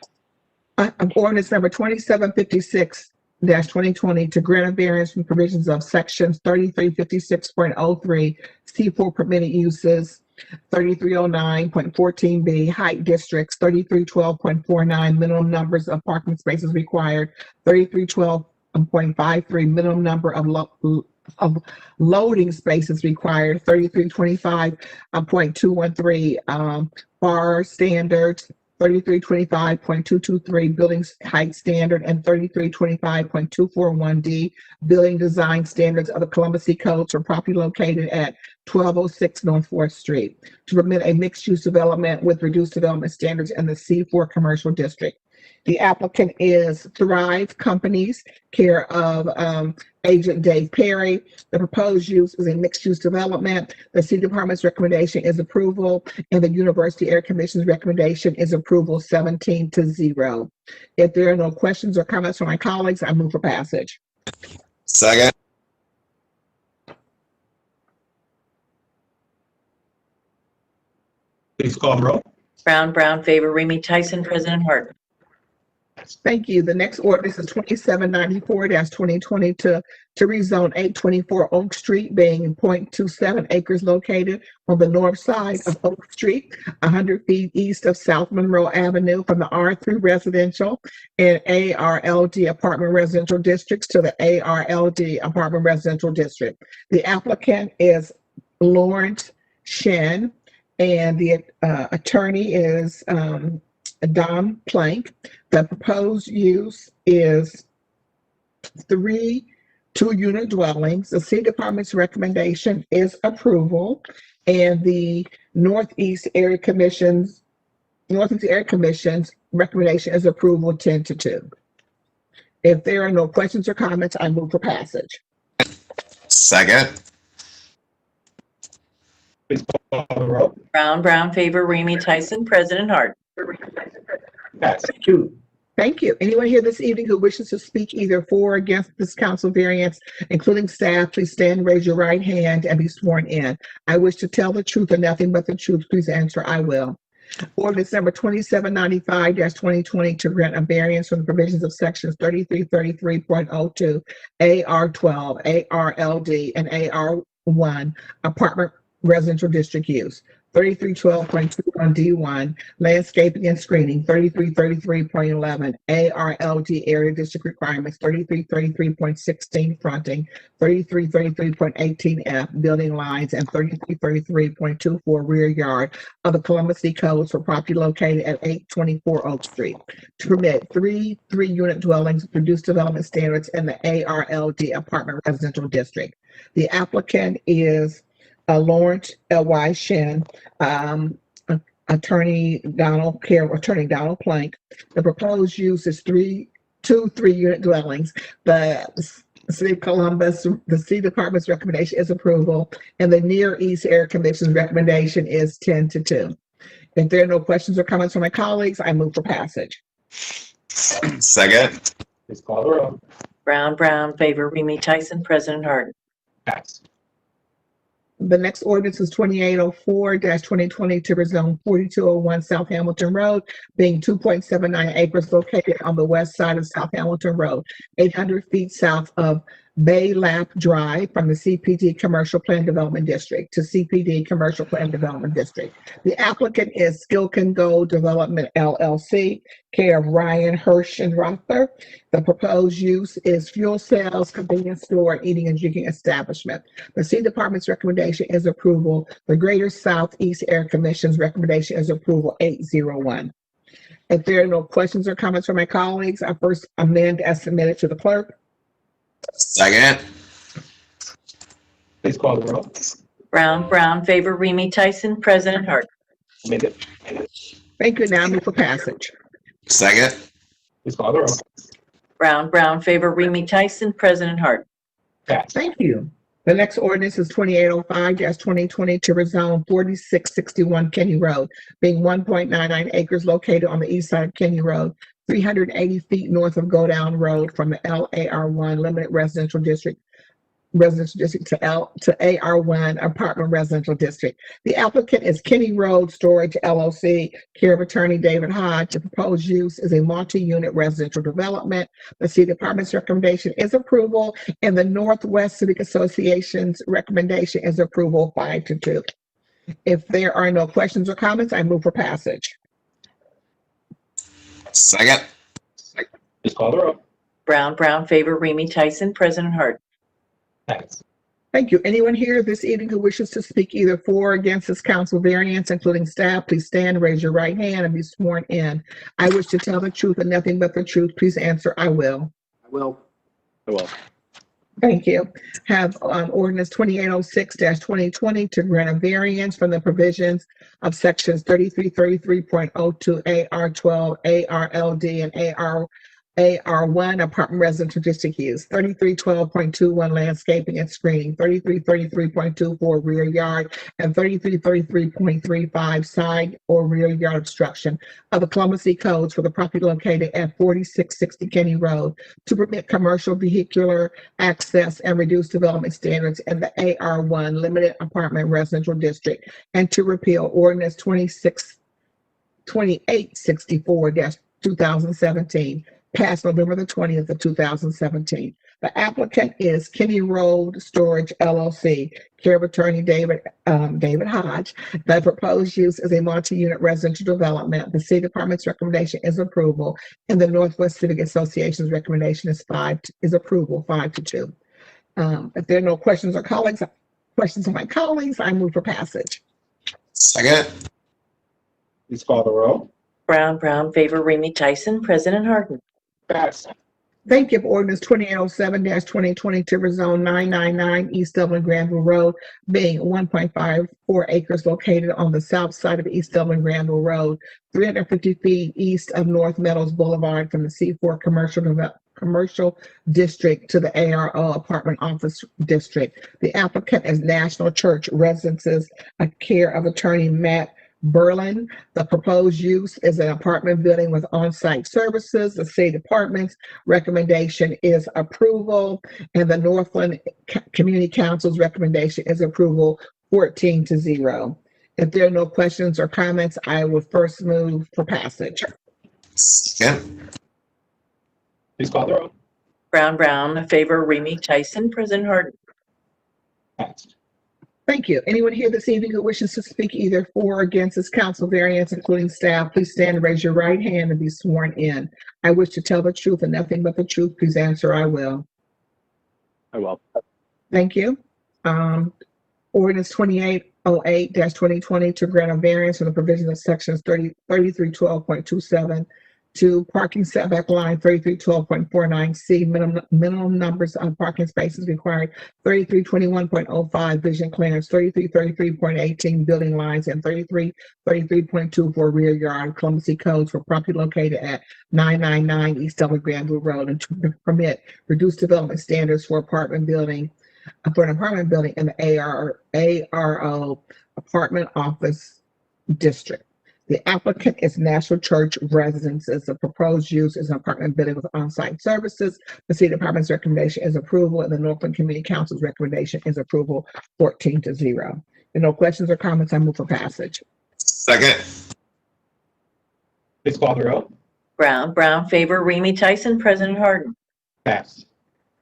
Ordinance number 2756-2020 to grant a variance from provisions of sections 3356.03 C4 permitted uses, 3309.14B height districts, 3312.49 minimum numbers of parking spaces required, 3312.53 minimum number of loading spaces required, 3325.213 bar standards, 3325.223 building height standard, and 3325.241D building design standards of the Columbus City Codes for property located at 1206 North 4th Street to permit a mixed-use development with reduced development standards in the C4 commercial district. The applicant is Thrive Companies, care of Agent Dave Perry. The proposed use is a mixed-use development. The City Department's recommendation is approval, and the University Area Commission's recommendation is approval 17-0. If there are no questions or comments from my colleagues, I move for passage. Second. Please call the roll. Brown, Favor, Remy Tyson, President Harden. Thank you. The next ordinance is 2794-2020 to rezone 824 Oak Street, being 0.27 acres located on the north side of Oak Street, 100 feet east of South Monroe Avenue, from the R3 residential and ARLD apartment residential districts to the ARLD apartment residential district. The applicant is Lawrence Shen, and the attorney is Don Plank. The proposed use is 3 two-unit dwellings. The city department's recommendation is approval, and the Northeast Area Commission's recommendation is approval 10-2. If there are no questions or comments, I move for passage. Second. Please call the roll. Brown, Favor, Remy Tyson, President Harden. Pass. 2. Thank you. Anyone here this evening who wishes to speak either for or against this council variance, including staff, please stand, raise your right hand, and be sworn in. I wish to tell the truth and nothing but the truth. Please answer, I will. Ordinance number 2795-2020 to grant a variance from the provisions of sections 3333.02, AR12, ARLD, and AR1 apartment residential district use. 3312.21D1, landscaping and screening. 3333.11, ARLD area district requirements. 3333.16, fronting. 3333.18F, building lines, and 3333.24, rear yard of the Columbus City Codes for property located at 824 Oak Street, to permit three-unit dwellings with reduced development standards in the ARLD apartment residential district. The applicant is Lawrence L.Y. Shen, Attorney Donald Plank. The proposed use is 2 three-unit dwellings. The City of Columbus, the City Department's recommendation is approval, and the Near East Area Commission's recommendation is 10-2. If there are no questions or comments from my colleagues, I move for passage. Second. Please call the roll. Brown, Favor, Remy Tyson, President Harden. Pass. The next ordinance is 2804-2020 to rezone 4201 South Hamilton Road, being 2.79 acres located on the west side of South Hamilton Road, 800 feet south of Bay Lap Drive, from the CPD Commercial Plan Development District to CPD Commercial Plan Development District. The applicant is Skilkin Gold Development LLC, care of Ryan Hirschenrother. The proposed use is fuel sales, convenience store, and eating and drinking establishment. The City Department's recommendation is approval. The Greater Southeast Area Commission's recommendation is approval 801. If there are no questions or comments from my colleagues, I first amend as submitted to the clerk. Second. Please call the roll. Brown, Favor, Remy Tyson, President Harden. Thank you. Now I move for passage. Second. Please call the roll. Brown, Favor, Remy Tyson, President Harden. Pass. Thank you. The next ordinance is 2805-2020 to rezone 4661 Kenny Road, being 1.99 acres located on the east side of Kenny Road, 380 feet north of Go Down Road, from the LAR1 Limited Residential District to AR1 Apartment Residential District. The applicant is Kenny Road Storage LLC, care of attorney David Hodge. The proposed use is a multi-unit residential development. The City Department's recommendation is approval, and the Northwest Civic Association's recommendation is approval 5-2. If there are no questions or comments, I move for passage. Second. Please call the roll. Brown, Favor, Remy Tyson, President Harden. Pass. Thank you. Anyone here this evening who wishes to speak either for or against this council variance, including staff, please stand, raise your right hand, and be sworn in. I wish to tell the truth and nothing but the truth. Please answer, I will. I will. Thank you. Have ordinance 2806-2020 to grant a variance from the provisions of sections 3333.02 AR12, ARLD, and AR1 apartment residential district use, 3312.21 landscaping and screening, 3333.24 rear yard, and 3333.35 side or rear yard obstruction of the Columbus City codes for the property located at 4660 Kenny Road to permit commercial vehicular access and reduce development standards in the AR1 limited apartment residential district, and to repeal ordinance 2864-2017, passed November the 20th of 2017. The applicant is Kenny Road Storage LLC, care of attorney David Hodge. The proposed use is a multi-unit residential development. The city department's recommendation is approval, and the Northwest Civic Association's recommendation is approval, 5-2. If there are no questions of my colleagues, I move for passage. Second. Please call the roll. Brown, Favor, Remy, Tyson, President Harden. Pass. Thank you. For ordinance 2807-2020 to rezone 999 East Dublin Granville Road, being 1.54 acres located on the south side of East Dublin Granville Road, 350 feet east of North Meadows Boulevard from the C4 commercial district to the ARO apartment office district. The applicant is National Church Residences, a care of attorney Matt Berlin. The proposed use is an apartment building with on-site services. The city department's recommendation is approval, and the Northland Community Council's recommendation is approval, 14-0. If there are no questions or comments, I will first move for passage. Second. Please call the roll. Brown, Favor, Remy, Tyson, President Harden. Passed. Thank you. Anyone here this evening who wishes to speak either for or against this council variance, including staff, please stand and raise your right hand and be sworn in. I wish to tell the truth and nothing but the truth. Please answer, I will. I will. Thank you. Ordinance 2808-2020 to grant a variance from the provisions of sections 3312.27 to parking setback line 3312.49C, minimum numbers of parking spaces required, 3321.05 vision clearance, 3333.18 building lines, and 3333.2 for rear yard Columbus City codes for property located at 999 East Dublin Granville Road, and to permit reduced development standards for an apartment building in the ARO apartment office district. The applicant is National Church Residences. The proposed use is an apartment building with on-site services. The city department's recommendation is approval, and the Northland Community Council's recommendation is approval, 14-0. If there are no questions or comments, I move for passage. Second. Please call the roll. Brown, Favor, Remy, Tyson, President Harden. Passed.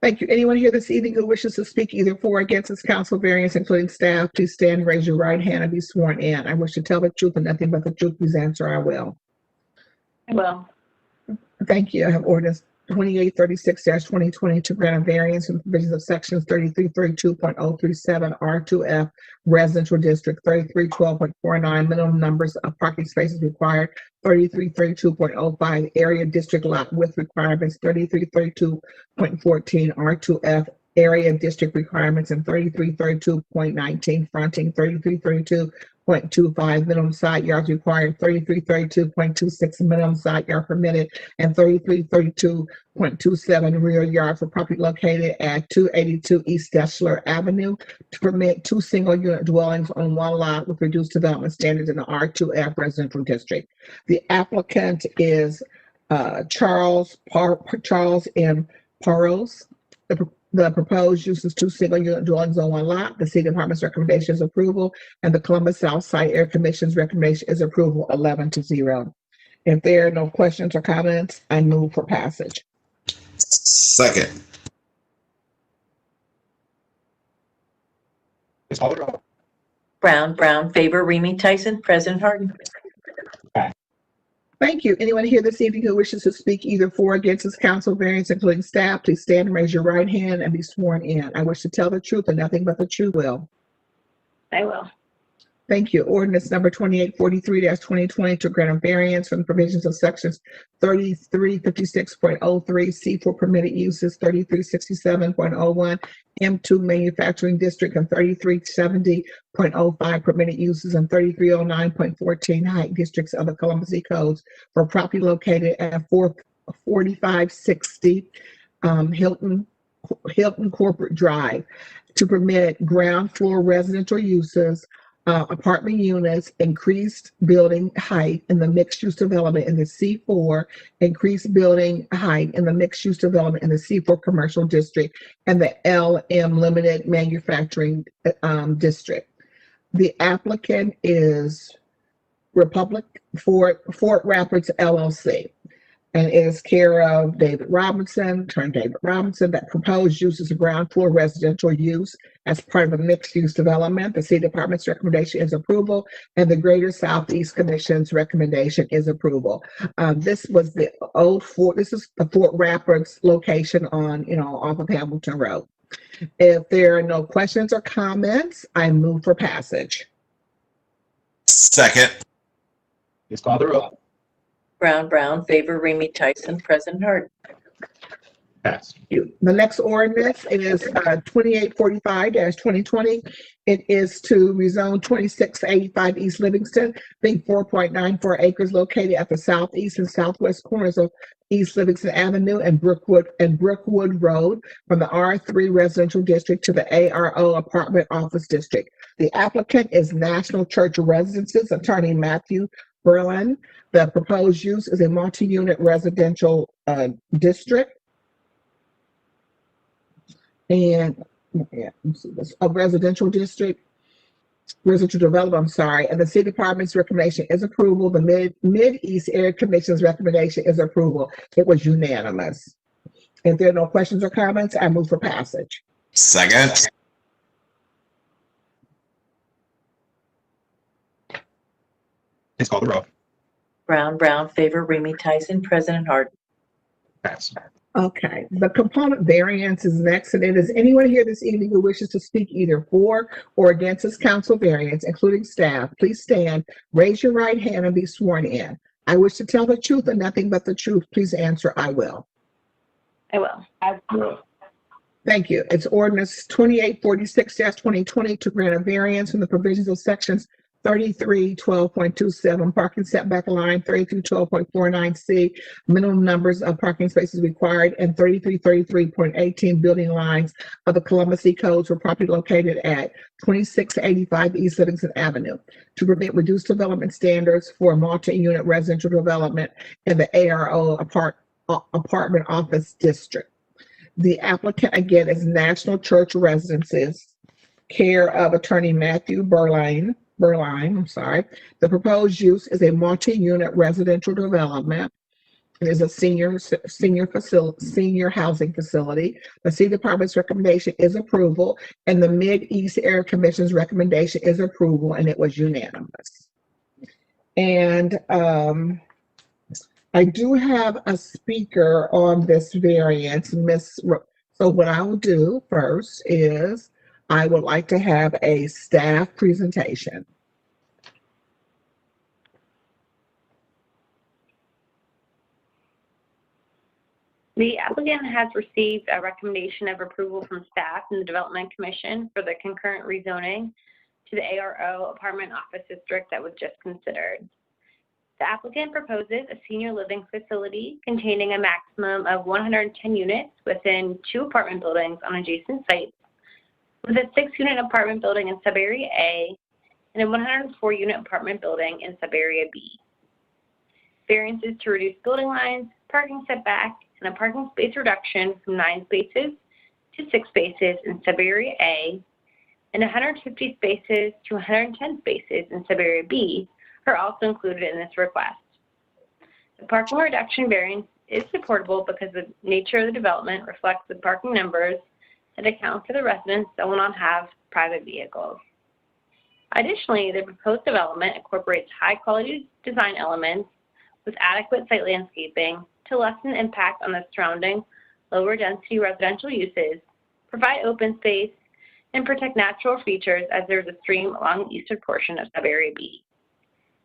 Thank you. Anyone here this evening who wishes to speak either for or against this council variance, including staff, please stand and raise your right hand and be sworn in. I wish to tell the truth and nothing but the truth. Please answer, I will. I will. Thank you. I have ordinance 2836-2020 to grant a variance in provisions of sections 3332.037 R2F residential district, 3312.49 minimum numbers of parking spaces required, 3332.05 area district lot width requirements, 3332.14 R2F area district requirements, and 3332.19 fronting, 3332.25 minimum side yards required, 3332.26 minimum side yard permitted, and 3332.27 rear yard for property located at 282 East Deschler Avenue to permit 2 single-unit dwellings on 1 lot with reduced development standards in the R2F residential district. The applicant is Charles M. Paros. The proposed use is 2 single-unit dwellings on 1 lot. The city department's recommendation is approval, and the Columbus South Side Area Commission's recommendation is approval, 11-0. If there are no questions or comments, I move for passage. Second. Please call the roll. Brown, Favor, Remy, Tyson, President Harden. Thank you. Anyone here this evening who wishes to speak either for or against this council variance, including staff, please stand and raise your right hand and be sworn in. I wish to tell the truth and nothing but the truth will. I will. Thank you. Ordinance number 2843-2020 to grant a variance from the provisions of sections 3356.03 C for permitted uses, 3367.01 M2 manufacturing district, and 3370.05 permitted uses, and 3309.14 height districts of the Columbus City codes for property located at 4560 Hilton Corporate Drive to permit ground floor residential uses, apartment units, increased building height in the mixed-use development in the C4, increased building height in the mixed-use development in the C4 commercial district, and the LM limited manufacturing district. The applicant is Republic Fort Rapids LLC, and it is care of David Robinson, that proposed use is a ground floor residential use as part of a mixed-use development. The City Department's recommendation is approval, and the Greater Southeast Commission's recommendation is approval. This was the old Fort. This is the Fort Rapids location on, off of Hamilton Road. If there are no questions or comments, I move for passage. Second. Ms. Call the roll. Brown, Favor, Remy, Tyson, President Harden. Pass. The next ordinance is 2845-2020. It is to rezone 2685 East Livingston, being 4.94 acres located at the southeast and southwest corners of East Livingston Avenue and Brookwood Road from the R3 residential district to the ARO apartment office district. The applicant is National Church Residences Attorney Matthew Berlin. The proposed use is a multi-unit residential district. And a residential development, and the City Department's recommendation is approval. The Mid-East Area Commission's recommendation is approval. It was unanimous. If there are no questions or comments, I move for passage. Second. Please call the roll. Brown, Favor, Remy, Tyson, President Harden. Pass. Okay, the component variance is next, and it is anyone here this evening who wishes to speak either for or against this council variance, including staff. Please stand, raise your right hand, and be sworn in. I wish to tell the truth and nothing but the truth. Please answer, I will. I will. Thank you. It's ordinance 2846-2020 to grant a variance from the provisions of sections 3312.27 parking setback line, 3312.49C minimum numbers of parking spaces required, and 3333.18 building lines of the Columbus City Codes for property located at 2685 East Livingston Avenue to permit reduced development standards for multi-unit residential development in the ARO apartment office district. The applicant again is National Church Residences, care of Attorney Matthew Berline. The proposed use is a multi-unit residential development. It is a senior housing facility. The City Department's recommendation is approval, and the Mid-East Area Commission's recommendation is approval, and it was unanimous. And I do have a speaker on this variance, So what I will do first is I would like to have a staff presentation. The applicant has received a recommendation of approval from staff and the Development Commission for the concurrent rezoning to the ARO apartment office district that was just considered. The applicant proposes a senior living facility containing a maximum of 110 units within 2 apartment buildings on adjacent sites, with a 6-unit apartment building in subarea A and a 104-unit apartment building in subarea B. Variances to reduce building lines, parking setback, and a parking space reduction from 9 spaces to 6 spaces in subarea A and 150 spaces to 110 spaces in subarea B are also included in this request. The parking reduction variance is supportable because the nature of the development reflects the parking numbers that account for the residents that will not have private vehicles. Additionally, the proposed development incorporates high-quality design elements with adequate site landscaping to lessen the impact on the surrounding lower-density residential uses, provide open space, and protect natural features as there is a stream along the eastern portion of subarea B.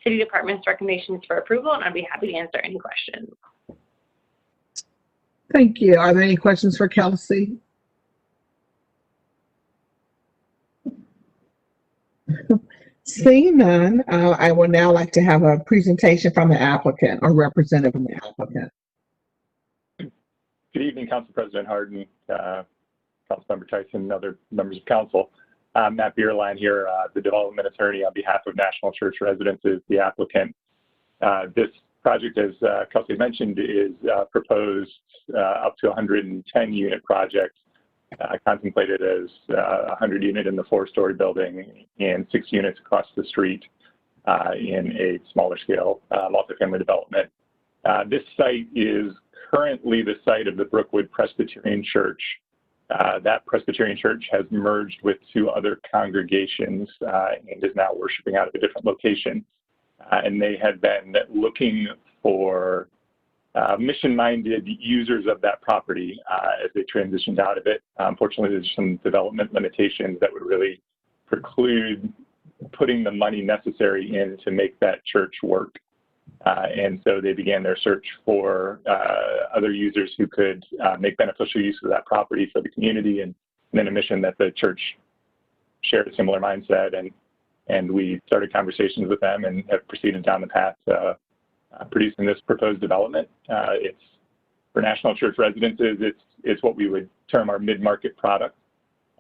City Department's recommendations for approval, and I'd be happy to answer any questions. Thank you. Are there any questions for Kelsey? Seeing none, I would now like to have a presentation from the applicant or representative from the applicant. Good evening, Council President Harden, Councilmember Tyson, and other members of council. I'm Matt Bierlein here, the development attorney on behalf of National Church Residences, the applicant. This project, as Kelsey mentioned, is proposed up to 110 unit project, contemplated as 100 unit in the 4-story building and 6 units across the street in a smaller scale multifamily development. This site is currently the site of the Brookwood Presbyterian Church. That Presbyterian Church has merged with 2 other congregations and is now worshiping out of a different location. And they had been looking for mission-minded users of that property as they transitioned out of it. Unfortunately, there's some development limitations that would really preclude putting the money necessary in to make that church work. And so they began their search for other users who could make beneficial use of that property for the community, and then a mission that the church shared a similar mindset. And we started conversations with them and have proceeded down the path producing this proposed development. It's for National Church Residences. It's what we would term our mid-market product.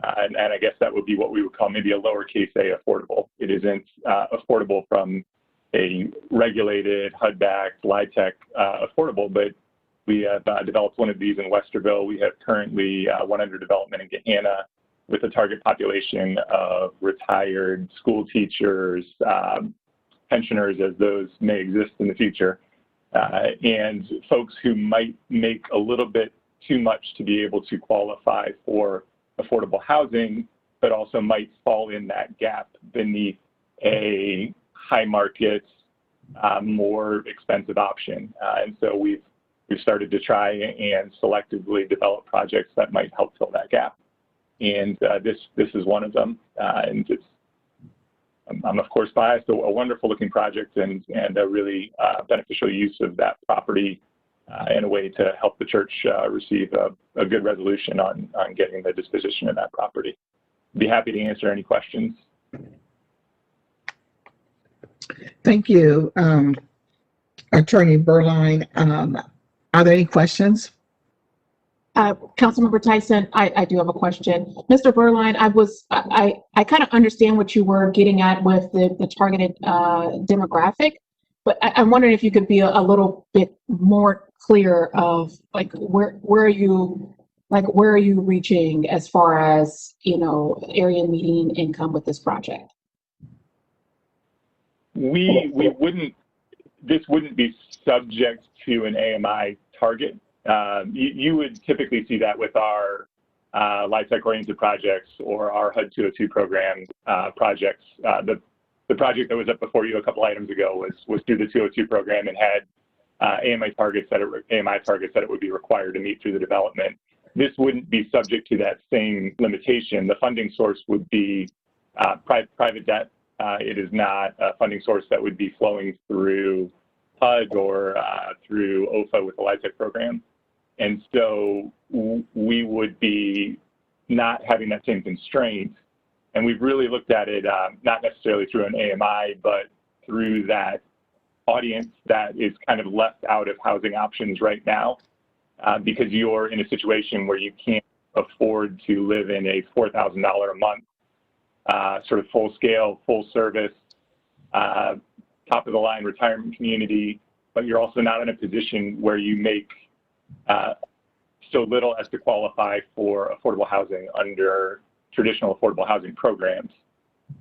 And I guess that would be what we would call maybe a lowercase a affordable. It isn't affordable from a regulated, HUD-backed, LIHTC affordable, but we have developed one of these in Westerville. We have currently one under development in Gahanna with a target population of retired school teachers, pensioners, as those may exist in the future, and folks who might make a little bit too much to be able to qualify for affordable housing, but also might fall in that gap beneath a high market, more expensive option. And so we've started to try and selectively develop projects that might help fill that gap. And this is one of them. And I'm of course biased, a wonderful looking project and a really beneficial use of that property in a way to help the church receive a good resolution on getting the disposition of that property. Be happy to answer any questions. Thank you, Attorney Bierlein. Are there any questions? Councilmember Tyson, I do have a question. Mr. Bierlein, I kind of understand what you were getting at with the targeted demographic, but I'm wondering if you could be a little bit more clear of like where are you reaching as far as, you know, area median income with this project? This wouldn't be subject to an AMI target. You would typically see that with our LIHTC oriented projects or our HUD 202 program projects. The project that was up before you a couple items ago was through the 202 program and had AMI targets that it would be required to meet through the development. This wouldn't be subject to that same limitation. The funding source would be private debt. It is not a funding source that would be flowing through HUD or through OFA with the LIHTC program. And so we would be not having that same constraint. And we've really looked at it not necessarily through an AMI, but through that audience that is kind of left out of housing options right now because you're in a situation where you can't afford to live in a $4,000 a month sort of full scale, full service, top of the line retirement community, but you're also not in a position where you make so little as to qualify for affordable housing under traditional affordable housing programs.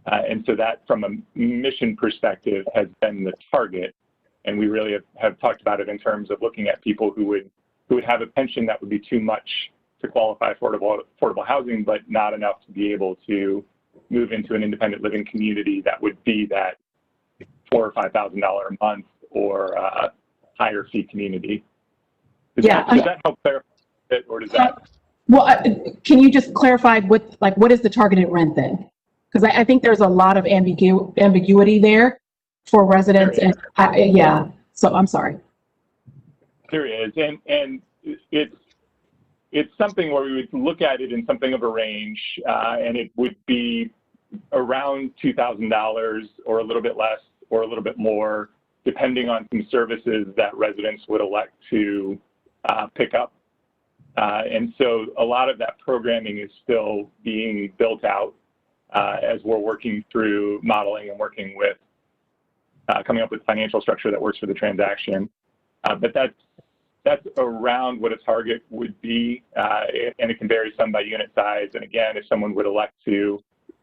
And so that from a mission perspective has been the target. And we really have talked about it in terms of looking at people who would have a pension that would be too much to qualify for affordable housing, but not enough to be able to move into an independent living community that would be that $4,000 or $5,000 a month or higher fee community. Does that help clarify it, or does that? Well, can you just clarify what is the targeted rent then? Because I think there's a lot of ambiguity there for residents, and so I'm sorry. There is, and it's something where we would look at it in something of a range, and it would be around $2,000 or a little bit less or a little bit more, depending on some services that residents would elect to pick up. And so a lot of that programming is still being built out as we're working through modeling and working with coming up with financial structure that works for the transaction. But that's around what a target would be, and it can vary some by unit size. And again, if someone would elect to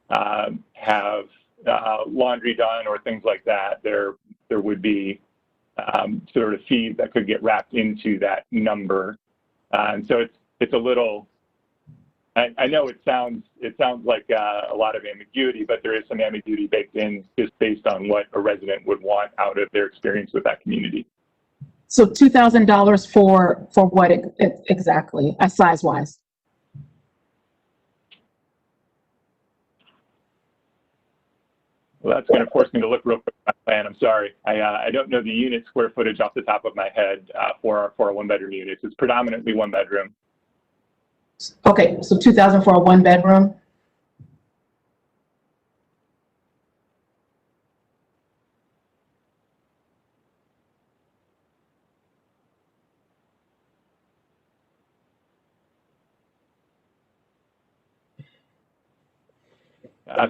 have laundry done or things like that, there would be sort of fees that could get wrapped into that number. And so it's a little, I know it sounds like a lot of ambiguity, but there is some ambiguity baked in just based on what a resident would want out of their experience with that community. So $2,000 for what exactly, size-wise? Well, that's going to force me to look real quick at my plan. I'm sorry. I don't know the unit square footage off the top of my head for our one-bedroom units. It's predominantly one bedroom. Okay, so $2,000 for a one bedroom.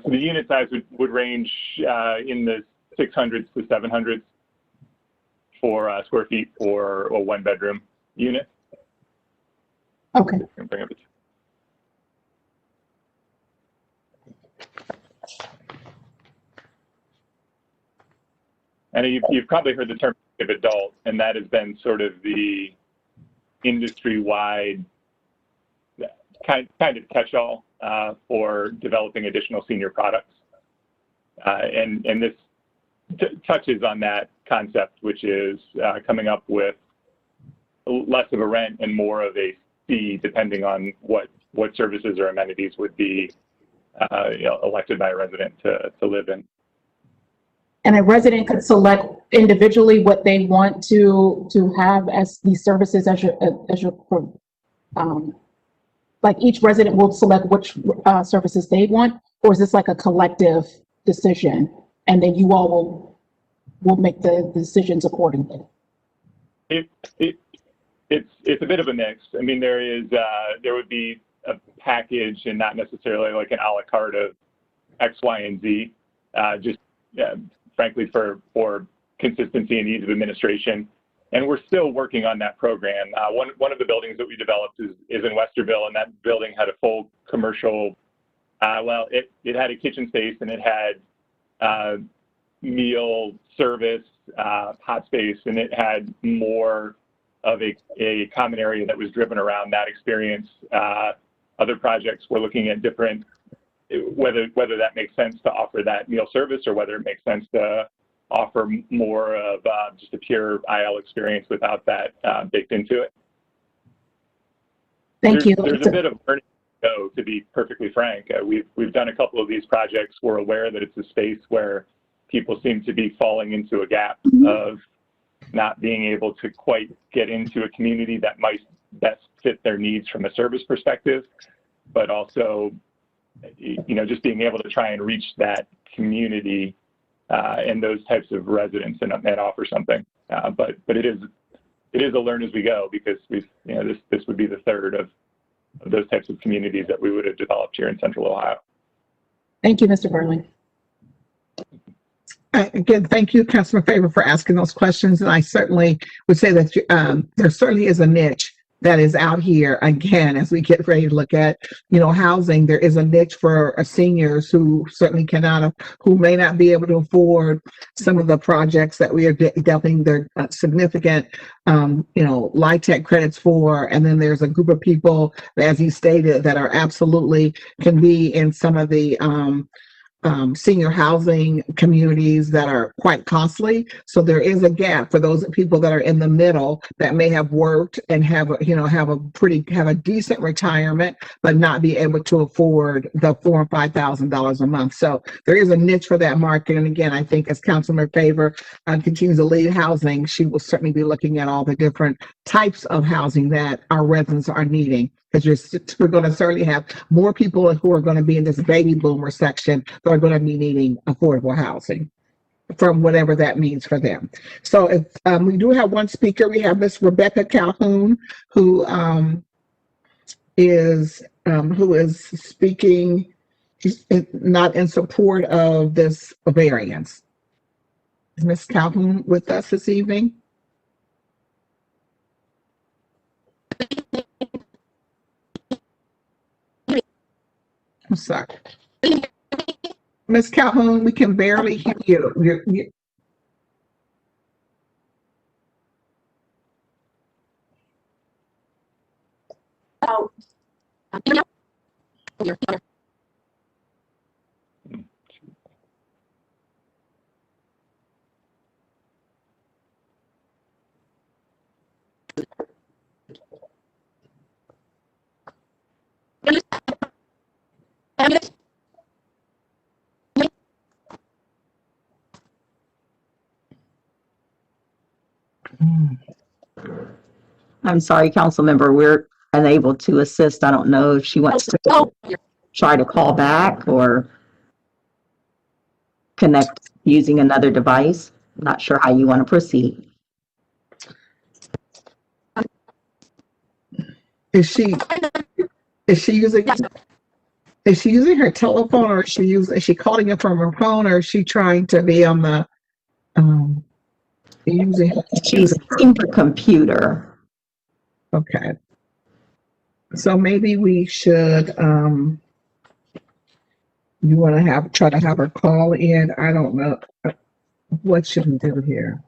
So the unit size would range in the 600s to 700s for square feet for a one bedroom unit. Okay. Bring up and you've probably heard the term of adult, and that has been sort of the industry-wide kind of catch-all for developing additional senior products. And this touches on that concept, which is coming up with less of a rent and more of a fee, depending on what services or amenities would be elected by a resident to live in. And a resident could select individually what they want to have as these services as your like each resident will select which services they want, or is this like a collective decision and then you all will make the decisions accordingly? It's a bit of a mix. I mean, there would be a package and not necessarily like an a la carte of X, Y, and Z, frankly for consistency and ease of administration. And we're still working on that program. One of the buildings that we developed is in Westerville, and that building had a full commercial, it had a kitchen space and it had meal service, hot space, and it had more of a common area that was driven around that experience. Other projects we're looking at different, whether that makes sense to offer that meal service or whether it makes sense to offer more of just a pure IL experience without that baked into it. Thank you. There's a bit of learning to go, to be perfectly frank. We've done a couple of these projects. We're aware that it's a space where people seem to be falling into a gap of not being able to quite get into a community that might best fit their needs from a service perspective, but also, just being able to try and reach that community and those types of residents and offer something. But it is a learn as we go, because this would be the third of those types of communities that we would have developed here in Central Ohio. Thank you, Mr. Burley. Again, thank you, Councilman Favor, for asking those questions. And I certainly would say that there certainly is a niche that is out here. Again, as we get ready to look at, housing, there is a niche for seniors who certainly who may not be able to afford some of the projects that we are developing their significant, LIHTC credits for. And then there's a group of people, as he stated, that are absolutely can be in some of the senior housing communities that are quite costly. So there is a gap for those people that are in the middle that may have worked and have a decent retirement, but not be able to afford the $4,000 or $5,000 a month. So there is a niche for that market. And again, I think as Councilmember Favor continues to lead housing, she will certainly be looking at all the different types of housing that our residents are needing. Because we're going to certainly have more people who are going to be in this baby boomer section that are going to be needing affordable housing, from whatever that means for them. So if we do have one speaker, we have Miss Rebecca Calhoun, who who is speaking not in support of this variance. Is Ms. Calhoun with us this evening? I'm sorry. Ms. Calhoun, we can barely hear you. I'm sorry, council member, we're unable to assist. I don't know if she wants to try to call back or connect using another device. I'm not sure how you want to proceed. Is she using her telephone, or is she calling it from her phone, or is she trying to be on the using her She's using her computer. Okay. So maybe we should you want to try to have her call in. I don't know. What should we do here?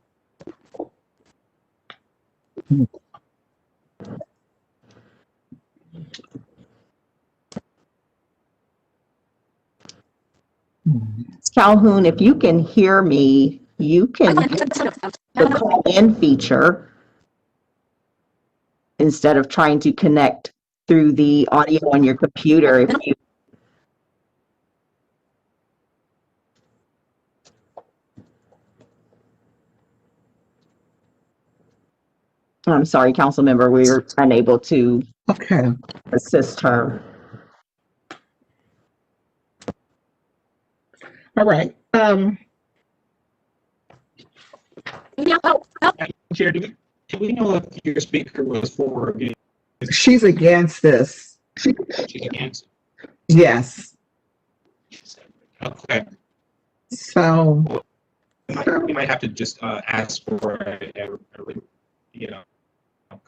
Calhoun, if you can hear me, you can use the call in feature instead of trying to connect through the audio on your computer. If you I'm sorry, council member, we're unable to assist her. All right. Chair, do we know if your speaker was for or against? She's against this. She's against. Yes. Okay. So we might have to just ask for a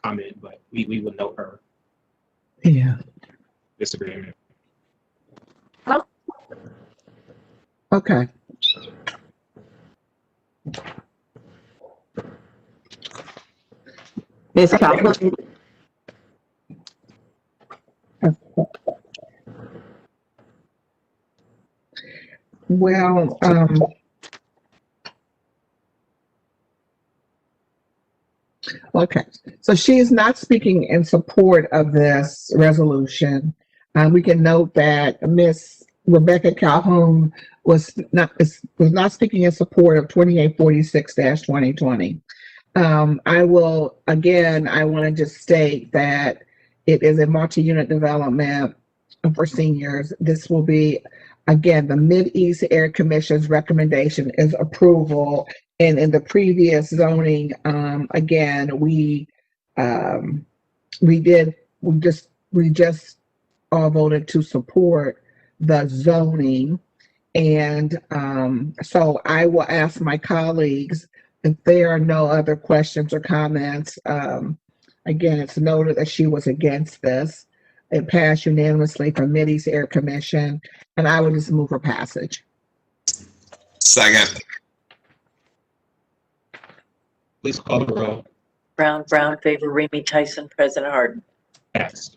comment, but we would note her disagreement. Okay. Ms. Calhoun. Well, okay, so she is not speaking in support of this resolution. We can note that Ms. Rebecca Calhoun was not speaking in support of 2846-2020. I want to just state that it is a multi-unit development for seniors. This will be, again, the Mid-East Area Commission's recommendation is approval. And in the previous zoning, again, we just all voted to support the zoning. And so I will ask my colleagues if there are no other questions or comments. Again, it's noted that she was against this. It passed unanimously from Mid-East Area Commission, and I would just move for passage. Second. Please call the roll. Brown, Favor, Remy, Tyson, President Harden. Yes.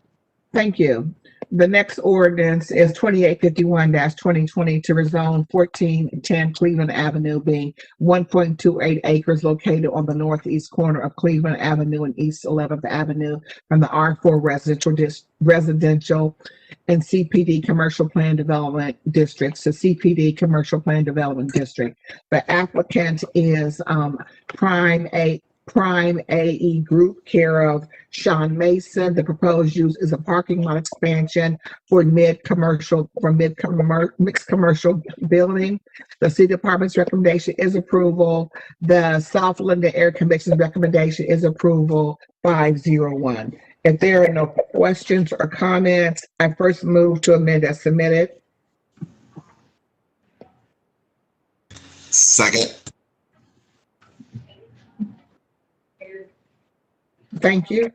Thank you. The next ordinance is 2851-2020 to rezone 1410 Cleveland Avenue, being 1.28 acres located on the northeast corner of Cleveland Avenue and East 11th Avenue from the R4 residential and CPD commercial plan development districts to CPD commercial plan development district. The applicant is Prime AE Group, care of Sean Mason. The proposed use is a parking lot expansion for mixed commercial building. The city department's recommendation is approval. The South London Air Commission's recommendation is approval 501. If there are no questions or comments, I first move to amend as submitted. Second. Thank you.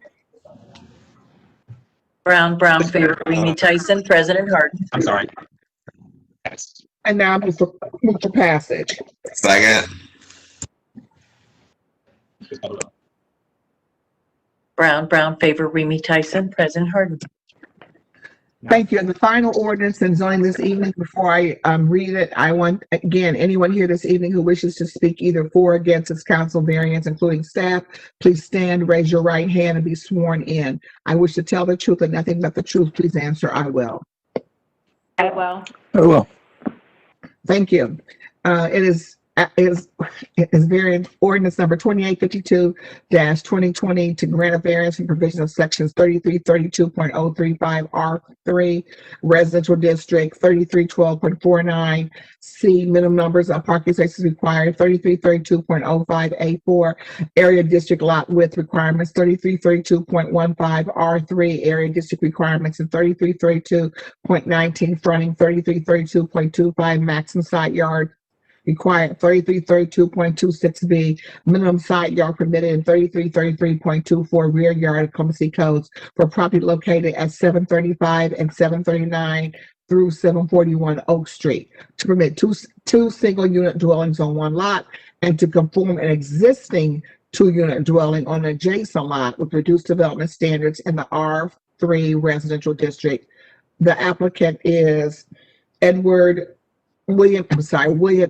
Brown, Favor, Remy Tyson, President Harden. I'm sorry. Yes. And now move for passage. Second. Brown, Favor, Remy Tyson, President Harden. Thank you. And the final ordinance and zoning this evening, before I read it, I want, again, anyone here this evening who wishes to speak either for or against this council variance, including staff, please stand, raise your right hand, and be sworn in. I wish to tell the truth and nothing but the truth. Please answer, I will. I will. I will. Thank you. It is variant ordinance number 2852-2020 to grant a variance in provision of sections 3332.035 R3 residential district, 3312.49 C minimum numbers of parking spaces required, 3332.05 A4 area district lot width requirements, 3332.15 R3 area district requirements, and 3332.19 fronting, 3332.25 maximum side yard required, 3332.26B minimum side yard permitted, and 3333.24 rear yard occupancy codes for property located at 735 and 739 through 741 Oak Street to permit two single unit dwellings on one lot and to conform an existing 2-unit dwelling on an adjacent lot with reduced development standards in the R3 residential district. The applicant is William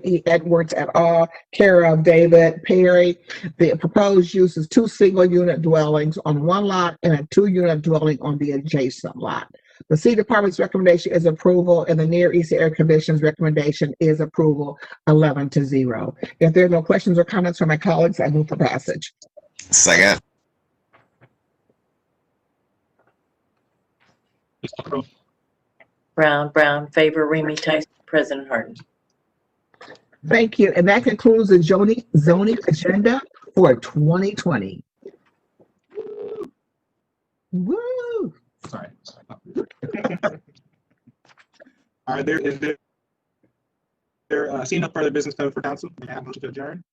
E. Edwards et al., care of David Perry. The proposed use is 2 single-unit dwellings on one lot and a 2-unit dwelling on the adjacent lot. The City Department's recommendation is approval, and the Near East Area Commission's recommendation is approval, 11-0. If there are no questions or comments from my colleagues, I move for passage. Second. Brown, Favor, Remy Tyson, President Harden. Thank you. And that concludes the zoning agenda for 2020. Woo! Sorry. Are there, is there, seeing no further business coming for council, may I have a motion to adjourn?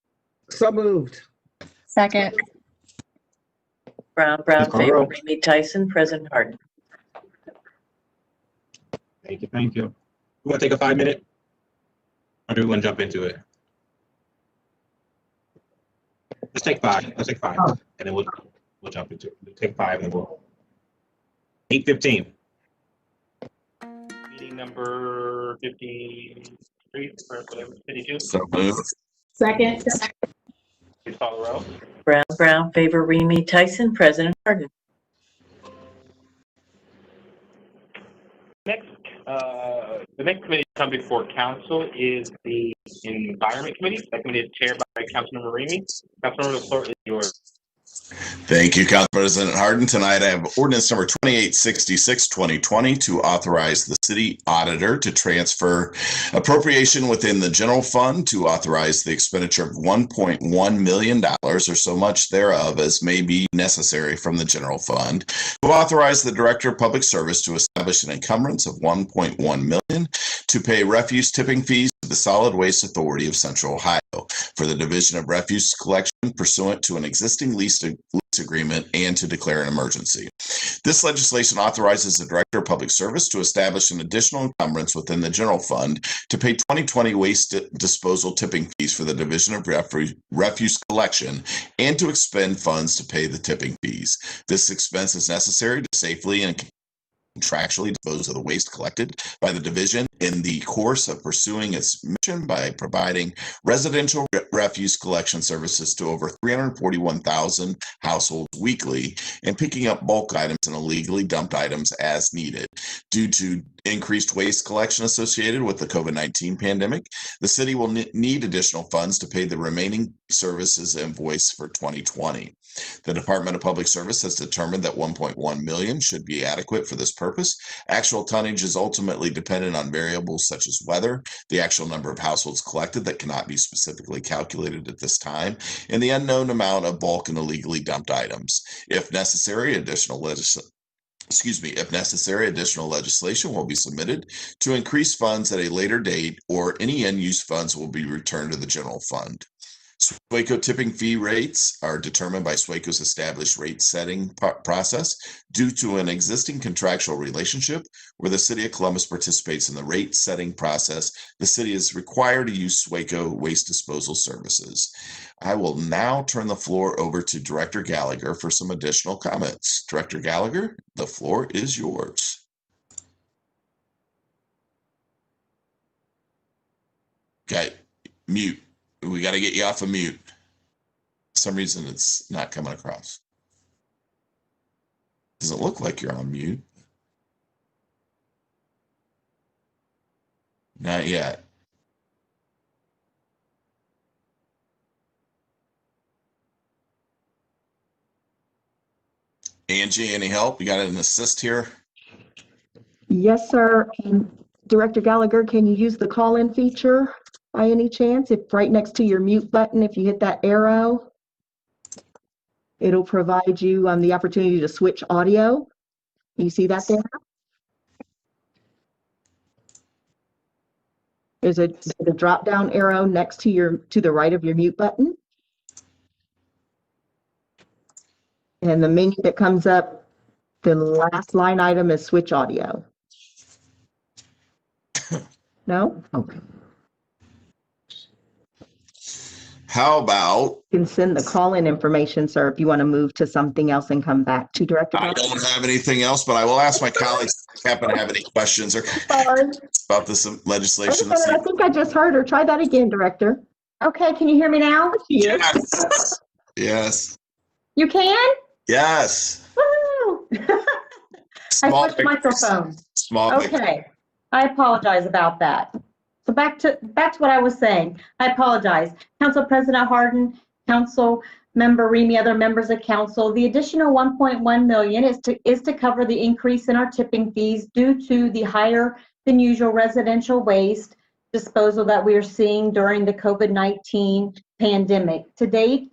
So moved. Second. Brown, Favor, Remy Tyson, President Harden. Thank you. We want to take a 5-minute? Or do we want to jump into it? Let's take 5. Let's take 5. And then we'll jump into it. We'll take 5 and we'll 8:15. Meeting number 53 or 52. So moved. Second. Please call the roll. Brown, Favor, Remy Tyson, President Harden. The next committee to come before council is the Environment Committee. That committee is chaired by Councilmember Remy. Councilmember, the floor is yours. Thank you, Council President Harden. Tonight I have ordinance number 2866-2020 to authorize the city auditor to transfer appropriation within the general fund to authorize the expenditure of $1.1 million or so much thereof as may be necessary from the general fund, to authorize the Director of Public Service to establish an encumbrance of $1.1 million to pay refuse tipping fees to the Solid Waste Authority of Central Ohio for the division of refuse collection pursuant to an existing lease agreement and to declare an emergency. This legislation authorizes the Director of Public Service to establish an additional encumbrance within the general fund to pay 2020 waste disposal tipping fees for the division of refuse collection and to expend funds to pay the tipping fees. This expense is necessary to safely and contractually dispose of the waste collected by the division in the course of pursuing its mission by providing residential refuse collection services to over 341,000 households weekly and picking up bulk items and illegally dumped items as needed. Due to increased waste collection associated with the COVID-19 pandemic, the city will need additional funds to pay the remaining services invoice for 2020. The Department of Public Service has determined that 1.1 million should be adequate for this purpose. Actual tonnage is ultimately dependent on variables such as weather, the actual number of households collected that cannot be specifically calculated at this time, and the unknown amount of bulk and illegally dumped items. If necessary, additional legislation will be submitted to increase funds at a later date, or any unused funds will be returned to the general fund. SWACO tipping fee rates are determined by SWACO's established rate setting process due to an existing contractual relationship where the City of Columbus participates in the rate setting process. The city is required to use SWACO waste disposal services. I will now turn the floor over to Director Gallagher for some additional comments. Director Gallagher, the floor is yours. Okay, mute. We got to get you off of mute. For some reason, it's not coming across. Doesn't look like you're on mute. Not yet. Angie, any help? You got an assist here? Yes, sir. And Director Gallagher, can you use the call-in feature by any chance? If right next to your mute button, if you hit that arrow, it'll provide you the opportunity to switch audio. You see that there? There's a drop-down arrow next to the right of your mute button. And the menu that comes up, the last line item is switch audio. No? Okay. How about? You can send the call-in information, sir, if you want to move to something else and come back to Director. I don't have anything else, but I will ask my colleagues if they happen to have any questions or about this legislation. I think I just heard her. Try that again, Director. Okay, can you hear me now? Yes. Yes. You can? Yes. Woo! I switched the microphone. Small. Okay. I apologize about that. So back to what I was saying. I apologize. Council President Harden, Council Member Remy, other members of council, the additional 1.1 million is to cover the increase in our tipping fees due to the higher than usual residential waste disposal that we are seeing during the COVID-19 pandemic. To date,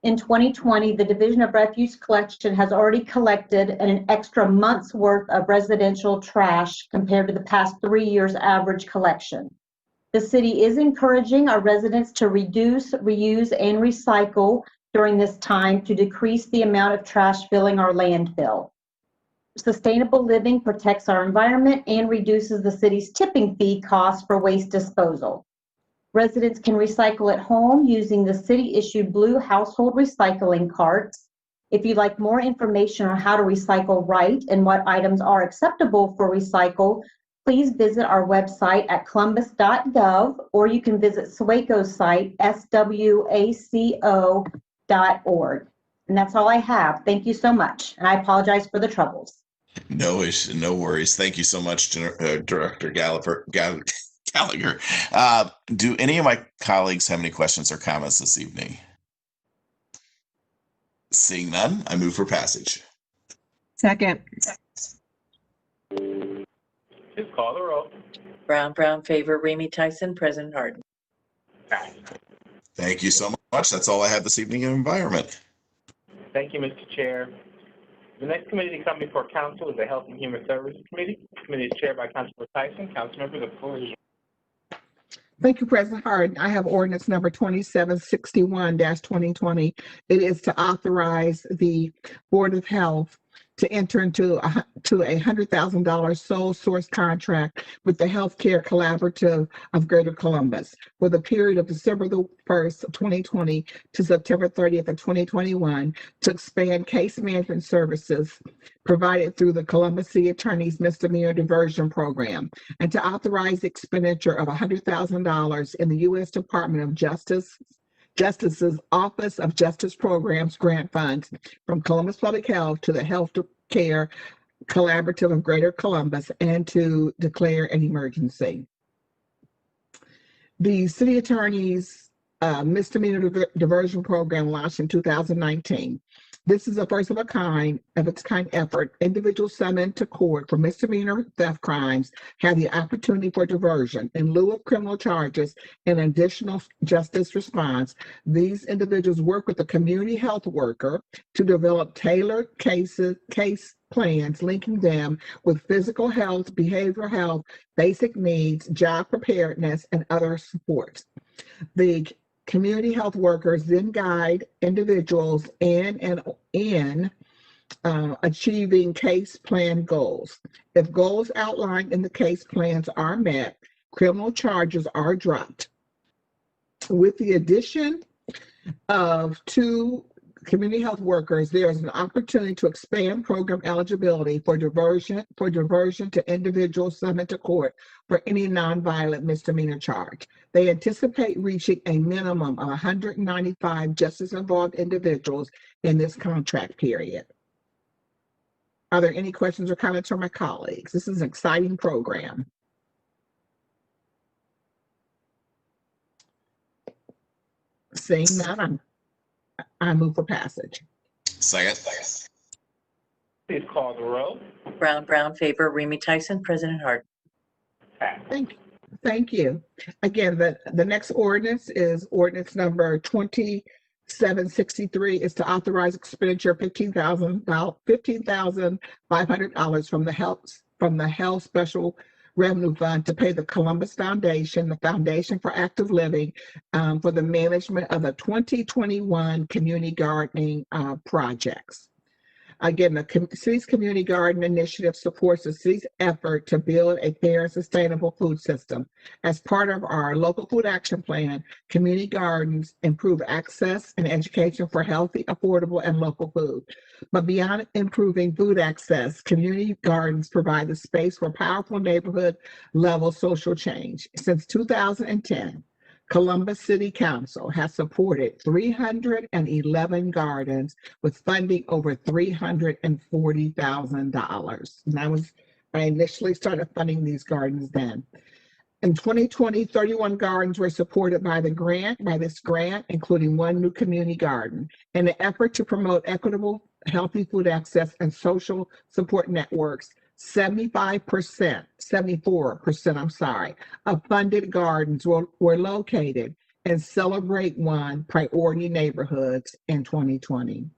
in 2020, the Division of Refuse Collection has already collected an extra month's worth of residential trash compared to the past 3 years' average collection. The city is encouraging our residents to reduce, reuse, and recycle during this time to decrease the amount of trash filling our landfill. Sustainable living protects our environment and reduces the city's tipping fee costs for waste disposal. Residents can recycle at home using the city-issued blue household recycling carts. If you'd like more information on how to recycle right and what items are acceptable for recycle, please visit our website at columbus.gov, or you can visit SWACO's site, swaco.org. And that's all I have. Thank you so much. And I apologize for the troubles. No issue, no worries. Thank you so much, Director Gallagher. Do any of my colleagues have any questions or comments this evening? Seeing none, I move for passage. Second. Please call the roll. Brown, Favor, Remy, Tyson, President Harden. Thank you so much. That's all I have this evening in environment. Thank you, Mr. Chair. The next committee to come before council is the Health and Human Services Committee. The committee is chaired by Councilor Tyson. Councilmember, the floor is yours. Thank you, President Harden. I have ordinance number 2761-2020. It is to authorize the Board of Health to enter into a $100,000 sole source contract with the Healthcare Collaborative of Greater Columbus for the period of December the 1st, 2020 to September 30th of 2021 to expand case management services provided through the Columbus City Attorney's Misdemeanor Diversion Program, and to authorize the expenditure of $100,000 in the U.S. Department of Justice's Office of Justice Programs grant funds from Columbus Public Health to the Healthcare Collaborative of Greater Columbus, and to declare an emergency. The City Attorney's Misdemeanor Diversion Program launched in 2019. This is a first of its kind effort. Individuals summoned to court for misdemeanor theft crimes have the opportunity for diversion. In lieu of criminal charges and additional justice response, these individuals work with a community health worker to develop tailored case plans linking them with physical health, behavioral health, basic needs, job preparedness, and other supports. The community health workers then guide individuals in achieving case plan goals. If goals outlined in the case plans are met, criminal charges are dropped. With the addition of 2 community health workers, there is an opportunity to expand program eligibility for diversion to individuals summoned to court for any nonviolent misdemeanor charge. They anticipate reaching a minimum of 195 justice-involved individuals in this contract period. Are there any questions or comments from my colleagues? This is an exciting program. Seeing none, I move for passage. Second. Please call the roll. Brown, Favor, Remy Tyson, President Harden. Thank you. Again, the next ordinance is ordinance number 2763 is to authorize expenditure of $15,500 from the Health Special Revenue Fund to pay the Columbus Foundation, the Foundation for Active Living, for the management of the 2021 community gardening projects. Again, the city's community garden initiative supports the city's effort to build a fair and sustainable food system. As part of our local food action plan, community gardens improve access and education for healthy, affordable, and local food. But beyond improving food access, community gardens provide the space for powerful neighborhood level social change. Since 2010, Columbus City Council has supported 311 gardens with funding over $340,000. And I initially started funding these gardens then. In 2020, 31 gardens were supported by this grant, including 1 new community garden. In an effort to promote equitable, healthy food access and social support networks, 74% of funded gardens were located in Celebrate One priority neighborhoods in 2020.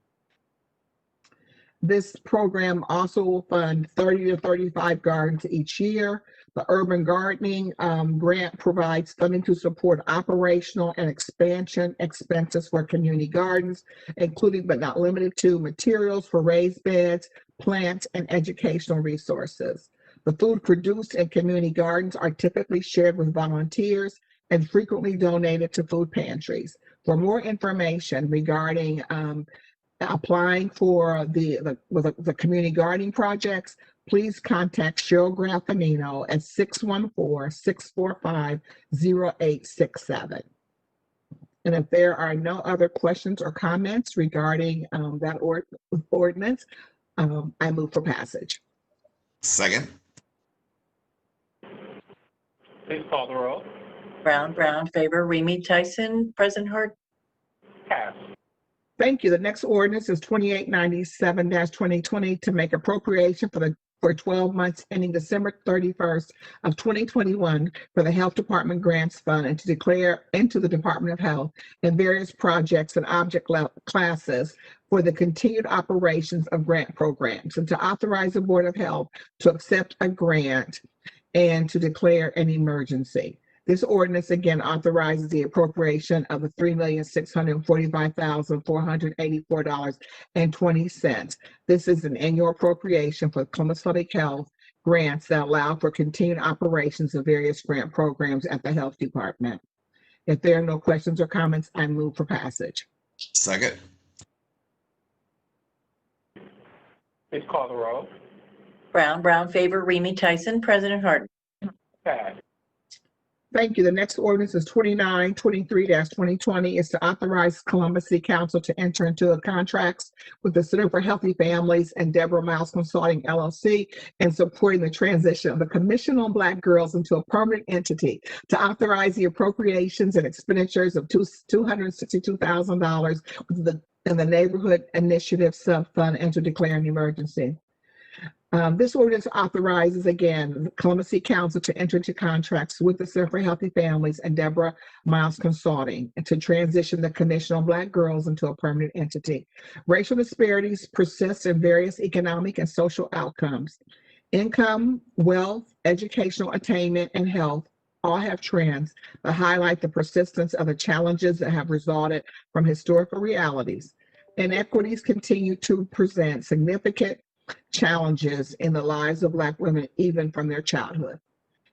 This program also will fund 30 to 35 gardens each year. The Urban Gardening Grant provides funding to support operational and expansion expenses for community gardens, including but not limited to materials for raised beds, plants, and educational resources. The food produced in community gardens are typically shared with volunteers and frequently donated to food pantries. For more information regarding applying for the community gardening projects, please contact Cheryl Graffinino at 614-645-0867. And if there are no other questions or comments regarding that ordinance, I move for passage. Second. Please call the roll. Brown, Favor, Remy Tyson, President Harden. Pass. Thank you. The next ordinance is 2897-2020 to make appropriation for 12 months ending December 31st of 2021 for the Health Department Grants Fund and to declare into the Department of Health in various projects and object classes for the continued operations of grant programs, and to authorize the Board of Health to accept a grant and to declare an emergency. This ordinance again authorizes the appropriation of the $3,645,484.20. This is an annual appropriation for Columbus Public Health grants that allow for continued operations of various grant programs at the Health Department. If there are no questions or comments, I move for passage. Second. Please call the roll. Brown, Favor, Remy Tyson, President Harden. Pass. Thank you. The next ordinance is 2923-2020 is to authorize Columbus City Council to enter into contracts with the Center for Healthy Families and Deborah Miles Consulting LLC and supporting the transition of the Commission on Black Girls into a permanent entity, to authorize the appropriations and expenditures of $262,000 and the Neighborhood Initiative Sub-Fund and to declare an emergency. This ordinance authorizes, again, the Columbus City Council to enter into contracts with the Center for Healthy Families and Deborah Miles Consulting and to transition the Commission on Black Girls into a permanent entity. Racial disparities persist in various economic and social outcomes. Income, wealth, educational attainment, and health all have trends that highlight the persistence of the challenges that have resulted from historical realities. Inequities continue to present significant challenges in the lives of Black women, even from their childhood.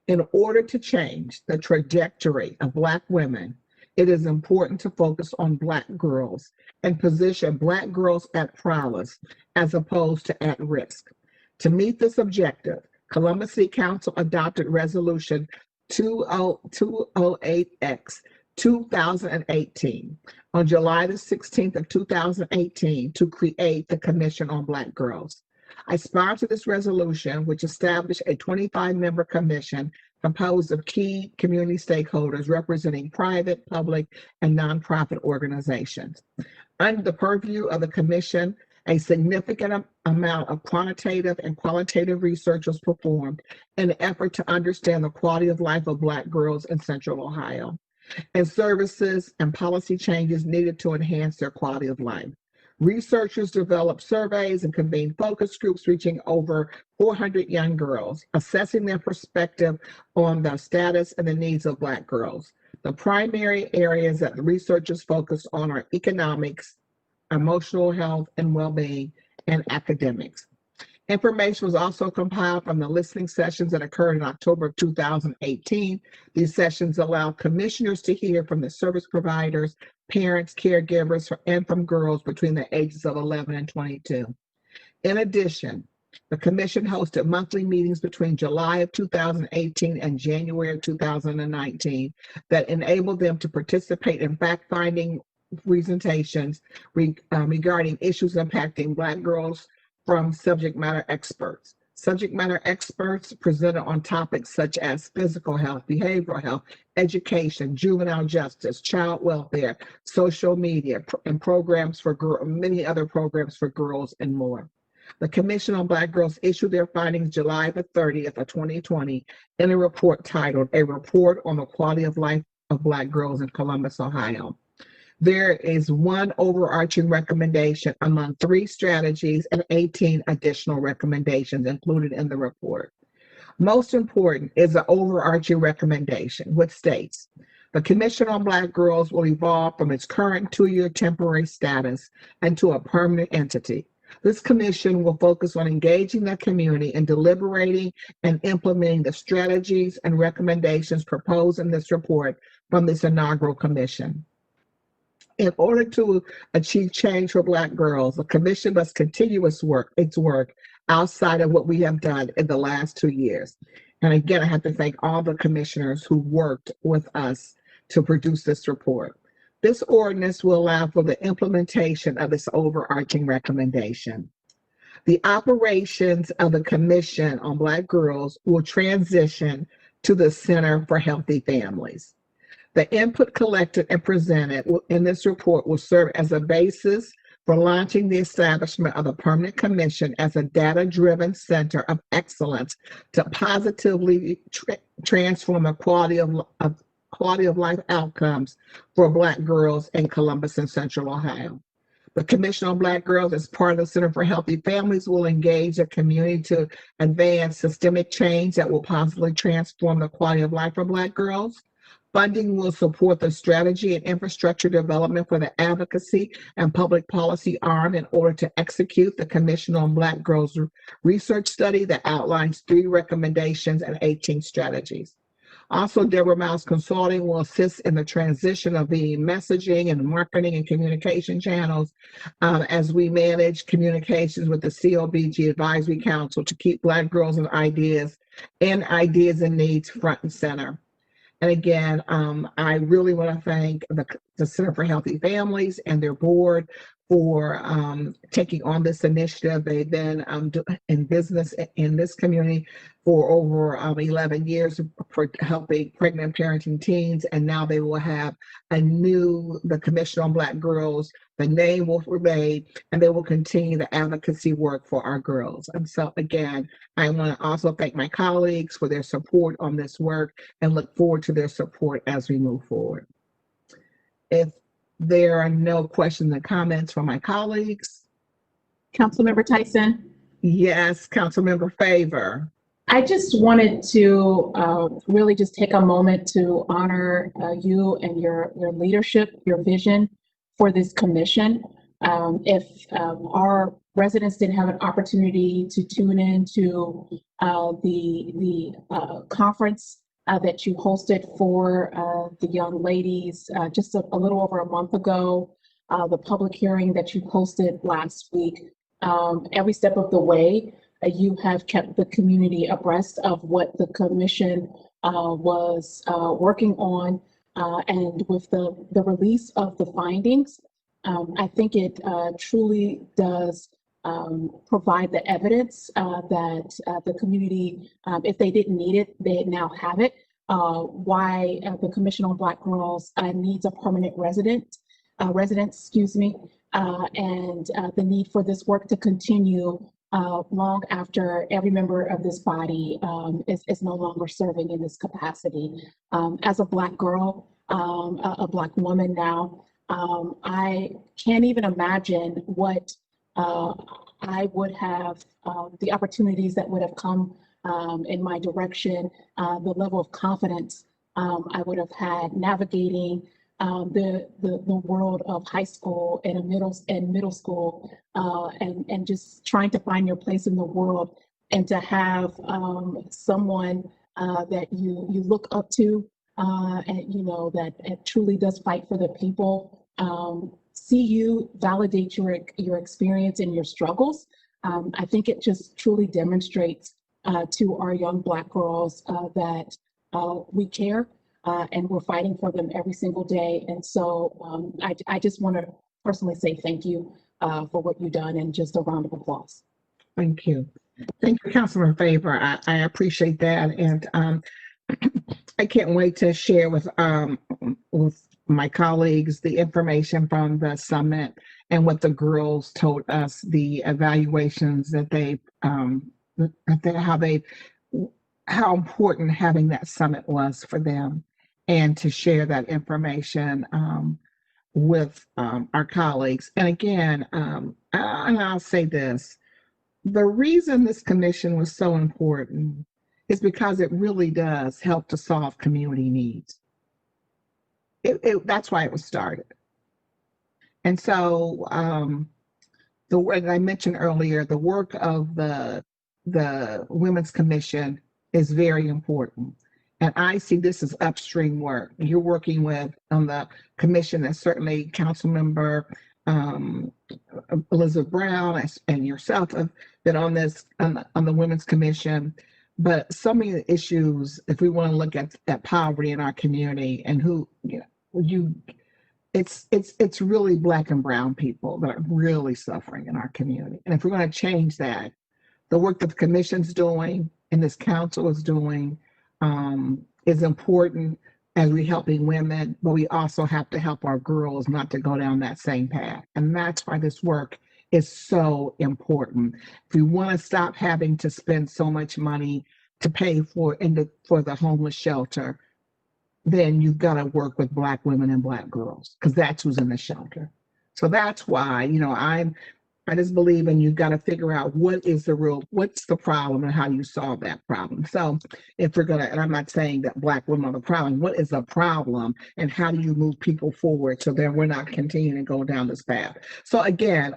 In order to change the trajectory of Black women, it is important to focus on Black girls and position Black girls at prowess as opposed to at risk. To meet this objective, Columbus City Council adopted Resolution 208X 2018 on July the 16th of 2018 to create the Commission on Black Girls. I sponsored this resolution, which established a 25-member commission composed of key community stakeholders representing private, public, and nonprofit organizations. Under the purview of the commission, a significant amount of quantitative and qualitative research was performed in an effort to understand the quality of life of Black girls in Central Ohio and services and policy changes needed to enhance their quality of life. Researchers developed surveys and convened focus groups reaching over 400 young girls, assessing their perspective on the status and the needs of Black girls. The primary areas that the researchers focused on are economics, emotional health and well-being, and academics. Information was also compiled from the listening sessions that occurred in October of 2018. These sessions allowed commissioners to hear from the service providers, parents, caregivers, and from girls between the ages of 11 and 22. In addition, the commission hosted monthly meetings between July of 2018 and January of 2019 that enabled them to participate in fact-finding presentations regarding issues impacting Black girls from subject matter experts. Subject matter experts presented on topics such as physical health, behavioral health, education, juvenile justice, child welfare, social media, and programs for girls, many other programs for girls, and more. The Commission on Black Girls issued their findings July the 30th of 2020 in a report titled "A Report on the Quality of Life of Black Girls in Columbus, Ohio." There is one overarching recommendation among 3 strategies and 18 additional recommendations included in the report. Most important is the overarching recommendation, which states, the Commission on Black Girls will evolve from its current 2-year temporary status into a permanent entity. This commission will focus on engaging the community in deliberating and implementing the strategies and recommendations proposed in this report from this inaugural commission. In order to achieve change for Black girls, the commission must continue its work outside of what we have done in the last 2 years. And again, I have to thank all the commissioners who worked with us to produce this report. This ordinance will allow for the implementation of this overarching recommendation. The operations of the Commission on Black Girls will transition to the Center for Healthy Families. The input collected and presented in this report will serve as a basis for launching the establishment of a permanent commission as a data-driven center of excellence to positively transform the quality of life outcomes for Black girls in Columbus and Central Ohio. The Commission on Black Girls, as part of the Center for Healthy Families, will engage the community to advance systemic change that will positively transform the quality of life for Black girls. Funding will support the strategy and infrastructure development for the advocacy and public policy arm in order to execute the Commission on Black Girls research study that outlines 3 recommendations and 18 strategies. Also, Deborah Miles Consulting will assist in the transition of the messaging and marketing and communication channels as we manage communications with the COBG Advisory Council to keep Black girls and ideas and needs front and center. And again, I really want to thank the the Center for Healthy Families and their board for taking on this initiative. They've been in business in this community for over 11 years for helping pregnant parenting teens, and now they will have the Commission on Black Girls. The name will remain, and they will continue the advocacy work for our girls. And so again, I want to also thank my colleagues for their support on this work and look forward to their support as we move forward. If there are no questions and comments from my colleagues. Councilmember Tyson? Yes, Councilmember Favor. I just wanted to really just take a moment to honor you and your leadership, your vision for this commission. If our residents didn't have an opportunity to tune in to the conference that you hosted for the young ladies just a little over a month ago, the public hearing that you hosted last week, every step of the way, you have kept the community abreast of what the commission was working on. And with the release of the findings, I think it truly does provide the evidence that the community, if they didn't need it, they now have it. Why the Commission on Black Girls needs a permanent residence, excuse me, and the need for this work to continue long after every member of this body is no longer serving in this capacity. As a Black girl, a Black woman now, I can't even imagine what I would have, the opportunities that would have come in my direction, the level of confidence I would have had navigating the world of high school and middle school, and just trying to find your place in the world, and to have someone that you look up to, and you know that it truly does fight for the people. See you validate your experience and your struggles. I think it just truly demonstrates to our young Black girls that we care and we're fighting for them every single day. And so I just want to personally say thank you for what you've done, and just a round of applause. Thank you. Thank you, Councilman Favor. I appreciate that. And I can't wait to share with my colleagues the information from the summit and what the girls told us, the evaluations that how important having that summit was for them, and to share that information with our colleagues. And again, and I'll say this, the reason this commission was so important is because it really does help to solve community needs. That's why it was started. And so the way I mentioned earlier, the work of the Women's Commission is very important. And I see this as upstream work. You're working with on the commission, and certainly Councilmember Elizabeth Brown and yourself have been on this on the Women's Commission. But so many issues, if we want to look at poverty in our community, and who it's really Black and brown people that are really suffering in our community. And if we're going to change that, the work that the commission's doing and this council is doing is important as we're helping women, but we also have to help our girls not to go down that same path. And that's why this work is so important. If we want to stop having to spend so much money to pay for the homeless shelter, then you've got to work with Black women and Black girls, because that's who's in the shelter. So that's why, I just believe in you've got to figure out what's the problem and how you solve that problem. So if we're going to, and I'm not saying that Black women are the problem, what is the problem and how do you move people forward so that we're not continuing to go down this path? So again,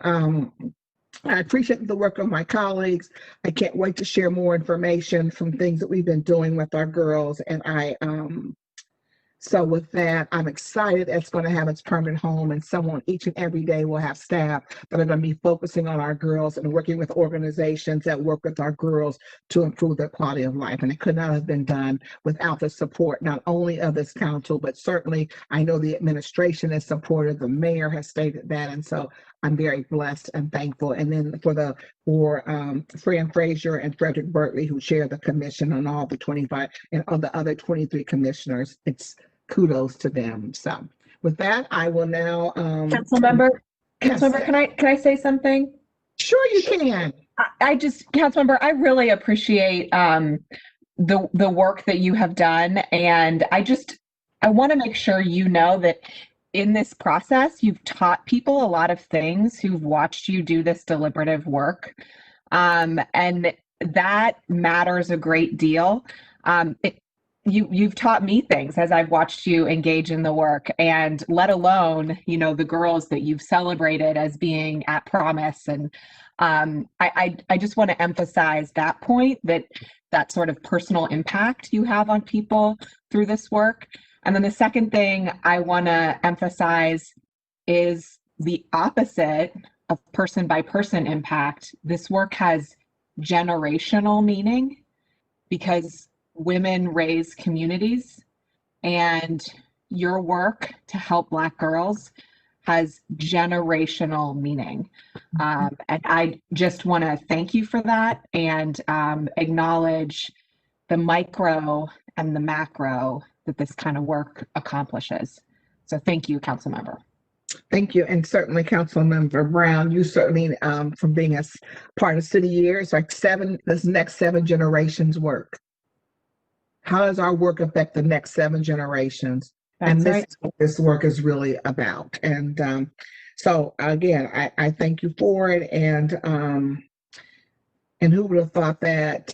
I appreciate the work of my colleagues. I can't wait to share more information from things that we've been doing with our girls. And I So with that, I'm excited it's going to have its permanent home, and someone each and every day will have staff that are going to be focusing on our girls and working with organizations that work with our girls to improve their quality of life. And it could not have been done without the support, not only of this council, but certainly I know the administration is supportive. The mayor has stated that. And so I'm very blessed and thankful. And then for Fran Frazier and Frederick Bertley, who chair the commission, on all the 25 and on the other 23 commissioners, it's kudos to them. So with that, I will now Councilmember, can I say something? Sure, you can. Councilmember, I really appreciate the work that you have done, and I want to make sure you know that in this process, you've taught people a lot of things who've watched you do this deliberative work, and that matters a great deal. You've taught me things as I've watched you engage in the work, and let alone, the girls that you've celebrated as being at promise. And I just want to emphasize that point, that sort of personal impact you have on people through this work. And then the second thing I want to emphasize is the opposite of person by person impact. This work has generational meaning because women raise communities, and your work to help Black girls has generational meaning. And I just want to thank you for that and acknowledge the micro and the macro that this kind of work accomplishes. So thank you, Councilmember. Thank you. And certainly Councilmember Brown, you certainly, from being a part of City Years, this next 7 generations work. How does our work affect the next 7 generations? And this is what this work is really about. And so again, I thank you for it. And who would have thought that,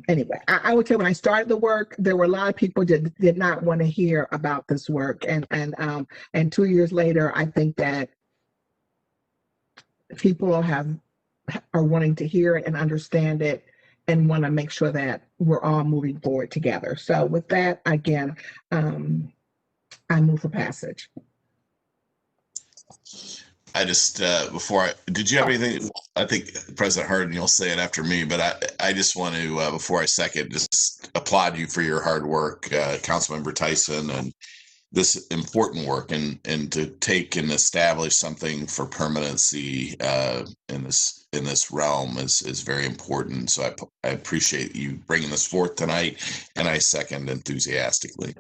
anyway, I would say when I started the work, there were a lot of people that did not want to hear about this work. And 2 years later, I think that people are wanting to hear it and understand it and want to make sure that we're all moving forward together. So with that, again, I move for passage. I just, did you have anything? I think President Hardin, you'll say it after me, but I just want to, before I second, just applaud you for your hard work, Councilmember Tyson, and this important work, and to take and establish something for permanency in this realm is very important. So I appreciate you bringing this forth tonight, and I second enthusiastically.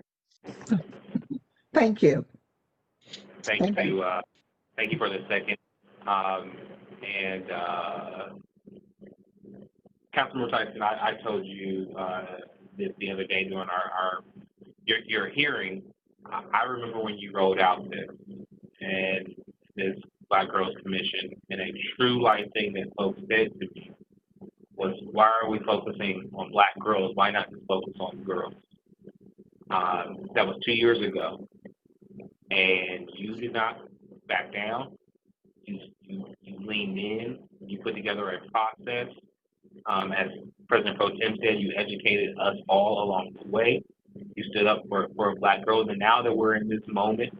Thank you. Thank you. Thank you for the second. Councilmember Tyson, I told you this the other day during your hearing. I remember when you rolled out this Black Girls Commission, and a true life thing that folks said to me was, why are we focusing on Black girls? Why not just focus on girls? That was 2 years ago, and you did not back down. You leaned in. You put together a process. As President Pro Tem said, you educated us all along the way. You stood up for Black girls, and now that we're in this moment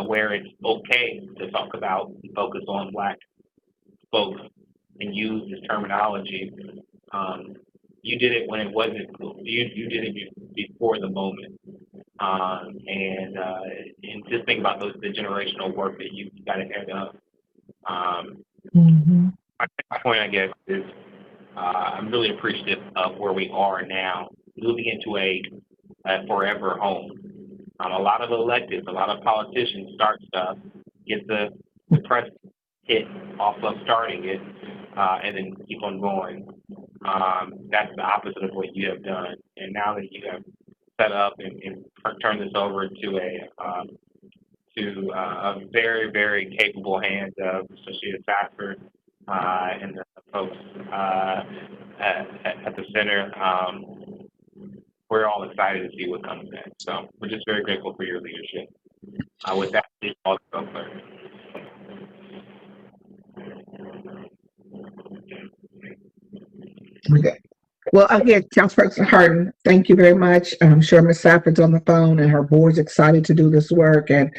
where it's okay to talk about and focus on Black folks and use this terminology, you did it when it wasn't cool. You did it before the moment, and just think about the generational work that you got ahead of. My point, I guess, is I'm really appreciative of where we are now, moving into a forever home. A lot of electeds, a lot of politicians start stuff, get the press hit off of starting it, and then keep on going. That's the opposite of what you have done. And now that you have set up and turned this over to a very, very capable hand of Shayla Favor and the folks at the center, we're all excited to see what comes next. So we're just very grateful for your leadership. With that, please call the roll, clerk. Well, again, Councilperson Harden, thank you very much. I'm sure Ms. Safford's on the phone and her board's excited to do this work, and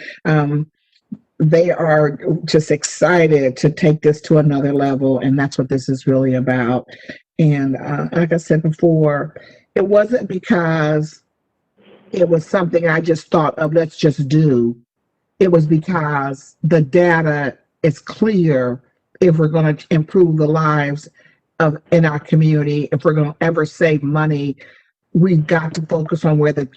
they are just excited to take this to another level, and that's what this is really about. And like I said before, it wasn't because it was something I just thought of, let's just do. It was because the data is clear. If we're going to improve the lives in our community, if we're going to ever save money, we've got to focus on where the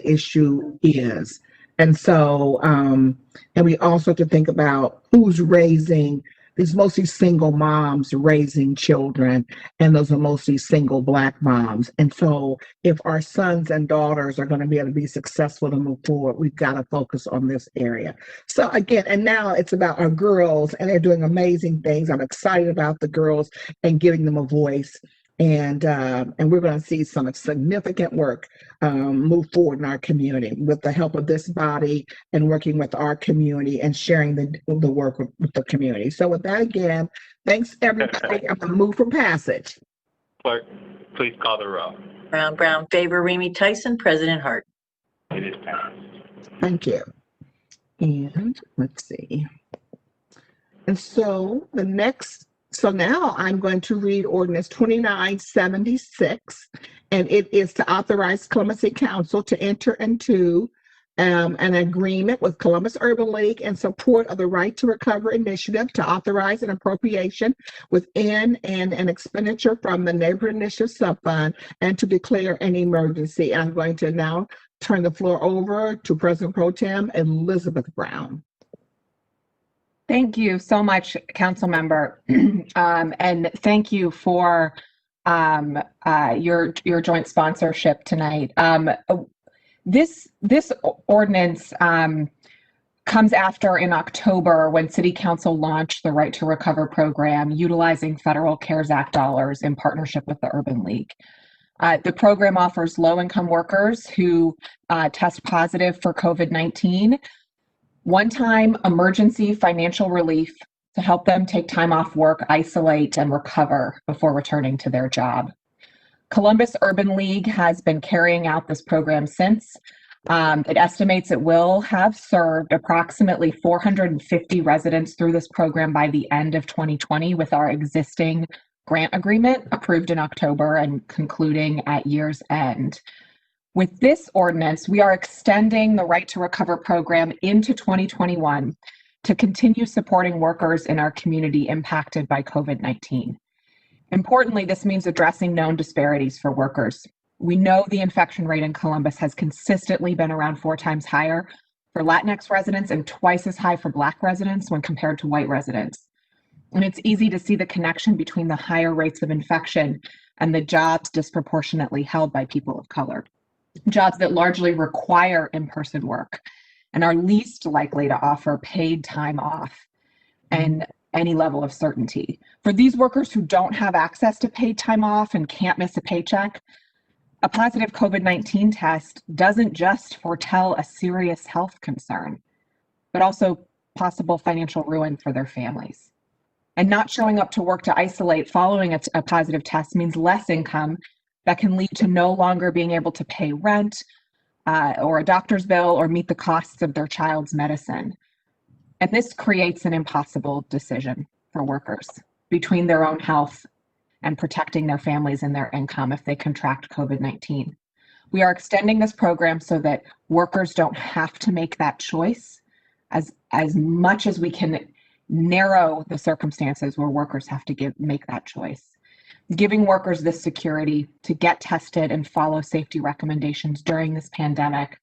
issue is. And so, and we also have to think about who's raising these, mostly single moms raising children, and those are mostly single Black moms. And so if our sons and daughters are going to be able to be successful to move forward, we've got to focus on this area. So again, and now it's about our girls, and they're doing amazing things. I'm excited about the girls and giving them a voice. And we're going to see some significant work move forward in our community with the help of this body and working with our community and sharing the work with the community. So with that, again, thanks everybody. I'm going to move for passage. Clerk, please call the roll. Brown, Favor, Remy, Tyson, President Hart. It is passed. Thank you. And let's see. And so now I'm going to read ordinance 2976, and it is to authorize Columbus City Council to enter into an agreement with Columbus Urban League in support of the Right to Recover initiative to authorize an appropriation within and an expenditure from the Neighborhood Initiative Subfund and to declare an emergency. I'm going to now turn the floor over to President Pro Tem Elizabeth Brown. Thank you so much, Council Member, and thank you for your joint sponsorship tonight. This ordinance comes after in October when City Council launched the Right to Recover program utilizing federal CARES Act dollars in partnership with the Urban League. The program offers low-income workers who test positive for COVID-19 one-time emergency financial relief to help them take time off work, isolate, and recover before returning to their job. Columbus Urban League has been carrying out this program since. It estimates it will have served approximately 450 residents through this program by the end of 2020 with our existing grant agreement approved in October and concluding at year's end. With this ordinance, we are extending the Right to Recover program into 2021 to continue supporting workers in our community impacted by COVID-19. Importantly, this means addressing known disparities for workers. We know the infection rate in Columbus has consistently been around 4 times higher for Latinx residents and twice as high for Black residents when compared to white residents. And it's easy to see the connection between the higher rates of infection and the jobs disproportionately held by people of color. Jobs that largely require in-person work and are least likely to offer paid time off and any level of certainty. For these workers who don't have access to paid time off and can't miss a paycheck, a positive COVID-19 test doesn't just foretell a serious health concern, but also possible financial ruin for their families. And not showing up to work to isolate following a positive test means less income that can lead to no longer being able to pay rent or a doctor's bill or meet the costs of their child's medicine. And this creates an impossible decision for workers between their own health and protecting their families and their income if they contract COVID-19. We are extending this program so that workers don't have to make that choice as much as we can narrow the circumstances where workers have to make that choice. Giving workers this security to get tested and follow safety recommendations during this pandemic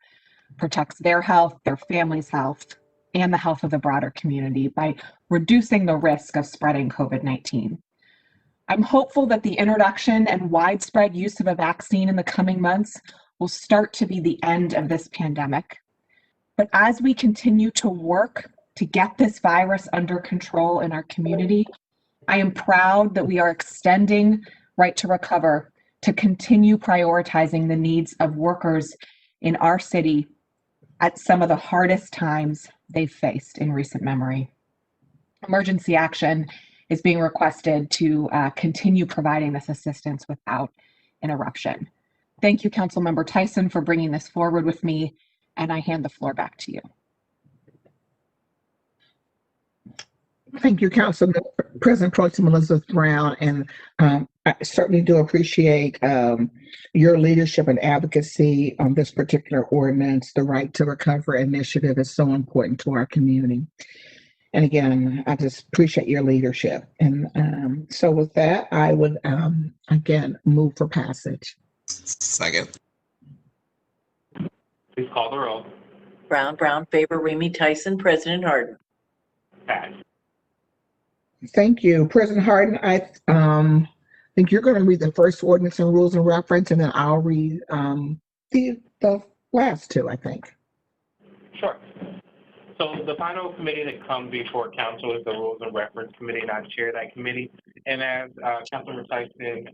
protects their health, their family's health, and the health of the broader community by reducing the risk of spreading COVID-19. I'm hopeful that the introduction and widespread use of a vaccine in the coming months will start to be the end of this pandemic. But as we continue to work to get this virus under control in our community, I am proud that we are extending Right to Recover to continue prioritizing the needs of workers in our city at some of the hardest times they've faced in recent memory. Emergency action is being requested to continue providing this assistance without interruption. Thank you, Councilmember Tyson, for bringing this forward with me, and I hand the floor back to you. Thank you, Council President Pro Tem Elizabeth Brown, and I certainly do appreciate your leadership and advocacy on this particular ordinance. The Right to Recover initiative is so important to our community. And again, I just appreciate your leadership. And so with that, I would again move for passage. Second. Please call the roll. Brown, Favor, Remy, Tyson, President Harden. Pass. Thank you, President Harden. I think you're going to read the first ordinance and rules and reference, and then I'll read the last two, I think. Sure. So the final committee that comes before council is the Rules and Reference Committee, and I chair that committee. And as Councilmember Tyson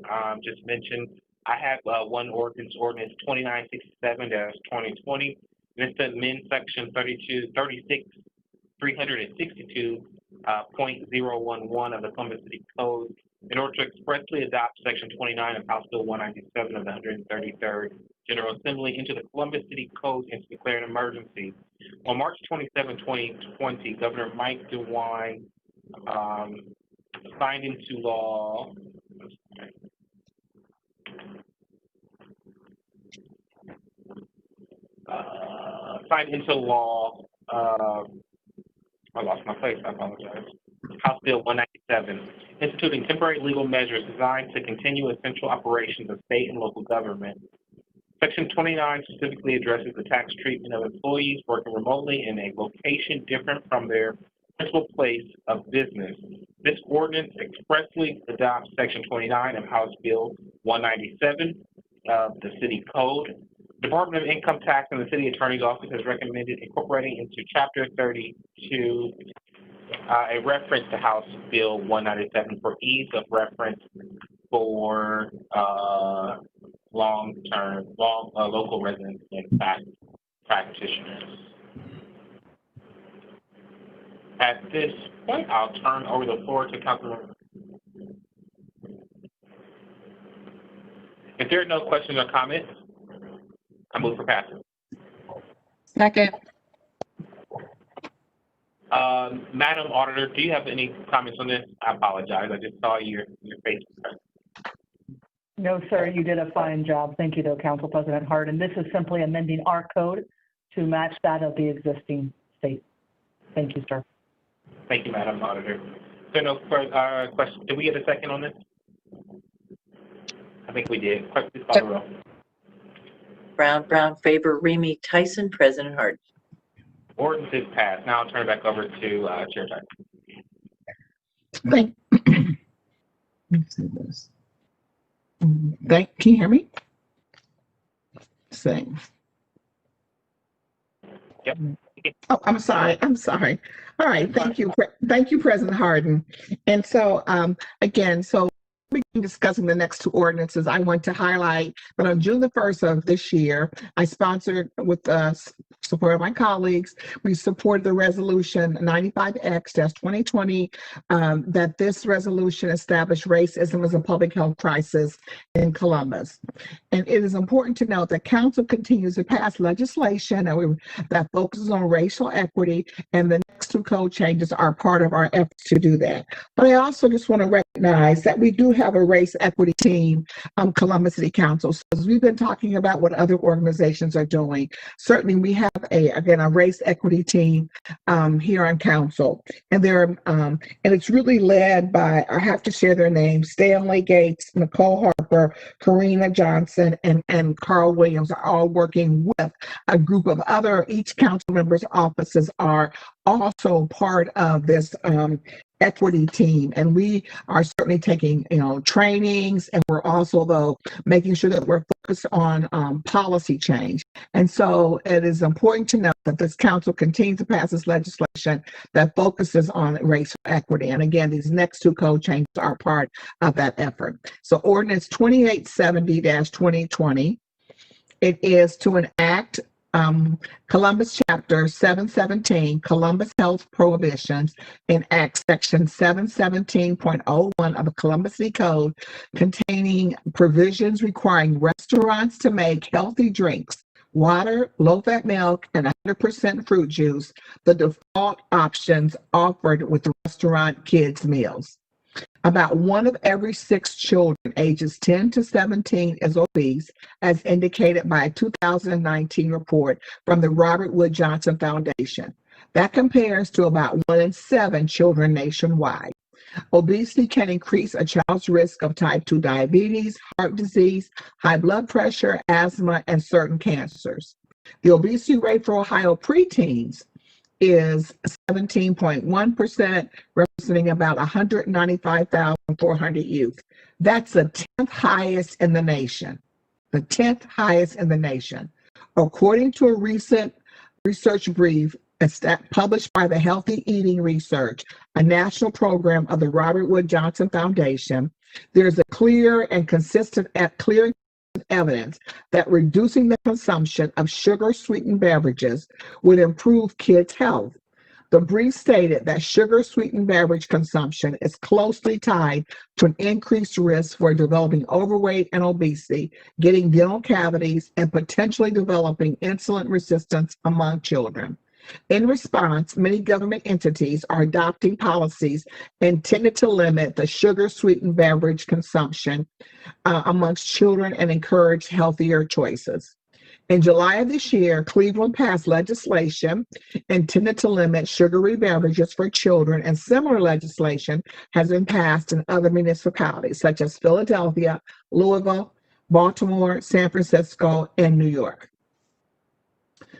just mentioned, I have one ordinance 2967-2020. And it's to amend section 362.011 of the Columbus City Code in order to expressly adopt section 29 of House Bill 197 of the 133rd General Assembly into the Columbus City Code and to declare an emergency. On March 27, 2020, Governor Mike DeWine signed into law I lost my place, I apologize. House Bill 197, instituting temporary legal measures designed to continue essential operations of state and local government. Section 29 specifically addresses the tax treatment of employees working remotely in a location different from their principal place of business. This ordinance expressly adopts Section 29 of House Bill 197 of the City Code. Department of Income Tax and the City Attorney's Office has recommended incorporating into Chapter 32 a reference to House Bill 197 for ease of reference for local residents and tax practitioners. At this point, I'll turn over the floor to Councilmember. If there are no questions or comments, I move for passage. Second. Madam Auditor, do you have any comments on this? I apologize. I just saw your face. No, sir, you did a fine job. Thank you, though, Council President Harden. This is simply amending our code to match that of the existing state. Thank you, sir. Thank you, Madam Auditor. So no further questions. Did we get a second on this? I think we did. Clerk, please call the roll. Brown, Favor, Remy, Tyson, President Harden. Ordinance is passed. Now I'll turn it back over to Chair Tyson. Can you hear me? Same. Yep. Oh, I'm sorry. All right. Thank you, President Harden. And so, again, we're discussing the next two ordinances. I want to highlight that on June the 1st of this year, I sponsored with the support of my colleagues, we supported the resolution 95X-2020 that this resolution established racism as a public health crisis in Columbus. And it is important to note that council continues to pass legislation that focuses on racial equity, and the next two code changes are part of our efforts to do that. But I also just want to recognize that we do have a race equity team, Columbus City Council. So as we've been talking about what other organizations are doing, certainly we have a race equity team here on council, and it's really led by, I have to share their names, Stanley Gates, Nicole Harper, Karina Johnson, and Carl Williams are all working with a group of each council member's offices are also part of this equity team, and we are certainly taking trainings, and we're also making sure that we're focused on policy change. And so it is important to note that this council continues to pass this legislation that focuses on racial equity, and again, these next two code changes are part of that effort. So ordinance 2870-2020, it is to enact Columbus Chapter 717, Columbus Health Prohibitions, enact Section 717.01 of the Columbus City Code, containing provisions requiring restaurants to make healthy drinks, water, low-fat milk, and 100% fruit juice, the default options offered with restaurant kids' meals. About 1 of every 6 children ages 10 to 17 is obese, as indicated by a 2019 report from the Robert Wood Johnson Foundation. That compares to about 1 in 7 children nationwide. Obesity can increase a child's risk of type 2 diabetes, heart disease, high blood pressure, asthma, and certain cancers. The obesity rate for Ohio preteens is 17.1%, representing about 195,400 youth. That's the 10th highest in the nation. The 10th highest in the nation. According to a recent research brief published by the Healthy Eating Research, a national program of the Robert Wood Johnson Foundation, there's a clear and consistent evidence that reducing the consumption of sugar-sweetened beverages would improve kids' health. The brief stated that sugar-sweetened beverage consumption is closely tied to an increased risk for developing overweight and obesity, getting dental cavities, and potentially developing insulin resistance among children. In response, many government entities are adopting policies intended to limit the sugar-sweetened beverage consumption amongst children and encourage healthier choices. In July of this year, Cleveland passed legislation intended to limit sugary beverages for children, and similar legislation has been passed in other municipalities such as Philadelphia, Louisville, Baltimore, San Francisco, and New York.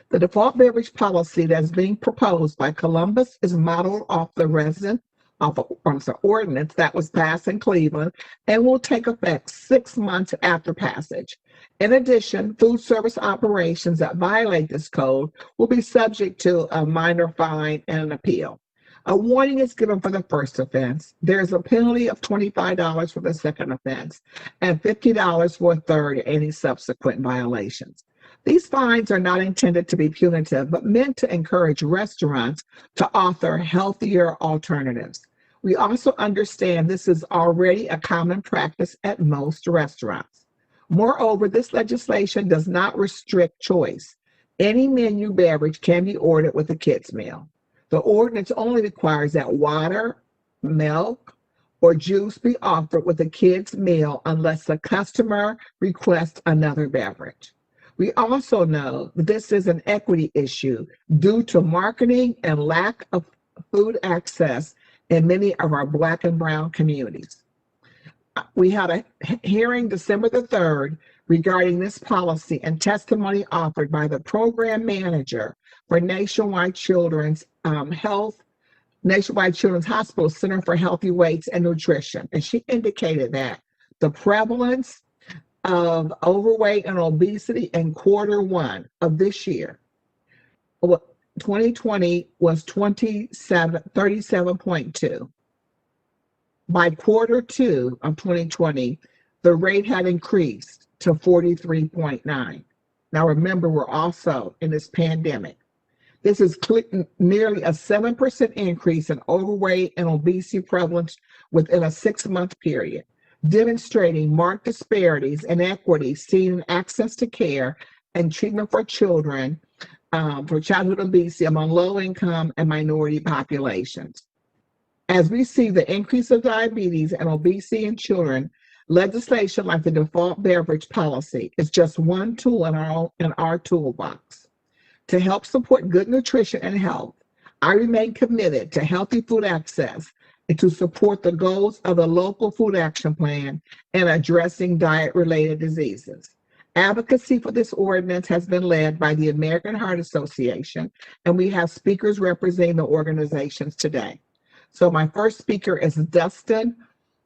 The default beverage policy that is being proposed by Columbus is modeled off the ordinance that was passed in Cleveland and will take effect 6 months after passage. In addition, food service operations that violate this code will be subject to a minor fine and an appeal. A warning is given for the first offense. There is a penalty of $25 for the second offense and $50 for a third and any subsequent violations. These fines are not intended to be punitive, but meant to encourage restaurants to offer healthier alternatives. We also understand this is already a common practice at most restaurants. Moreover, this legislation does not restrict choice. Any menu beverage can be ordered with a kids' meal. The ordinance only requires that water, milk, or juice be offered with a kids' meal unless the customer requests another beverage. We also know that this is an equity issue due to marketing and lack of food access in many of our Black and Brown communities. We had a hearing December the 3rd regarding this policy and testimony offered by the program manager for Nationwide Children's Hospital Center for Healthy Weights and Nutrition. And she indicated that the prevalence of overweight and obesity in Q1 of this year, 2020, was 37.2. By Q2 of 2020, the rate had increased to 43.9. Now remember, we're also in this pandemic. This is nearly a 7% increase in overweight and obesity prevalence within a 6-month period, demonstrating marked disparities and inequities seen in access to care and treatment for children for childhood obesity among low-income and minority populations. As we see the increase of diabetes and obesity in children, legislation like the default beverage policy is just one tool in our toolbox. To help support good nutrition and health, I remain committed to healthy food access and to support the goals of the local food action plan and addressing diet-related diseases. Advocacy for this ordinance has been led by the American Heart Association, and we have speakers representing the organizations today. So my first speaker is Dustin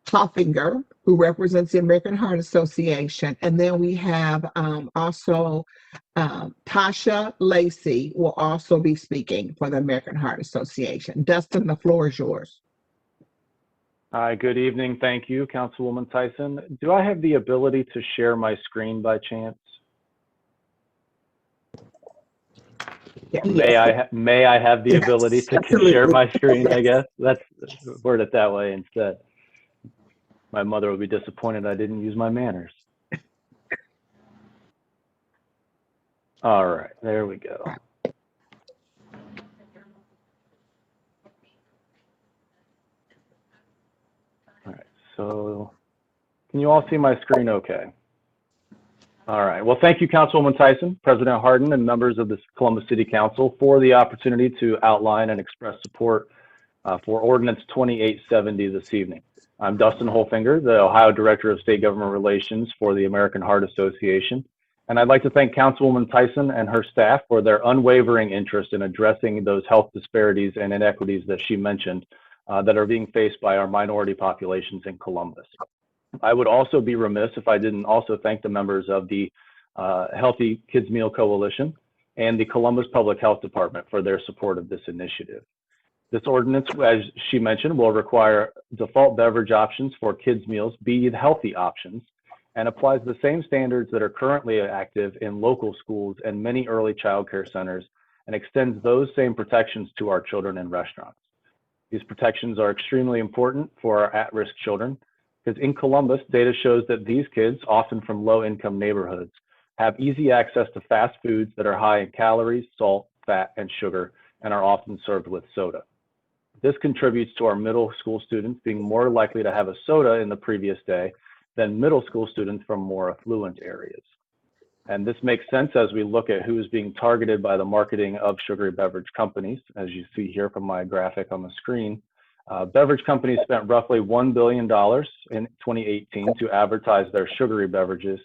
Hoffinger, who represents the American Heart Association, and then we have also Tasha Lacey will also be speaking for the American Heart Association. Dustin, the floor is yours. Hi, good evening. Thank you, Councilwoman Tyson. Do I have the ability to share my screen by chance? May I have the ability to share my screen, I guess? Let's word it that way instead. My mother would be disappointed I didn't use my manners. All right, there we go. All right, so can you all see my screen okay? All right, well, thank you, Councilwoman Tyson, President Hardin, and members of the Columbus City Council for the opportunity to outline and express support for Ordinance 2870 this evening. I'm Dustin Holfinger, the Ohio Director of State Government Relations for the American Heart Association, and I'd like to thank Councilwoman Tyson and her staff for their unwavering interest in addressing those health disparities and inequities that she mentioned that are being faced by our minority populations in Columbus. I would also be remiss if I didn't also thank the members of the Healthy Kids Meal Coalition and the Columbus Public Health Department for their support of this initiative. This ordinance, as she mentioned, will require default beverage options for kids' meals be healthy options and applies the same standards that are currently active in local schools and many early child care centers and extends those same protections to our children in restaurants. These protections are extremely important for our at-risk children because in Columbus, data shows that these kids, often from low-income neighborhoods, have easy access to fast foods that are high in calories, salt, fat, and sugar, and are often served with soda. This contributes to our middle school students being more likely to have a soda in the previous day than middle school students from more affluent areas. And this makes sense as we look at who is being targeted by the marketing of sugary beverage companies. As you see here from my graphic on the screen, beverage companies spent roughly $1 billion in 2018 to advertise their sugary beverages,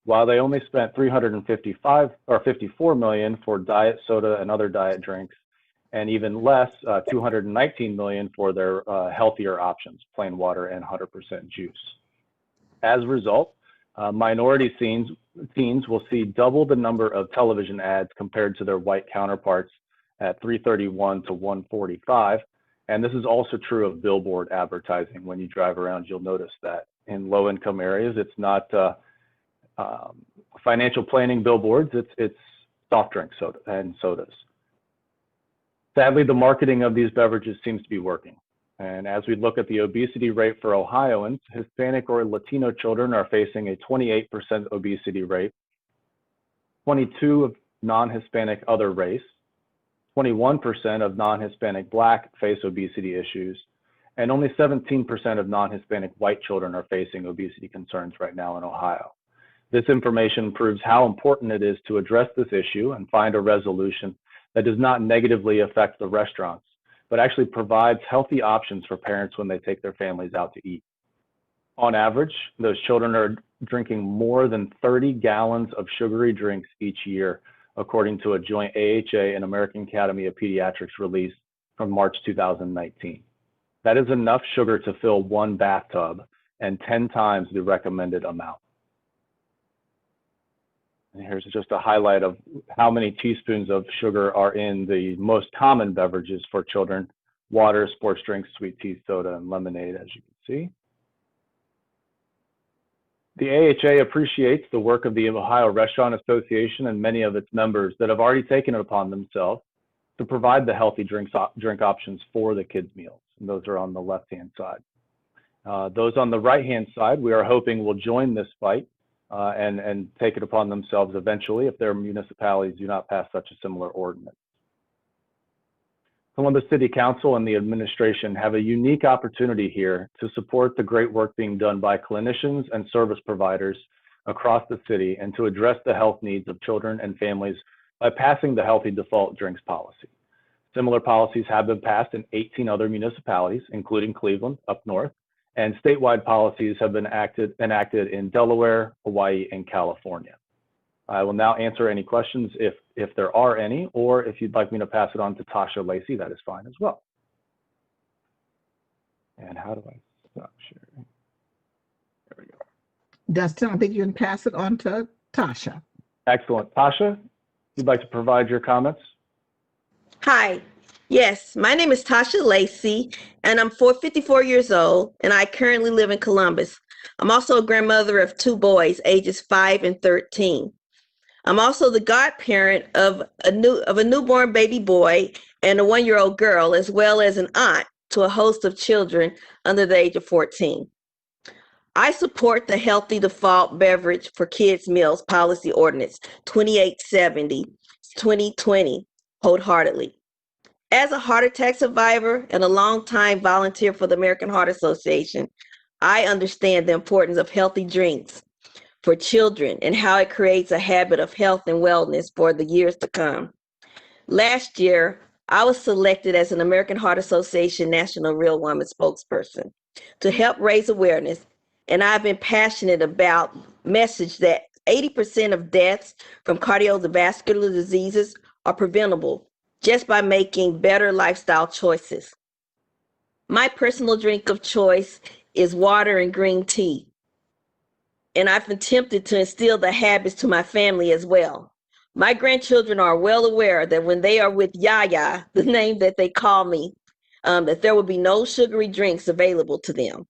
while they only spent $54 million for diet soda and other diet drinks, and even less, $219 million for their healthier options, plain water and 100% juice. As a result, minority teens will see double the number of television ads compared to their white counterparts at 331 to 145. And this is also true of billboard advertising. When you drive around, you'll notice that in low-income areas, it's not financial planning billboards, it's soft drinks and sodas. Sadly, the marketing of these beverages seems to be working. And as we look at the obesity rate for Ohioans, Hispanic or Latino children are facing a 28% obesity rate, 22% of non-Hispanic other race, 21% of non-Hispanic Black face obesity issues, and only 17% of non-Hispanic white children are facing obesity concerns right now in Ohio. This information proves how important it is to address this issue and find a resolution that does not negatively affect the restaurants, but actually provides healthy options for parents when they take their families out to eat. On average, those children are drinking more than 30 gallons of sugary drinks each year, according to a joint AHA and American Academy of Pediatrics release from March 2019. That is enough sugar to fill one bathtub and 10 times the recommended amount. And here's just a highlight of how many teaspoons of sugar are in the most common beverages for children: water, sports drinks, sweet tea, soda, and lemonade, as you can see. The AHA appreciates the work of the Ohio Restaurant Association and many of its members that have already taken it upon themselves to provide the healthy drink options for the kids' meals. And those are on the left-hand side. Those on the right-hand side, we are hoping will join this fight and take it upon themselves eventually if their municipalities do not pass such a similar ordinance. Columbus City Council and the administration have a unique opportunity here to support the great work being done by clinicians and service providers across the city and to address the health needs of children and families by passing the Healthy Default Drinks policy. Similar policies have been passed in 18 other municipalities, including Cleveland up north, and statewide policies have been enacted in Delaware, Hawaii, and California. I will now answer any questions if there are any, or if you'd like me to pass it on to Tasha Lacey, that is fine as well. And how do I stop sharing? There we go. Dustin, I think you can pass it on to Tasha. Excellent. Tasha, you'd like to provide your comments? Hi. Yes, my name is Tasha Lacey, and I'm 54 years old, and I currently live in Columbus. I'm also a grandmother of 2 boys, ages 5 and 13. I'm also the godparent of a newborn baby boy and a 1-year-old girl, as well as an aunt to a host of children under the age of 14. I support the Healthy Default Beverage for Kids Meals Policy Ordinance 2870, 2020, wholeheartedly. As a heart attack survivor and a longtime volunteer for the American Heart Association, I understand the importance of healthy drinks for children and how it creates a habit of health and wellness for the years to come. Last year, I was selected as an American Heart Association National Real Woman spokesperson to help raise awareness, and I've been passionate about message that 80% of deaths from cardiovascular diseases are preventable just by making better lifestyle choices. My personal drink of choice is water and green tea, and I've attempted to instill the habits to my family as well. My grandchildren are well aware that when they are with Yaya, the name that they call me, that there will be no sugary drinks available to them.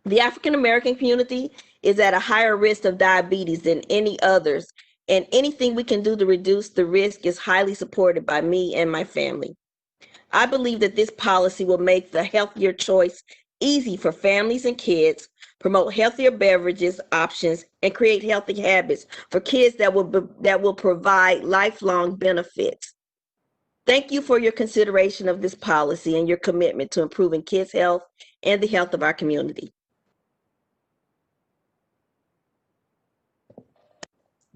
The African American community is at a higher risk of diabetes than any others, and anything we can do to reduce the risk is highly supported by me and my family. I believe that this policy will make the healthier choice easy for families and kids, promote healthier beverages options, and create healthy habits for kids that will provide lifelong benefits. Thank you for your consideration of this policy and your commitment to improving kids' health and the health of our community.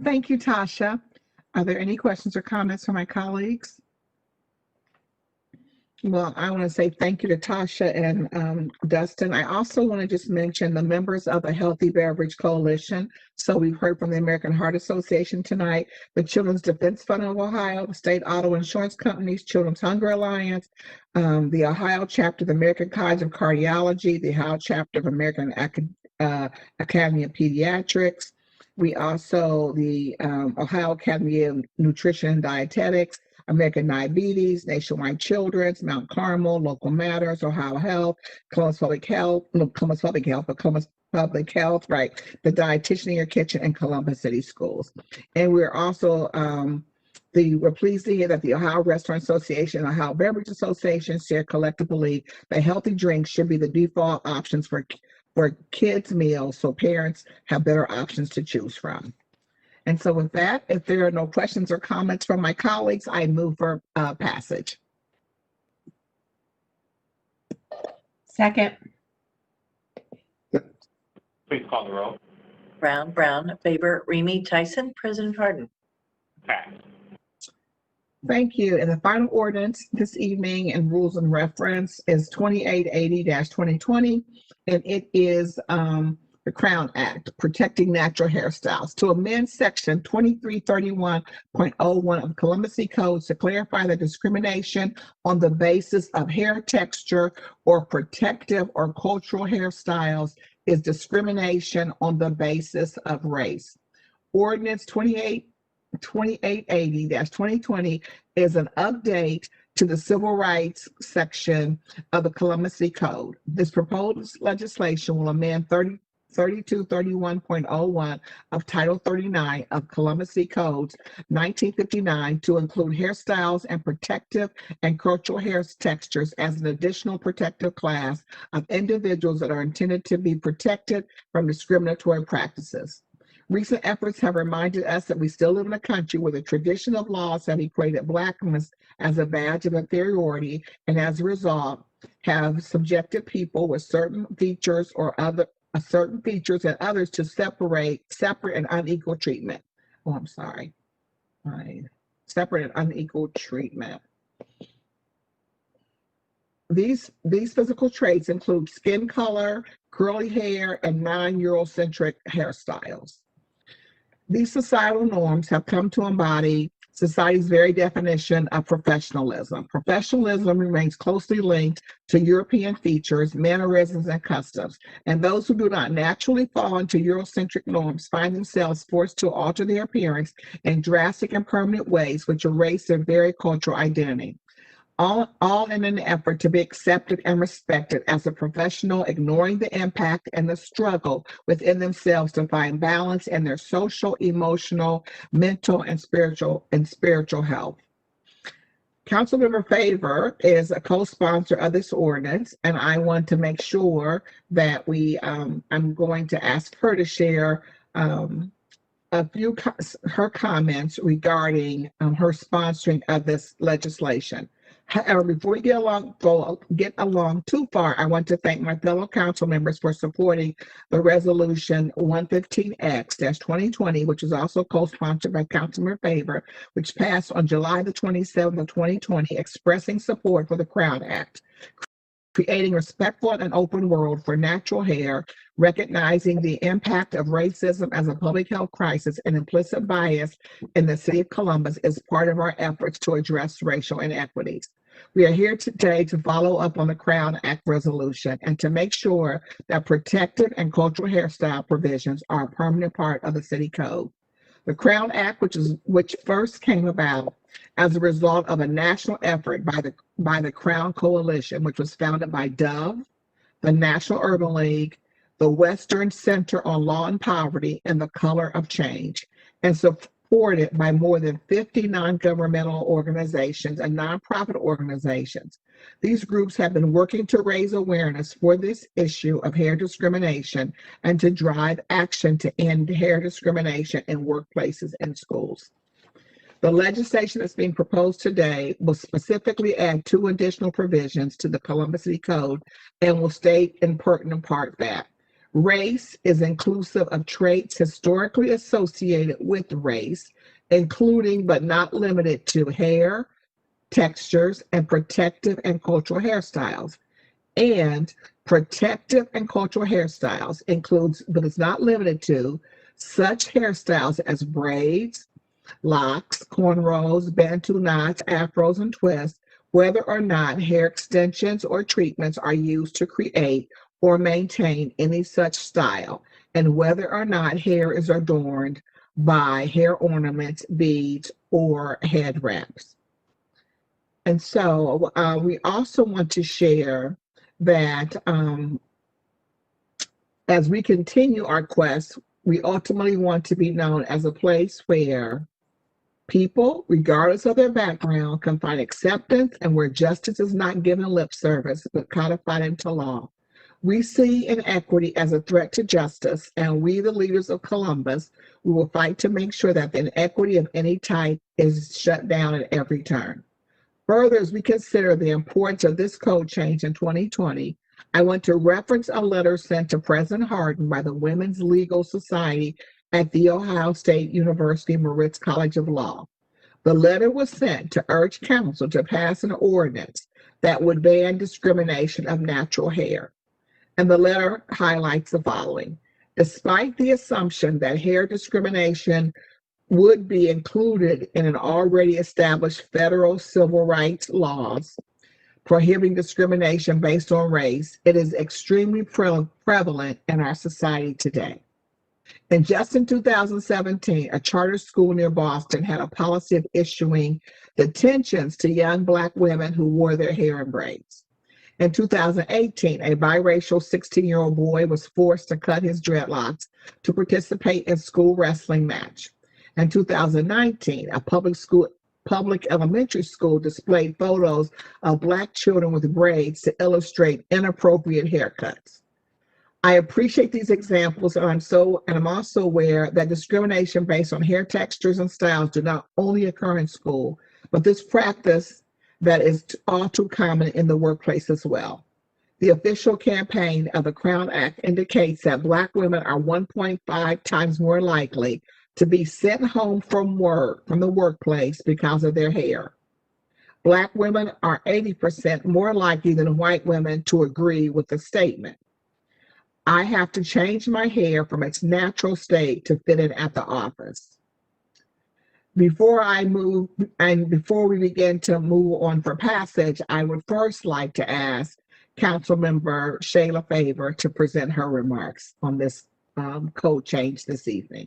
Thank you, Tasha. Are there any questions or comments from my colleagues? Well, I want to say thank you to Tasha and Dustin. I also want to just mention the members of the Healthy Beverage Coalition. So we've heard from the American Heart Association tonight, the Children's Defense Fund of Ohio, the State Auto Insurance Companies, Children's Hunger Alliance, the Ohio chapter of the American College of Cardiology, the Ohio chapter of American Academy of Pediatrics. We also, the Ohio Academy of Nutrition and Dietetics, American Diabetes, Nationwide Children's, Mount Carmel, Local Matters, Ohio Health, Columbus Public Health, right, the Dietitian in Your Kitchen, and Columbus City Schools. And we're also, we're pleased to hear that the Ohio Restaurant Association and Ohio Beverage Association share collective belief that healthy drinks should be the default options for kids' meals, so parents have better options to choose from. And so with that, if there are no questions or comments from my colleagues, I move for passage. Second. Please call the roll. Brown, Favor, Remy, Tyson, President Harden. Pass. Thank you. And the final ordinance this evening and rules and reference is 2880-2020, and it is the Crown Act, Protecting Natural Hairstyles, to amend section 2331.01 of Columbus City Codes to clarify that discrimination on the basis of hair texture or protective or cultural hairstyles is discrimination on the basis of race. Ordinance 2880-2020 is an update to the civil rights section of the Columbus City Code. This proposed legislation will amend 3231.01 of Title 39 of Columbus City Codes 1959 to include hairstyles and protective and cultural hair textures as an additional protective class of individuals that are intended to be protected from discriminatory practices. Recent efforts have reminded us that we still live in a country where the tradition of laws have equated Blackness as a badge of inferiority, and as a result, have subjected people with certain features and others to separate and unequal treatment. Separate and unequal treatment. These physical traits include skin color, curly hair, and non-Eurocentric hairstyles. These societal norms have come to embody society's very definition of professionalism. Professionalism remains closely linked to European features, mannerisms, and customs, and those who do not naturally fall into Eurocentric norms find themselves forced to alter their appearance in drastic and permanent ways which erase their very cultural identity. all in an effort to be accepted and respected as a professional, ignoring the impact and the struggle within themselves to find balance in their social, emotional, mental, and spiritual health. Councilmember Favor is a co-sponsor of this ordinance, and I want to make sure that I'm going to ask her to share her comments regarding her sponsoring of this legislation. However, before we get along too far, I want to thank my fellow council members for supporting the resolution 115X-2020, which is also co-sponsored by Councilmember Favor, which passed on July the 27th of 2020, expressing support for the Crown Act, creating a respectful and open world for natural hair, recognizing the impact of racism as a public health crisis and implicit bias in the city of Columbus is part of our efforts to address racial inequities. We are here today to follow up on the Crown Act resolution and to make sure that protective and cultural hairstyle provisions are a permanent part of the city code. The Crown Act, which first came about as a result of a national effort by the Crown Coalition, which was founded by Dove, the National Urban League, the Western Center on Law and Poverty, and the Color of Change, and supported by more than 50 non-governmental organizations and nonprofit organizations. These groups have been working to raise awareness for this issue of hair discrimination and to drive action to end hair discrimination in workplaces and schools. The legislation that's being proposed today will specifically add 2 additional provisions to the Columbus City Code and will state in pertinent part that race is inclusive of traits historically associated with race, including but not limited to hair, textures, and protective and cultural hairstyles. And protective and cultural hairstyles includes, but is not limited to, such hairstyles as braids, locks, cornrows, bantu knots, afros, and twists, whether or not hair extensions or treatments are used to create or maintain any such style, and whether or not hair is adorned by hair ornaments, beads, or head wraps. And so we also want to share that as we continue our quest, we ultimately want to be known as a place where people, regardless of their background, can find acceptance and where justice is not given lip service, but codified into law. We see inequity as a threat to justice, and we, the leaders of Columbus, we will fight to make sure that the inequity of any type is shut down at every turn. Further, as we consider the importance of this code change in 2020, I want to reference a letter sent to President Hardin by the Women's Legal Society at The Ohio State University Moritz College of Law. The letter was sent to urge council to pass an ordinance that would ban discrimination of natural hair. And the letter highlights the following. Despite the assumption that hair discrimination would be included in an already established federal civil rights laws prohibiting discrimination based on race, it is extremely prevalent in our society today. And just in 2017, a charter school near Boston had a policy of issuing detentions to young Black women who wore their hair in braids. In 2018, a biracial 16-year-old boy was forced to cut his dreadlocks to participate in school wrestling match. In 2019, a public elementary school displayed photos of Black children with braids to illustrate inappropriate haircuts. I appreciate these examples, and I'm also aware that discrimination based on hair textures and styles do not only occur in school, but this practice that is all too common in the workplace as well. The official campaign of the Crown Act indicates that Black women are 1.5 times more likely to be sent home from the workplace because of their hair. Black women are 80% more likely than white women to agree with the statement. I have to change my hair from its natural state to fit in at the office. Before we begin to move on for passage, I would first like to ask Councilmember Shayla Favor to present her remarks on this code change this evening.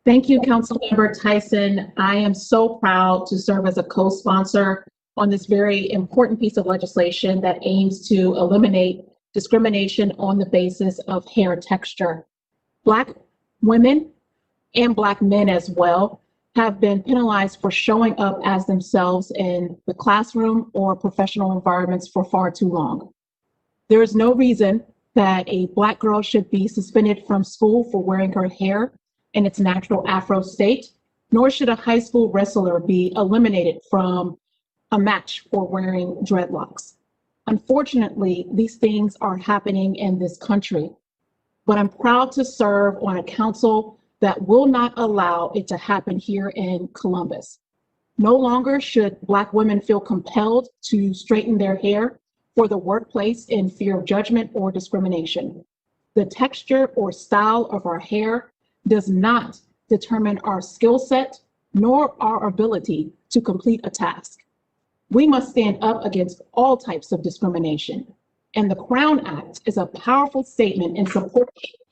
Thank you, Councilmember Tyson. I am so proud to serve as a co-sponsor on this very important piece of legislation that aims to eliminate discrimination on the basis of hair texture. Black women and Black men as well have been penalized for showing up as themselves in the classroom or professional environments for far too long. There is no reason that a Black girl should be suspended from school for wearing her hair in its natural Afro state, nor should a high school wrestler be eliminated from a match for wearing dreadlocks. Unfortunately, these things are happening in this country, but I'm proud to serve on a council that will not allow it to happen here in Columbus. No longer should Black women feel compelled to straighten their hair for the workplace in fear of judgment or discrimination. The texture or style of our hair does not determine our skill set nor our ability to complete a task. We must stand up against all types of discrimination. And the Crown Act is a powerful statement in support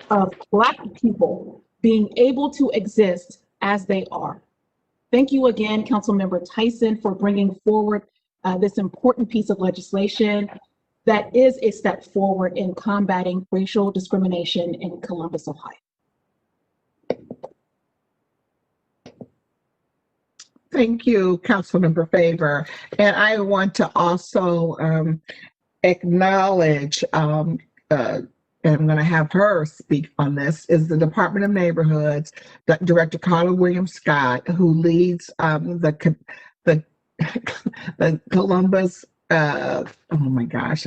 of Black people being able to exist as they are. Thank you again, Councilmember Tyson, for bringing forward this important piece of legislation that is a step forward in combating racial discrimination in Columbus, Ohio. Thank you, Councilmember Favor. And I want to also acknowledge, and I'm going to have her speak on this, is the Department of Neighborhoods, Director Carla Williams Scott, who leads the Columbus, oh my gosh,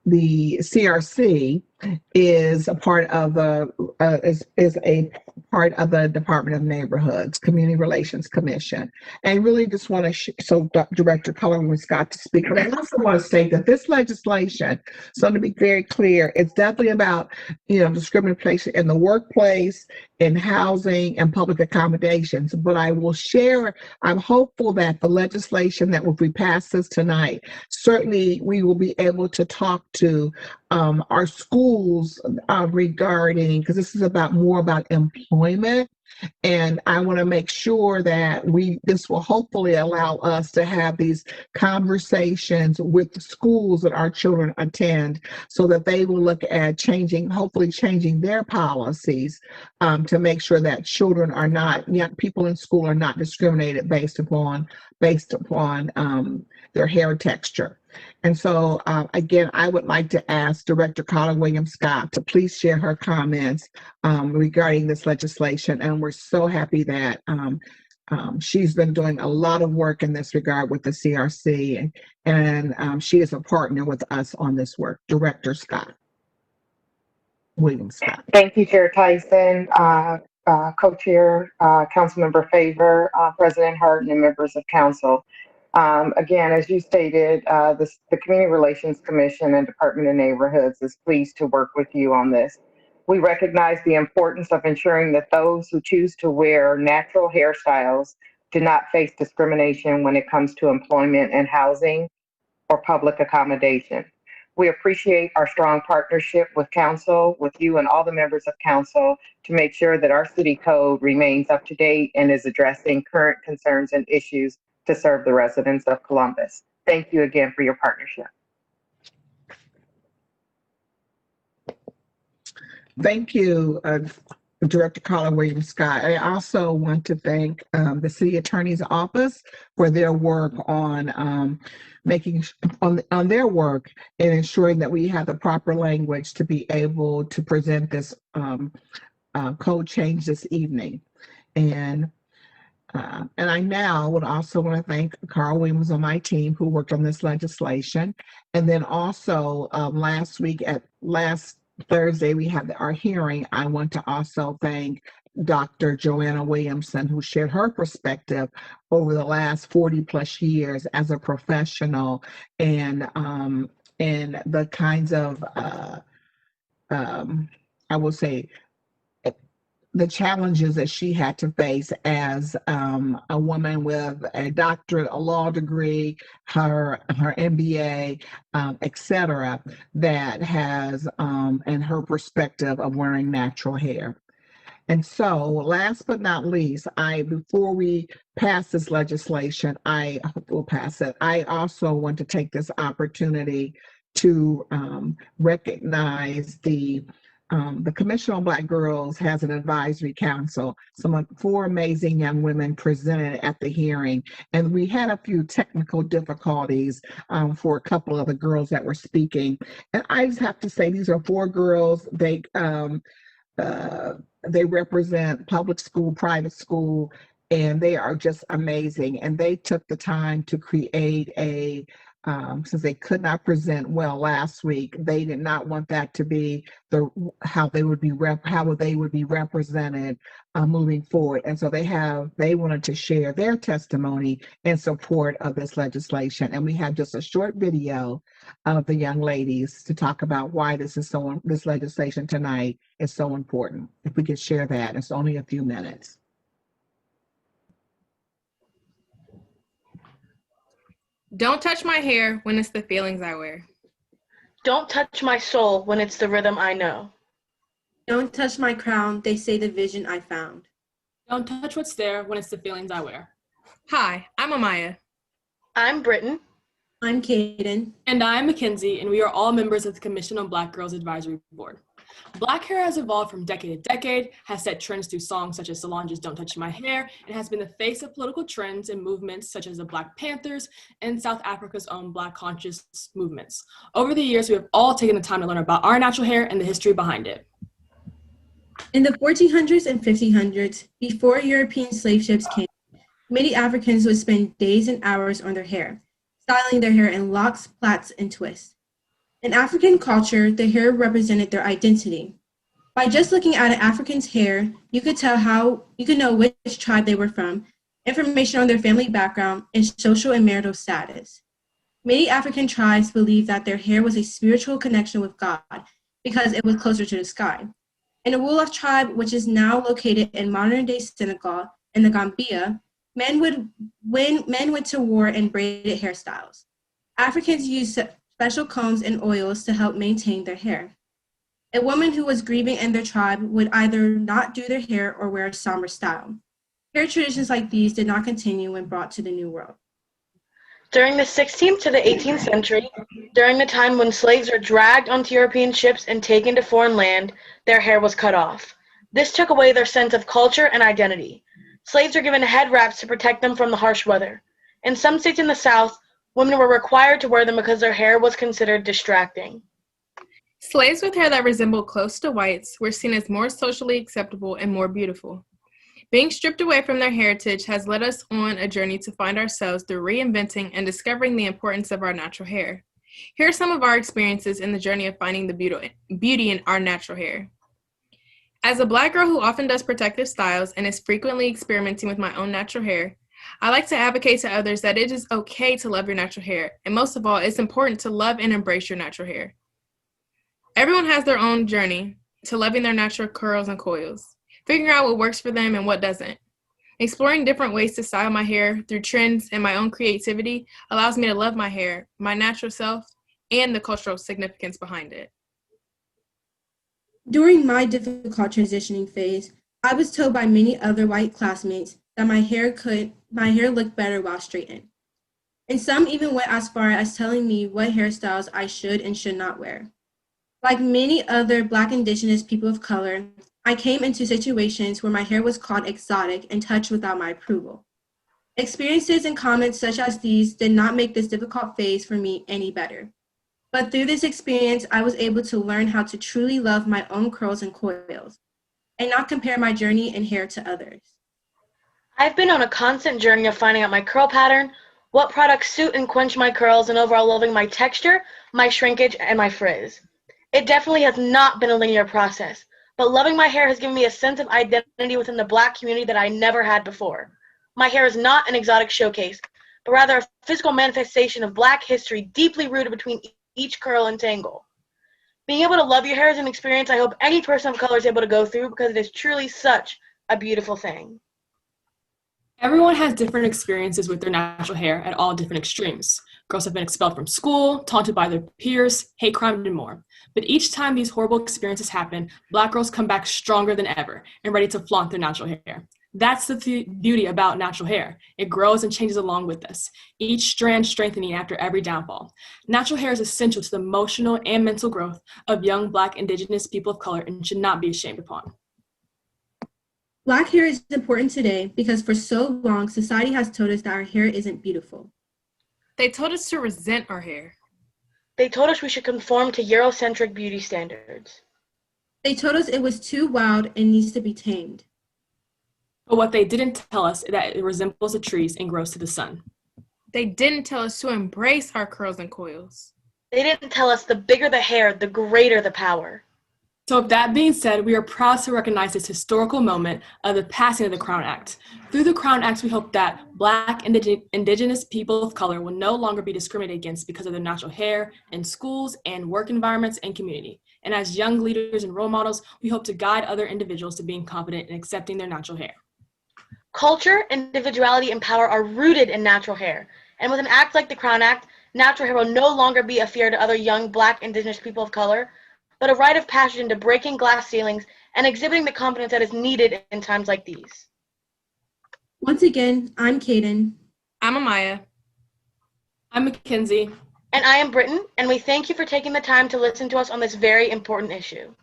the CRC is a part of the is a part of the Department of Neighborhoods Community Relations Commission. And really just want to so Director Cullen Scott to speak, but I also want to say that this legislation, so to be very clear, it's definitely about discrimination in the workplace, in housing, and public accommodations. But I will share, I'm hopeful that the legislation that if we pass this tonight, certainly we will be able to talk to our schools regarding, because this is more about employment. And I want to make sure that this will hopefully allow us to have these conversations with the schools that our children attend so that they will look at hopefully changing their policies to make sure that young people in school are not discriminated based upon their hair texture. And so, again, I would like to ask Director Carla Williams Scott to please share her comments regarding this legislation. And we're so happy that she's been doing a lot of work in this regard with the CRC, and she is a partner with us on this work. Director Williams Scott. Thank you, Chair Tyson, Co-Chair, Councilmember Favor, President Hart, and members of Council. Again, as you stated, the Community Relations Commission and Department of Neighborhoods is pleased to work with you on this. We recognize the importance of ensuring that those who choose to wear natural hairstyles do not face discrimination when it comes to employment and housing or public accommodation. We appreciate our strong partnership with Council, with you and all the members of Council, to make sure that our city code remains up to date and is addressing current concerns and issues to serve the residents of Columbus. Thank you again for your partnership. Thank you, Director Carla Williams Scott. I also want to thank the City Attorney's Office for their work on on their work in ensuring that we have the proper language to be able to present this code change this evening. And I now would also want to thank Carl Williams on my team who worked on this legislation. And then also last Thursday, we had our hearing. I want to also thank Dr. Joanna Williamson, who shared her perspective over the last 40 plus years as a professional and the kinds of, I will say, the challenges that she had to face as a woman with a doctorate, a law degree, her MBA, et cetera, that has, and her perspective of wearing natural hair. And so, last but not least, before we pass this legislation, I hope we'll pass it. I also want to take this opportunity to recognize the Commission on Black Girls has an advisory council. Four amazing young women presented at the hearing, and we had a few technical difficulties for a couple of the girls that were speaking. And I just have to say, these are four girls. They represent public school, private school, and they are just amazing. And they took the time to create since they could not present well last week, they did not want that to be how they would be represented moving forward. And so they wanted to share their testimony in support of this legislation. And we have just a short video of the young ladies to talk about why this legislation tonight is so important. If we could share that, it's only a few minutes. Don't touch my hair when it's the feelings I wear. Don't touch my soul when it's the rhythm I know. Don't touch my crown, they say the vision I found. Don't touch what's there when it's the feelings I wear. Hi, I'm Amaya. I'm Britton. I'm Kaden. And I'm Mackenzie, and we are all members of the Commission on Black Girls Advisory Board. Black hair has evolved from decade to decade, has set trends through songs such as Solange's Don't Touch My Hair, and has been the face of political trends and movements such as the Black Panthers and South Africa's own Black conscious movements. Over the years, we have all taken the time to learn about our natural hair and the history behind it. In the 1400s and 1500s, before European slave ships came, many Africans would spend days and hours on their hair, styling their hair in locks, plaits, and twists. In African culture, the hair represented their identity. By just looking at an African's hair, you could know which tribe they were from, information on their family background, and social and marital status. Many African tribes believed that their hair was a spiritual connection with God because it was closer to the sky. In the Wolof tribe, which is now located in modern-day Senegal and the Gambia, men went to war in braided hairstyles. Africans used special combs and oils to help maintain their hair. A woman who was grieving in their tribe would either not do their hair or wear a somber style. Hair traditions like these did not continue when brought to the New World. During the 16th to the 18th century, during the time when slaves were dragged onto European ships and taken to foreign land, their hair was cut off. This took away their sense of culture and identity. Slaves were given head wraps to protect them from the harsh weather. In some states in the South, women were required to wear them because their hair was considered distracting. Slaves with hair that resembled close to whites were seen as more socially acceptable and more beautiful. Being stripped away from their heritage has led us on a journey to find ourselves through reinventing and discovering the importance of our natural hair. Here are some of our experiences in the journey of finding the beauty in our natural hair. As a Black girl who often does protective styles and is frequently experimenting with my own natural hair, I like to advocate to others that it is okay to love your natural hair, and most of all, it's important to love and embrace your natural hair. Everyone has their own journey to loving their natural curls and coils, figuring out what works for them and what doesn't. Exploring different ways to style my hair through trends and my own creativity allows me to love my hair, my natural self, and the cultural significance behind it. During my difficult transitioning phase, I was told by many other white classmates that my hair looked better while straightened. And some even went as far as telling me what hairstyles I should and should not wear. Like many other Black Indigenous people of color, I came into situations where my hair was called exotic and touched without my approval. Experiences and comments such as these did not make this difficult phase for me any better. But through this experience, I was able to learn how to truly love my own curls and coils, and not compare my journey and hair to others. I've been on a constant journey of finding out my curl pattern, what products suit and quench my curls, and overall loving my texture, my shrinkage, and my frizz. It definitely has not been a linear process, but loving my hair has given me a sense of identity within the Black community that I never had before. My hair is not an exotic showcase, but rather a physical manifestation of Black history deeply rooted between each curl and tangle. Being able to love your hair is an experience I hope any person of color is able to go through because it is truly such a beautiful thing. Everyone has different experiences with their natural hair at all different extremes. Girls have been expelled from school, taunted by their peers, hate crime, and more. But each time these horrible experiences happen, Black girls come back stronger than ever and ready to flaunt their natural hair. That's the beauty about natural hair. It grows and changes along with us, each strand strengthening after every downfall. Natural hair is essential to the emotional and mental growth of young Black, Indigenous people of color and should not be ashamed upon. Black hair is important today because for so long, society has told us that our hair isn't beautiful. They told us to resent our hair. They told us we should conform to Eurocentric beauty standards. They told us it was too wild and needs to be tamed. But what they didn't tell us is that it resembles the trees and grows to the sun. They didn't tell us to embrace our curls and coils. They didn't tell us the bigger the hair, the greater the power. So with that being said, we are proud to recognize this historical moment of the passing of the Crown Act. Through the Crown Act, we hope that Black, Indigenous people of color will no longer be discriminated against because of their natural hair in schools and work environments and community. And as young leaders and role models, we hope to guide other individuals to being confident in accepting their natural hair. Culture, individuality, and power are rooted in natural hair. And with an act like the Crown Act, natural hair will no longer be a fear to other young Black, Indigenous people of color, but a rite of passage into breaking glass ceilings and exhibiting the confidence that is needed in times like these. Once again, I'm Kaden. I'm Amaya. I'm Mackenzie. And I am Britton, and we thank you for taking the time to listen to us on this very important issue.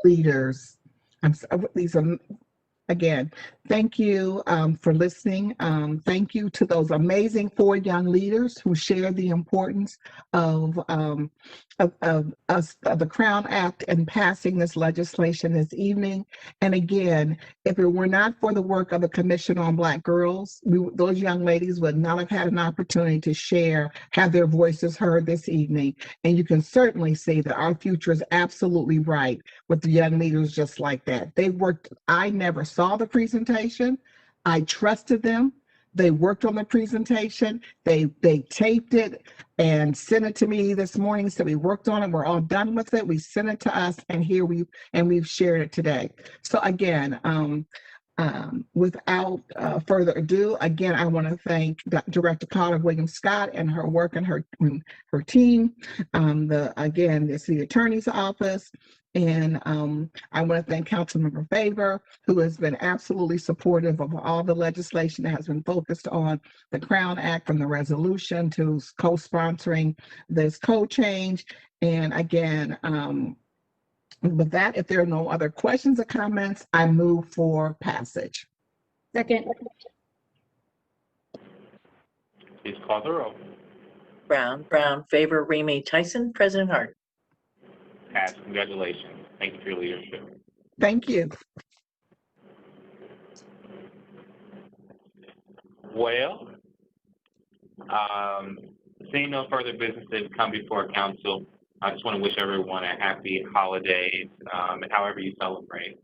Leaders. These are, again, thank you for listening. Thank you to those amazing 4 young leaders who share the importance of the Crown Act and passing this legislation this evening. And again, if it were not for the work of the Commission on Black Girls, those young ladies would not have had an opportunity to share, have their voices heard this evening. And you can certainly see that our future is absolutely bright with the young leaders just like that. They worked, I never saw the presentation. I trusted them. They worked on the presentation. They taped it and sent it to me this morning. So we worked on it. We're all done with it. We sent it to us, and we've shared it today. So again, without further ado, again, I want to thank Director Carter Williams Scott and her work and her team. The City Attorney's Office. And I want to thank Councilmember Favor, who has been absolutely supportive of all the legislation that has been focused on the Crown Act, from the resolution to co-sponsoring this code change. And again, with that, if there are no other questions or comments, I move for passage. Second. Please call the roll. Brown, Favor, Remy, Tyson, President Hart. Pass. Congratulations. Thank you for your leadership. Thank you. Well, seeing no further business to come before council, I just want to wish everyone a happy holidays, and however you celebrate.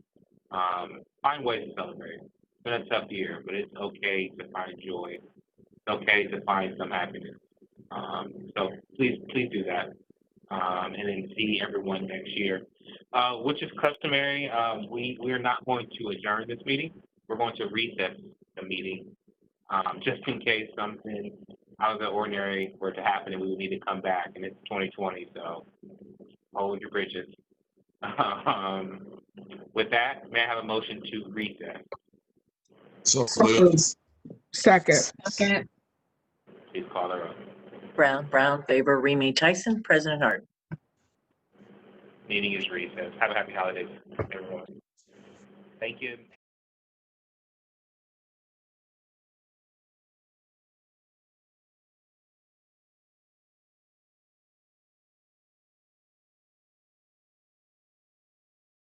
Find ways to celebrate. It's been a tough year, but it's okay to find joy. It's okay to find some happiness. So please do that. And then see everyone next year. Which is customary, we're not going to adjourn this meeting. We're going to recess the meeting, just in case something out of the ordinary were to happen and we would need to come back, and it's 2020, so hold your bridges. With that, may I have a motion to recess? So Second. Please call the roll. Brown, Favor, Remy, Tyson, President Hart. Meeting is recessed. Have a happy holidays, everyone. Thank you.